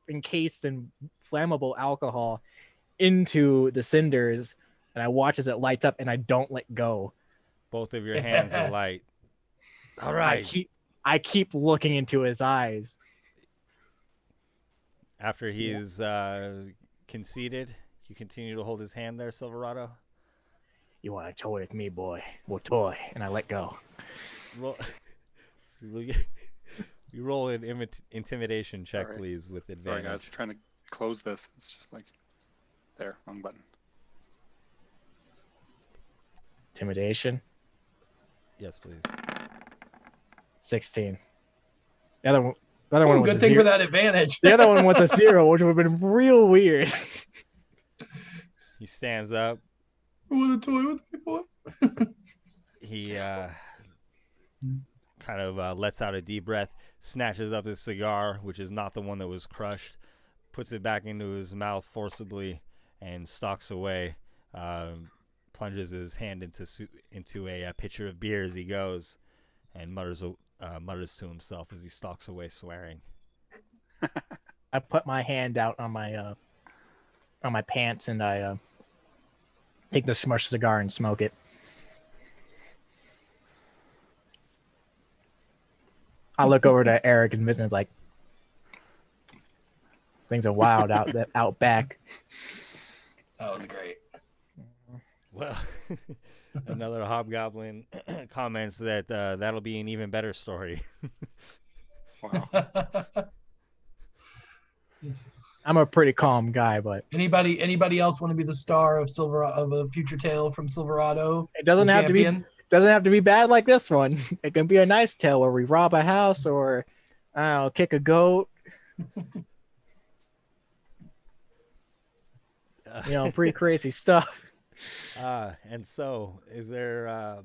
encased in flammable alcohol into the cinders, and I watch as it lights up, and I don't let go. Both of your hands are light. All right. I keep looking into his eyes. After he is conceded, you continue to hold his hand there, Silverado. You want to toy with me, boy? We'll toy, and I let go. You roll an intimidation check, Sorry. please, with advantage. Sorry, guys. I'm trying to close this. It's just like there, wrong button. Intimidation. Yes, please. 16. The other one was good a thing 0. for that advantage. The other one was a 0, which would have been real weird. He stands up. You want to toy with me, boy? He kind of lets out a deep breath, snatches up his cigar, which is not the one that was crushed, puts it back into his mouth forcibly, and stalks away. Plunges his hand into a pitcher of beer as he goes, and mutters to himself as he stalks away, swearing. I put my hand out on my pants, and I take the smushed cigar and smoke it. I look over to Eric and Vincent like, things are wild out back. That was great. Well, another Hobgoblin comments that that'll be an even better story. Wow. I'm a pretty calm guy, but Anybody else want to be the star of a future tale from Silverado? it doesn't The have to be. champion? Doesn't have to be bad like this one. It can be a nice tale where we rob a house or, I don't know, kick a goat. Pretty crazy stuff. And so, is there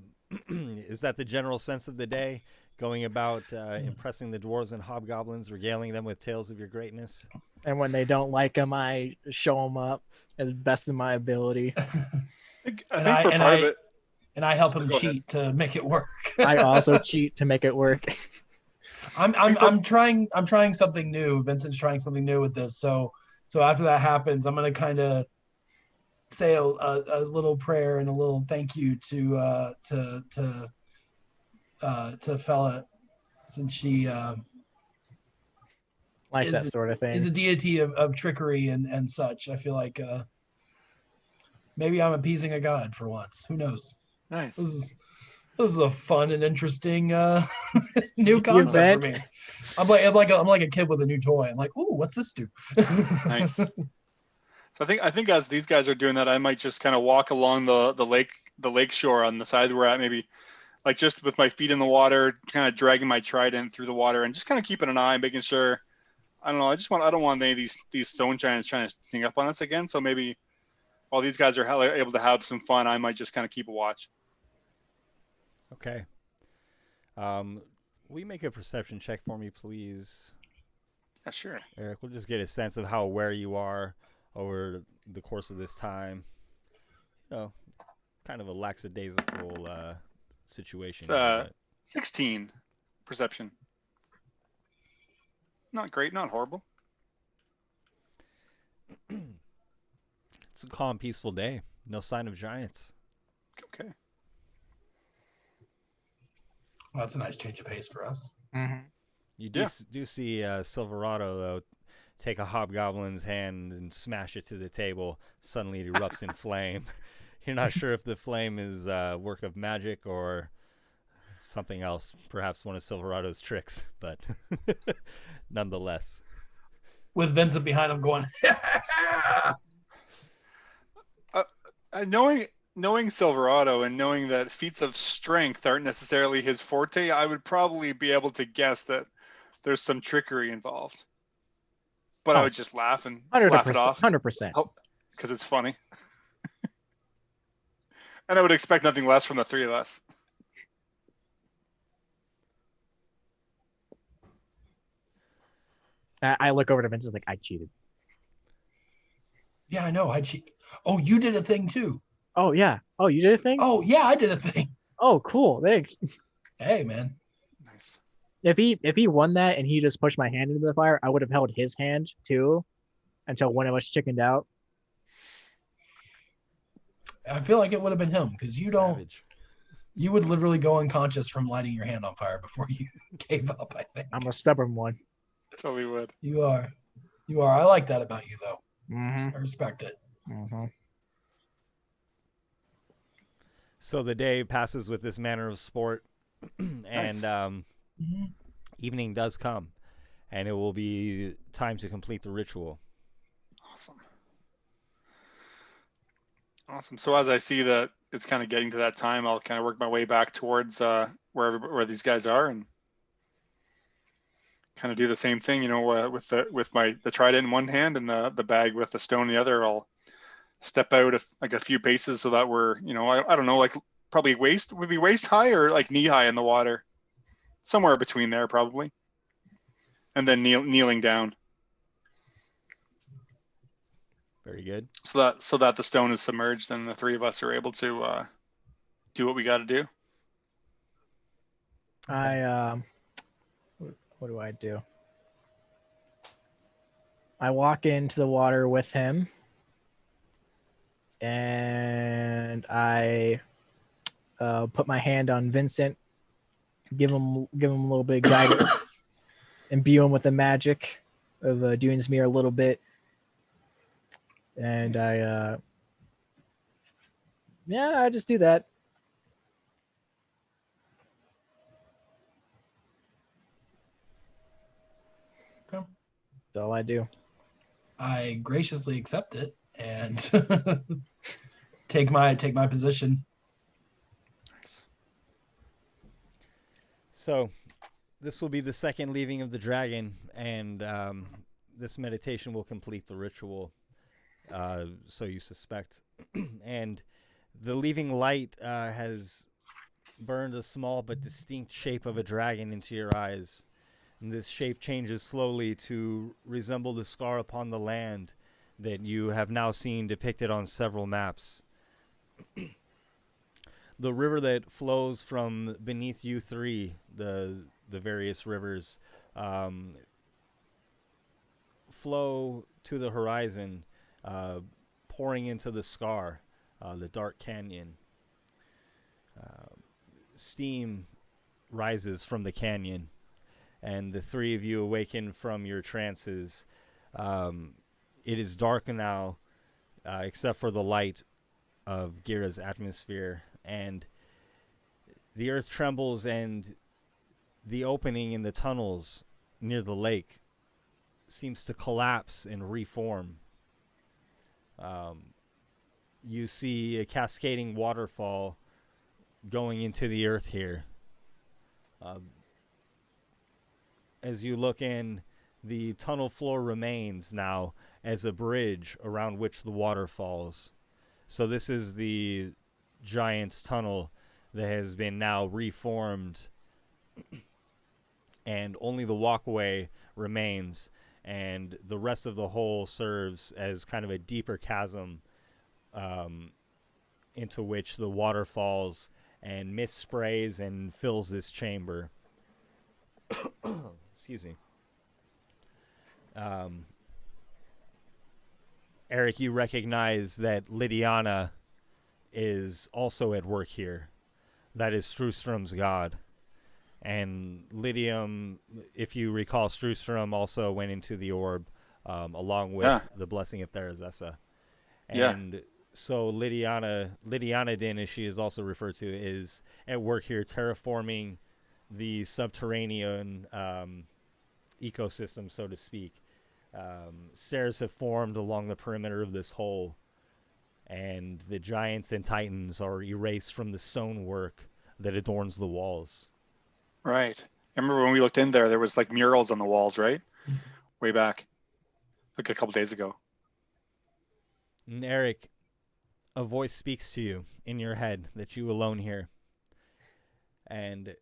is that the general sense of the day? Going about impressing the dwarves and hobgoblins, regaling them with tales of your greatness? And when they don't like him, I show them up as best of my ability. I think for part of it. And I help him Go cheat to make it work. I also cheat to make it work. I'm trying something new. Vincent's trying something new with this. So after that happens, I'm gonna kind of say a little prayer and a little thank you to Fella, since she Likes is that sort of thing. is a deity of trickery and such. I feel like Maybe I'm appeasing a god for once. Who knows? Nice. This is a fun and interesting new concept for Event. me. I'm like a kid with a new toy. I'm like, ooh, what's this do? Nice. So I think as these guys are doing that, I might just kind of walk along the lake shore on the side we're at, maybe like just with my feet in the water, kind of dragging my trident through the water, and just kind of keeping an eye, making sure. I don't know. I don't want any of these stone giants trying to sneak up on us again. So maybe while these guys are able to have some fun, I might just kind of keep a watch. Okay. Will you make a perception check for me, please, Yeah, sure. Eric? We'll just get a sense of how aware you are over the course of this time. You know, kind of a lackadaisical situation. It's 16 perception. Not great, not horrible. It's a calm, peaceful day. No sign of giants. Okay. Well, that's a nice change of pace for us. You do see Silverado, though, take a hobgoblin's hand and smash it to the table. Suddenly it erupts in flame. You're not sure if the flame is work of magic or something else, perhaps one of Silverado's tricks, but nonetheless. With Vincent behind him going, Knowing Silverado and knowing that feats of strength aren't necessarily his forte, I would probably be able to guess that there's some trickery involved. But I would just laugh and laugh it off 100%. because it's funny. And I would expect nothing less from the three of us. I look over to Vincent like, I cheated. yeah, I know. I cheat. Oh, you did a thing too. Oh, yeah. Oh, you did a thing? Oh, yeah, I did a thing. Oh, cool. Thanks. Hey, man. Nice. If he won that and he just pushed my hand into the fire, I would have held his hand too until one of us chickened out. I feel like it would have been him because Savage. you would literally go unconscious from lighting your hand on fire before you gave up, I think. I'm a stubborn one. Totally would. You are. I like that about you, though. Mm-hmm. I respect it. Mm-hmm. So the day passes with this manner of sport, and Nice. evening does come, and it will be time to complete the ritual. Awesome. So as I see that it's kind of getting to that time, I'll kind of work my way back towards where these guys are and kind of do the same thing, with the trident in one hand and the bag with the stone in the other. I'll step out a few paces so that we're, I don't know, like probably waist high or like knee high in the water, somewhere between there probably, and then kneeling down. Very good. So that the stone is submerged and the three of us are able to do what we got to do. What do I do? I walk into the water with him, and I put my hand on Vincent, give him a little bit of guidance, imbue him with the magic of Dunesmere a little bit, and I just do that. Okay. That's all I do. I graciously accept it and take my position. Nice. So this will be the second leaving of the dragon, and this meditation will complete the ritual, so you suspect. And the leaving light has burned a small but distinct shape of a dragon into your eyes. And this shape changes slowly to resemble the scar upon the land that you have now seen depicted on several maps. The river that flows from beneath you three, the various rivers, flow to the horizon, pouring into the scar, the dark canyon. Steam rises from the canyon, and the three of you awaken from your trances. It is dark now, except for the light of Gira's atmosphere, and the earth trembles, and the opening in the tunnels near the lake seems to collapse and reform. You see a cascading waterfall going into the earth here. As you look in, the tunnel floor remains now as a bridge around which the water falls. So this is the Giant's tunnel that has been now reformed, and only the walkway remains, and the rest of the hole serves as kind of a deeper chasm into which the water falls and mist sprays and fills this chamber. Excuse me. Eric, you recognize that Lydiana is also at work here. That is Strustrom's god. And Lydium, if you recall, Strustrom also went into the orb along with the blessing of Therazessa. And so Lydiana Din, as she is also referred to, is at work here terraforming the subterranean ecosystem, so to speak. Stairs have formed along the perimeter of this hole, and the giants and titans are erased from the stonework that adorns the walls. Right. I remember when we looked in there, there was like murals on the walls, right? Way back, like a couple days ago. And Eric, a voice speaks to you in your head that you alone hear. And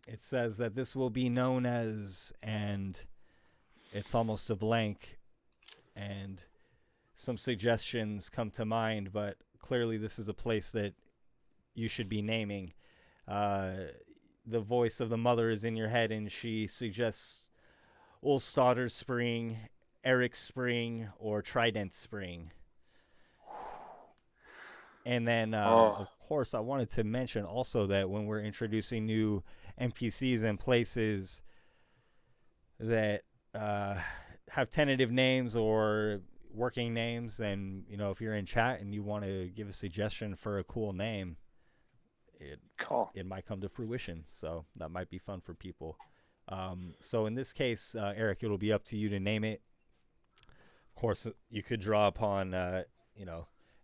it says that this will be known as, and it's almost a blank, and some suggestions come to mind, but clearly this is a place that you should be naming. The voice of the mother is in your head, and she suggests Ulstadter Spring, Eric Spring, or Trident Spring. And then, of course, I wanted to mention also that when we're introducing new NPCs and places that have tentative names or working names, then, you know, if you're in chat and you want to give a suggestion for a cool name, it might come to fruition. So that might be fun for people. So in this case, Eric, it'll be up to you to name it. Of course, you could draw upon,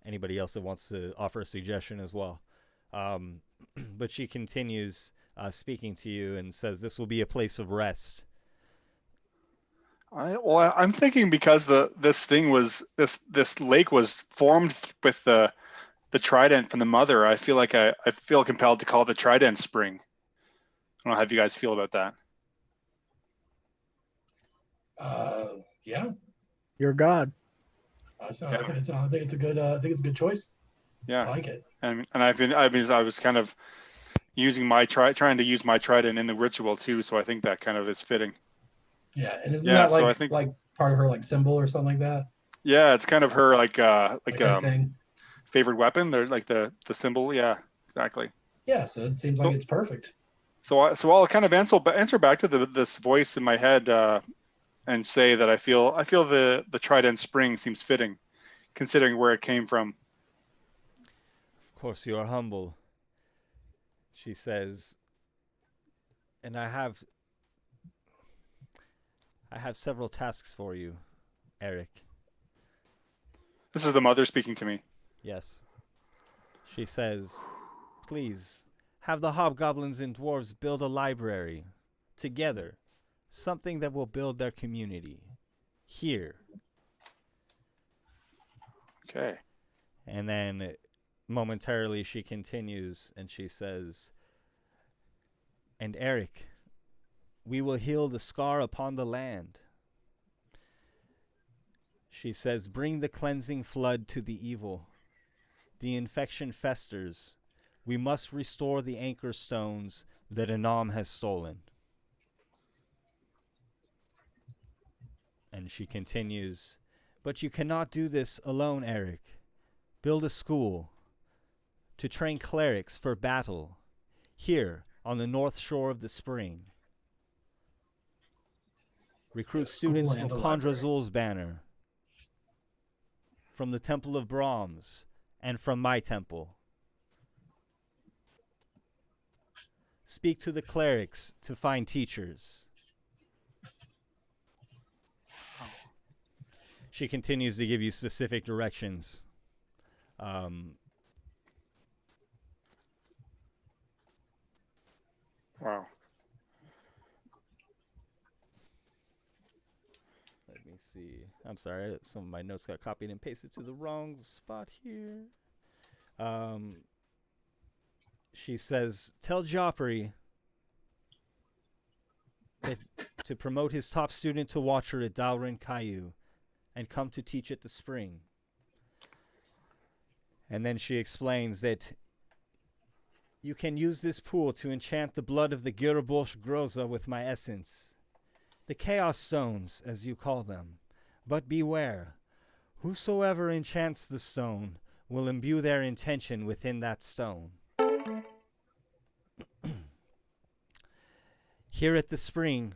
anybody else that wants to offer a suggestion as well. But she continues speaking to you and says this will be a place of rest. I'm thinking because this lake was formed with the trident from the mother. I feel like I feel compelled to call it the Trident Spring. I don't know how you guys feel about that. Yeah. You're God. I think it's a good choice. Yeah, I like it. And I was kind of using trying to use my trident in the ritual too, so I think that kind of is fitting. Yeah, and isn't that like part of her like symbol or something like that? Yeah, it's kind of her like thing. Favorite weapon. They're like the symbol. Yeah, exactly. Yeah, so it seems like it's perfect. So I'll kind of answer back to this voice in my head and say that I feel the Trident Spring seems fitting, considering where it came from. Of course, you are humble, she says, and I have several tasks for you, Eric. This is the mother speaking to me. Yes. She says, please, have the hobgoblins and dwarves build a library, together, something that will build their community, here. Okay. And then, momentarily, she continues, and she says, and Eric, we will heal the scar upon the land. She says, bring the cleansing flood to the evil. The infection festers. We must restore the anchor stones that Anam has stolen. And she continues, but you cannot do this alone, Eric. Build a school to train clerics for battle here on the north shore of the spring. Recruit students from Kondrazul's banner. from the temple of Brahms and from my temple. Speak to the clerics to find teachers. She continues to give you specific directions. Wow. Let me see. I'm sorry, some of my notes got copied and pasted to the wrong spot here. She says, tell Joffrey that to promote his top student to Watcher at Dalrin Caillou and come to teach at the spring. And then she explains that you can use this pool to enchant the blood of the Girabosh Groza with my essence. The Chaos Stones, as you call them. But beware, whosoever enchants the stone will imbue their intention within that stone. Here at the spring,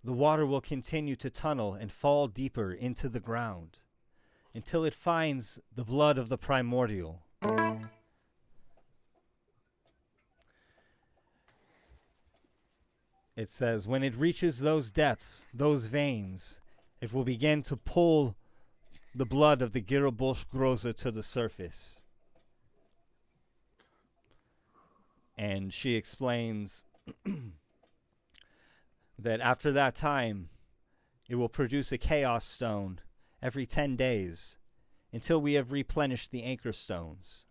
the water will continue to tunnel and fall deeper into the ground until it finds the blood of the primordial. It says, when it reaches those depths, those veins, it will begin to pull the blood of the Girabosh Groza to the surface. And she explains that after that time, it will produce a chaos stone every 10 days until we have replenished the anchor stones.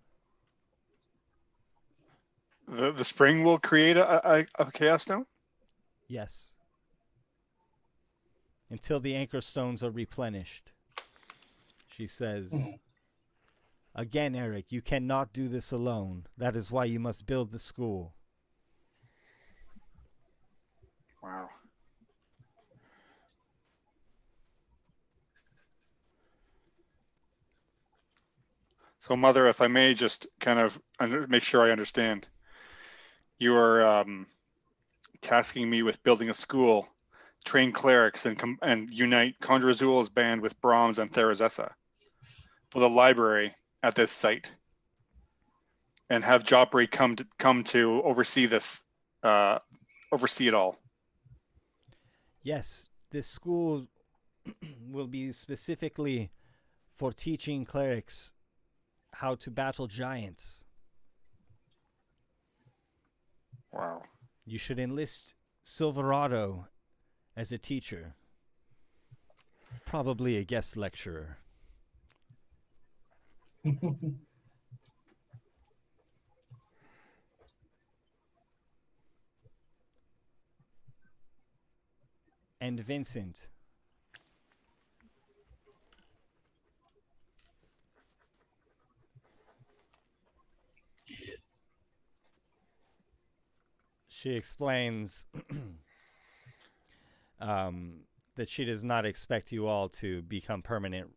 The spring will create a chaos stone? Yes. Until the anchor stones are replenished. She says, again, Eric, you cannot do this alone. That is why you must build the school. Wow. So, Mother, if I may just kind of make sure I understand, you are tasking me with building a school, train clerics, and unite Condor Azul's band with Brahms and Therazessa, with a library at this site, and have Joffrey come to oversee this, oversee it all. Yes, this school will be specifically for teaching clerics how to battle giants. Wow. You should enlist Silverado as a teacher. Probably a guest lecturer. And Vincent. She explains that she does not expect you all to become permanent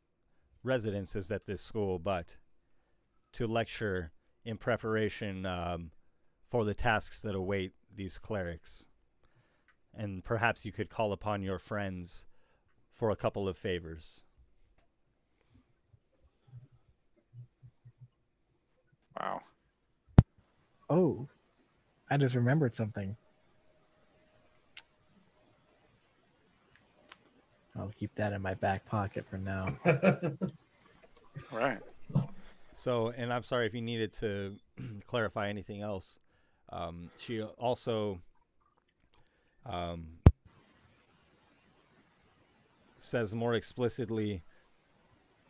residences at this school, but to lecture in preparation for the tasks that await these clerics. And perhaps you could call upon your friends for a couple of favors. Wow. Oh, I just remembered something. I'll keep that in my back pocket for now. Right. So, and I'm sorry if you needed to clarify anything else. She also says more explicitly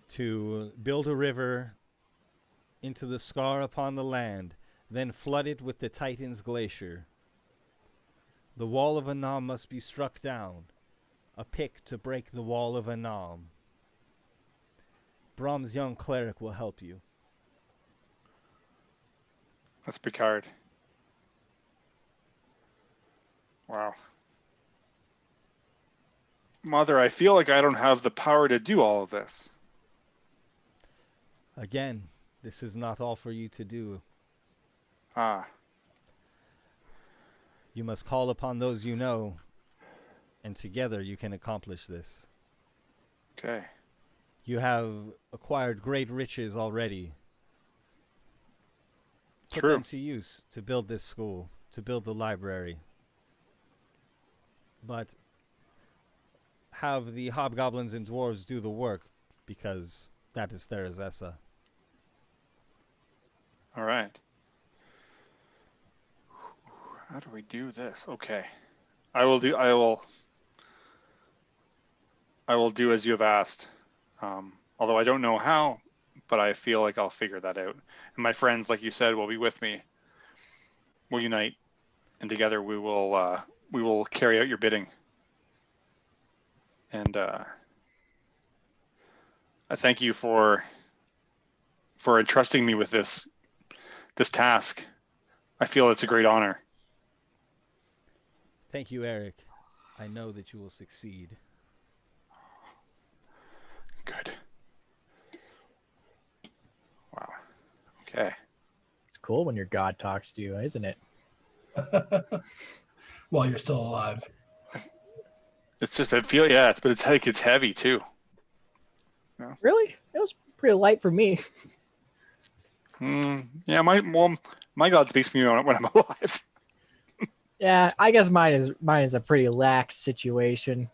to build a river into the scar upon the land, then flood it with the Titan's glacier. The wall of Anam must be struck down, a pick to break the wall of Anam. Brahm's young cleric will help you. That's Picard. Wow. Mother, I feel like I don't have the power to do all of this. Again, this is not all for you to do. Ah. You must call upon those you know, and together you can accomplish this. Okay. You have acquired great riches already. Put True. them to use to build this school, to build the library. But have the hobgoblins and dwarves do the work, because that is Therazessa. All right. How do we do this? Okay. I will do as you have asked. Although I don't know how, but I feel like I'll figure that out. And my friends, like you said, will be with me. We'll unite, and together we will carry out your bidding. And I thank you for entrusting me with this task. I feel it's a great honor. Thank you, Eric. I know that you will succeed. Good. Wow. Okay. It's cool when your god talks to you, isn't it? While you're still alive. It's just I feel but it's like it's heavy too. Really? It was pretty light for me. Yeah, my god speaks to me when I'm alive. Yeah, I guess mine is a pretty lax situation.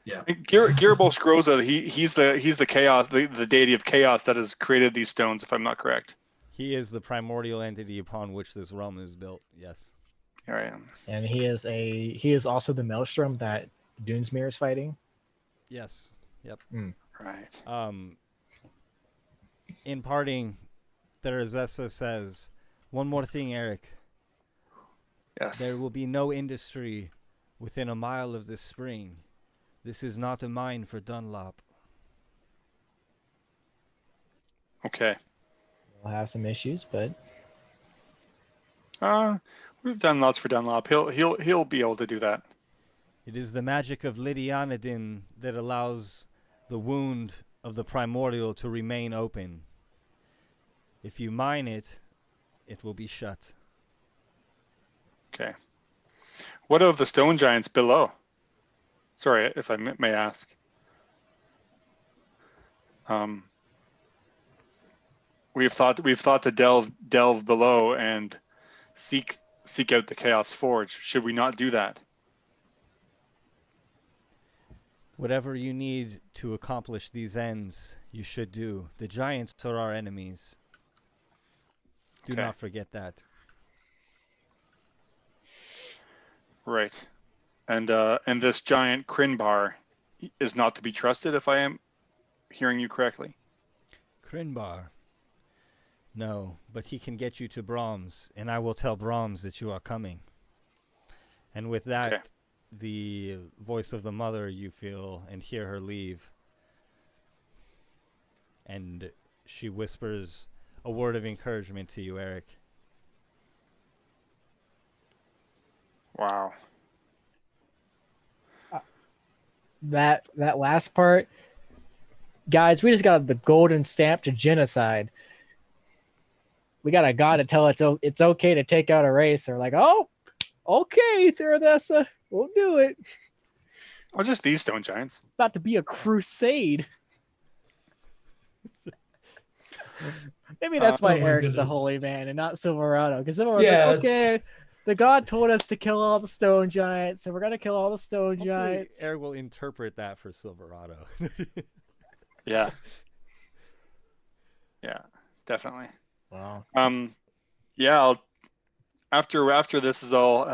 Yeah. Gearbos Groza, he's the chaos, the deity of chaos that has created these stones, if I'm not correct. He is the primordial entity upon which this realm is built. Yes. Here I am. And he is also the maelstrom that Dunesmere is fighting. Yes. Yep. Right. In parting, Therazessa says, "One more thing, Eric. Yes. There will be no industry within a mile of this spring. This is not a mine for Dunlop." Okay. We'll have some issues, but We've done lots for Dunlop. He'll be able to do that. It is the magic of Lydianodin that allows the wound of the primordial to remain open. If you mine it, it will be shut. Okay. What of the stone giants below? Sorry, if I may ask. We've thought to delve below and seek out the Chaos Forge. Should we not do that? Whatever you need to accomplish these ends, you should do. The giants are our enemies. Do Okay. not forget that. Right. And this giant Crinbar is not to be trusted, if I am hearing you correctly. Crinbar. No, but he can get you to Brahms, and I will tell Brahms that you are coming. And with that, Okay. the voice of the mother, you feel and hear her leave. And she whispers a word of encouragement to you, Eric. Wow. that last part, guys, we just got the golden stamp to genocide. We got a god to tell it's okay to take out a race. Or like, oh, okay, Therazessa, we'll do it. Oh, just these stone giants. About to be a crusade. Maybe that's why Oh my Eric's the goodness. holy man and not Silverado. Because Silverado's Yeah, like, okay, the god told us to kill all the stone giants, so we're gonna kill all the stone Hopefully giants. Eric will interpret that for Silverado. Yeah. Yeah, definitely. Wow. Yeah, after this is all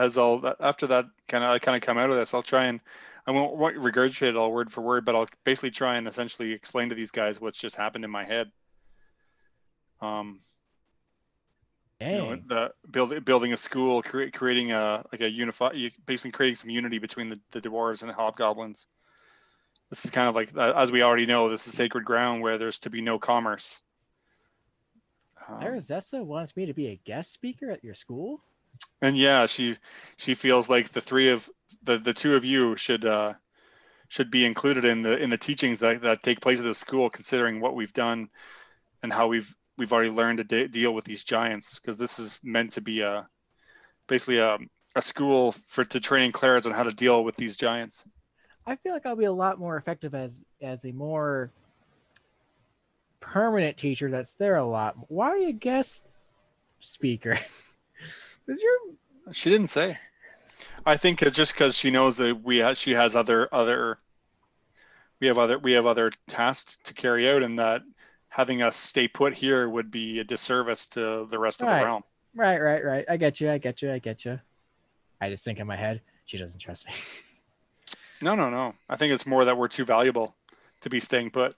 after that I come out of this, I'll try and I won't regurgitate it all word for word, but I'll basically try and essentially explain to these guys what's just happened in my head. Dang. Building a school, creating a unified, basically creating some unity between the dwarves and the hobgoblins. This is kind of like, as we already know, this is sacred ground where there's to be no commerce. Therazessa wants me to be a guest speaker at your school? And yeah, she feels like the two of you should be included in the teachings that take place at the school, considering what we've done and how we've already learned to deal with these giants, because this is meant to be basically a school to train clerics on how to deal with these giants. I feel like I'll be a lot more effective as a more permanent teacher that's there a lot. Why are you a guest speaker? Is your She didn't say. I think it's just because she knows that she has we have other tasks to carry out, and that having us stay put here would be a disservice to the rest of the Right. realm. Right. I get you. I just think in my head, she doesn't trust me. No. I think it's more that we're too valuable to be staying put.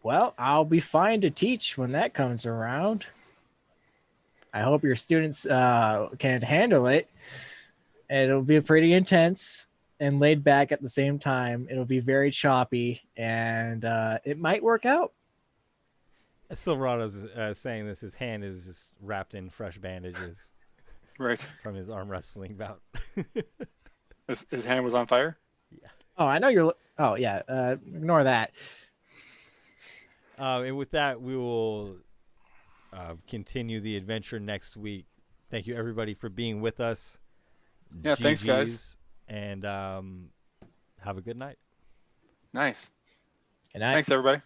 Well, I'll be fine to teach when that comes around. I hope your students can handle it. It'll be pretty intense and laid back at the same time. It'll be very choppy, and it might work out. Silverado's saying this. His hand is just wrapped in fresh bandages Right. from his arm wrestling bout. His hand was on fire. Oh, I know you're. Oh, yeah. Ignore that. And with that, we will continue the adventure next week. Thank you, everybody, for being with us. Yeah, thanks, guys. GGs, and have a good night. Nice. Good night. Thanks, everybody.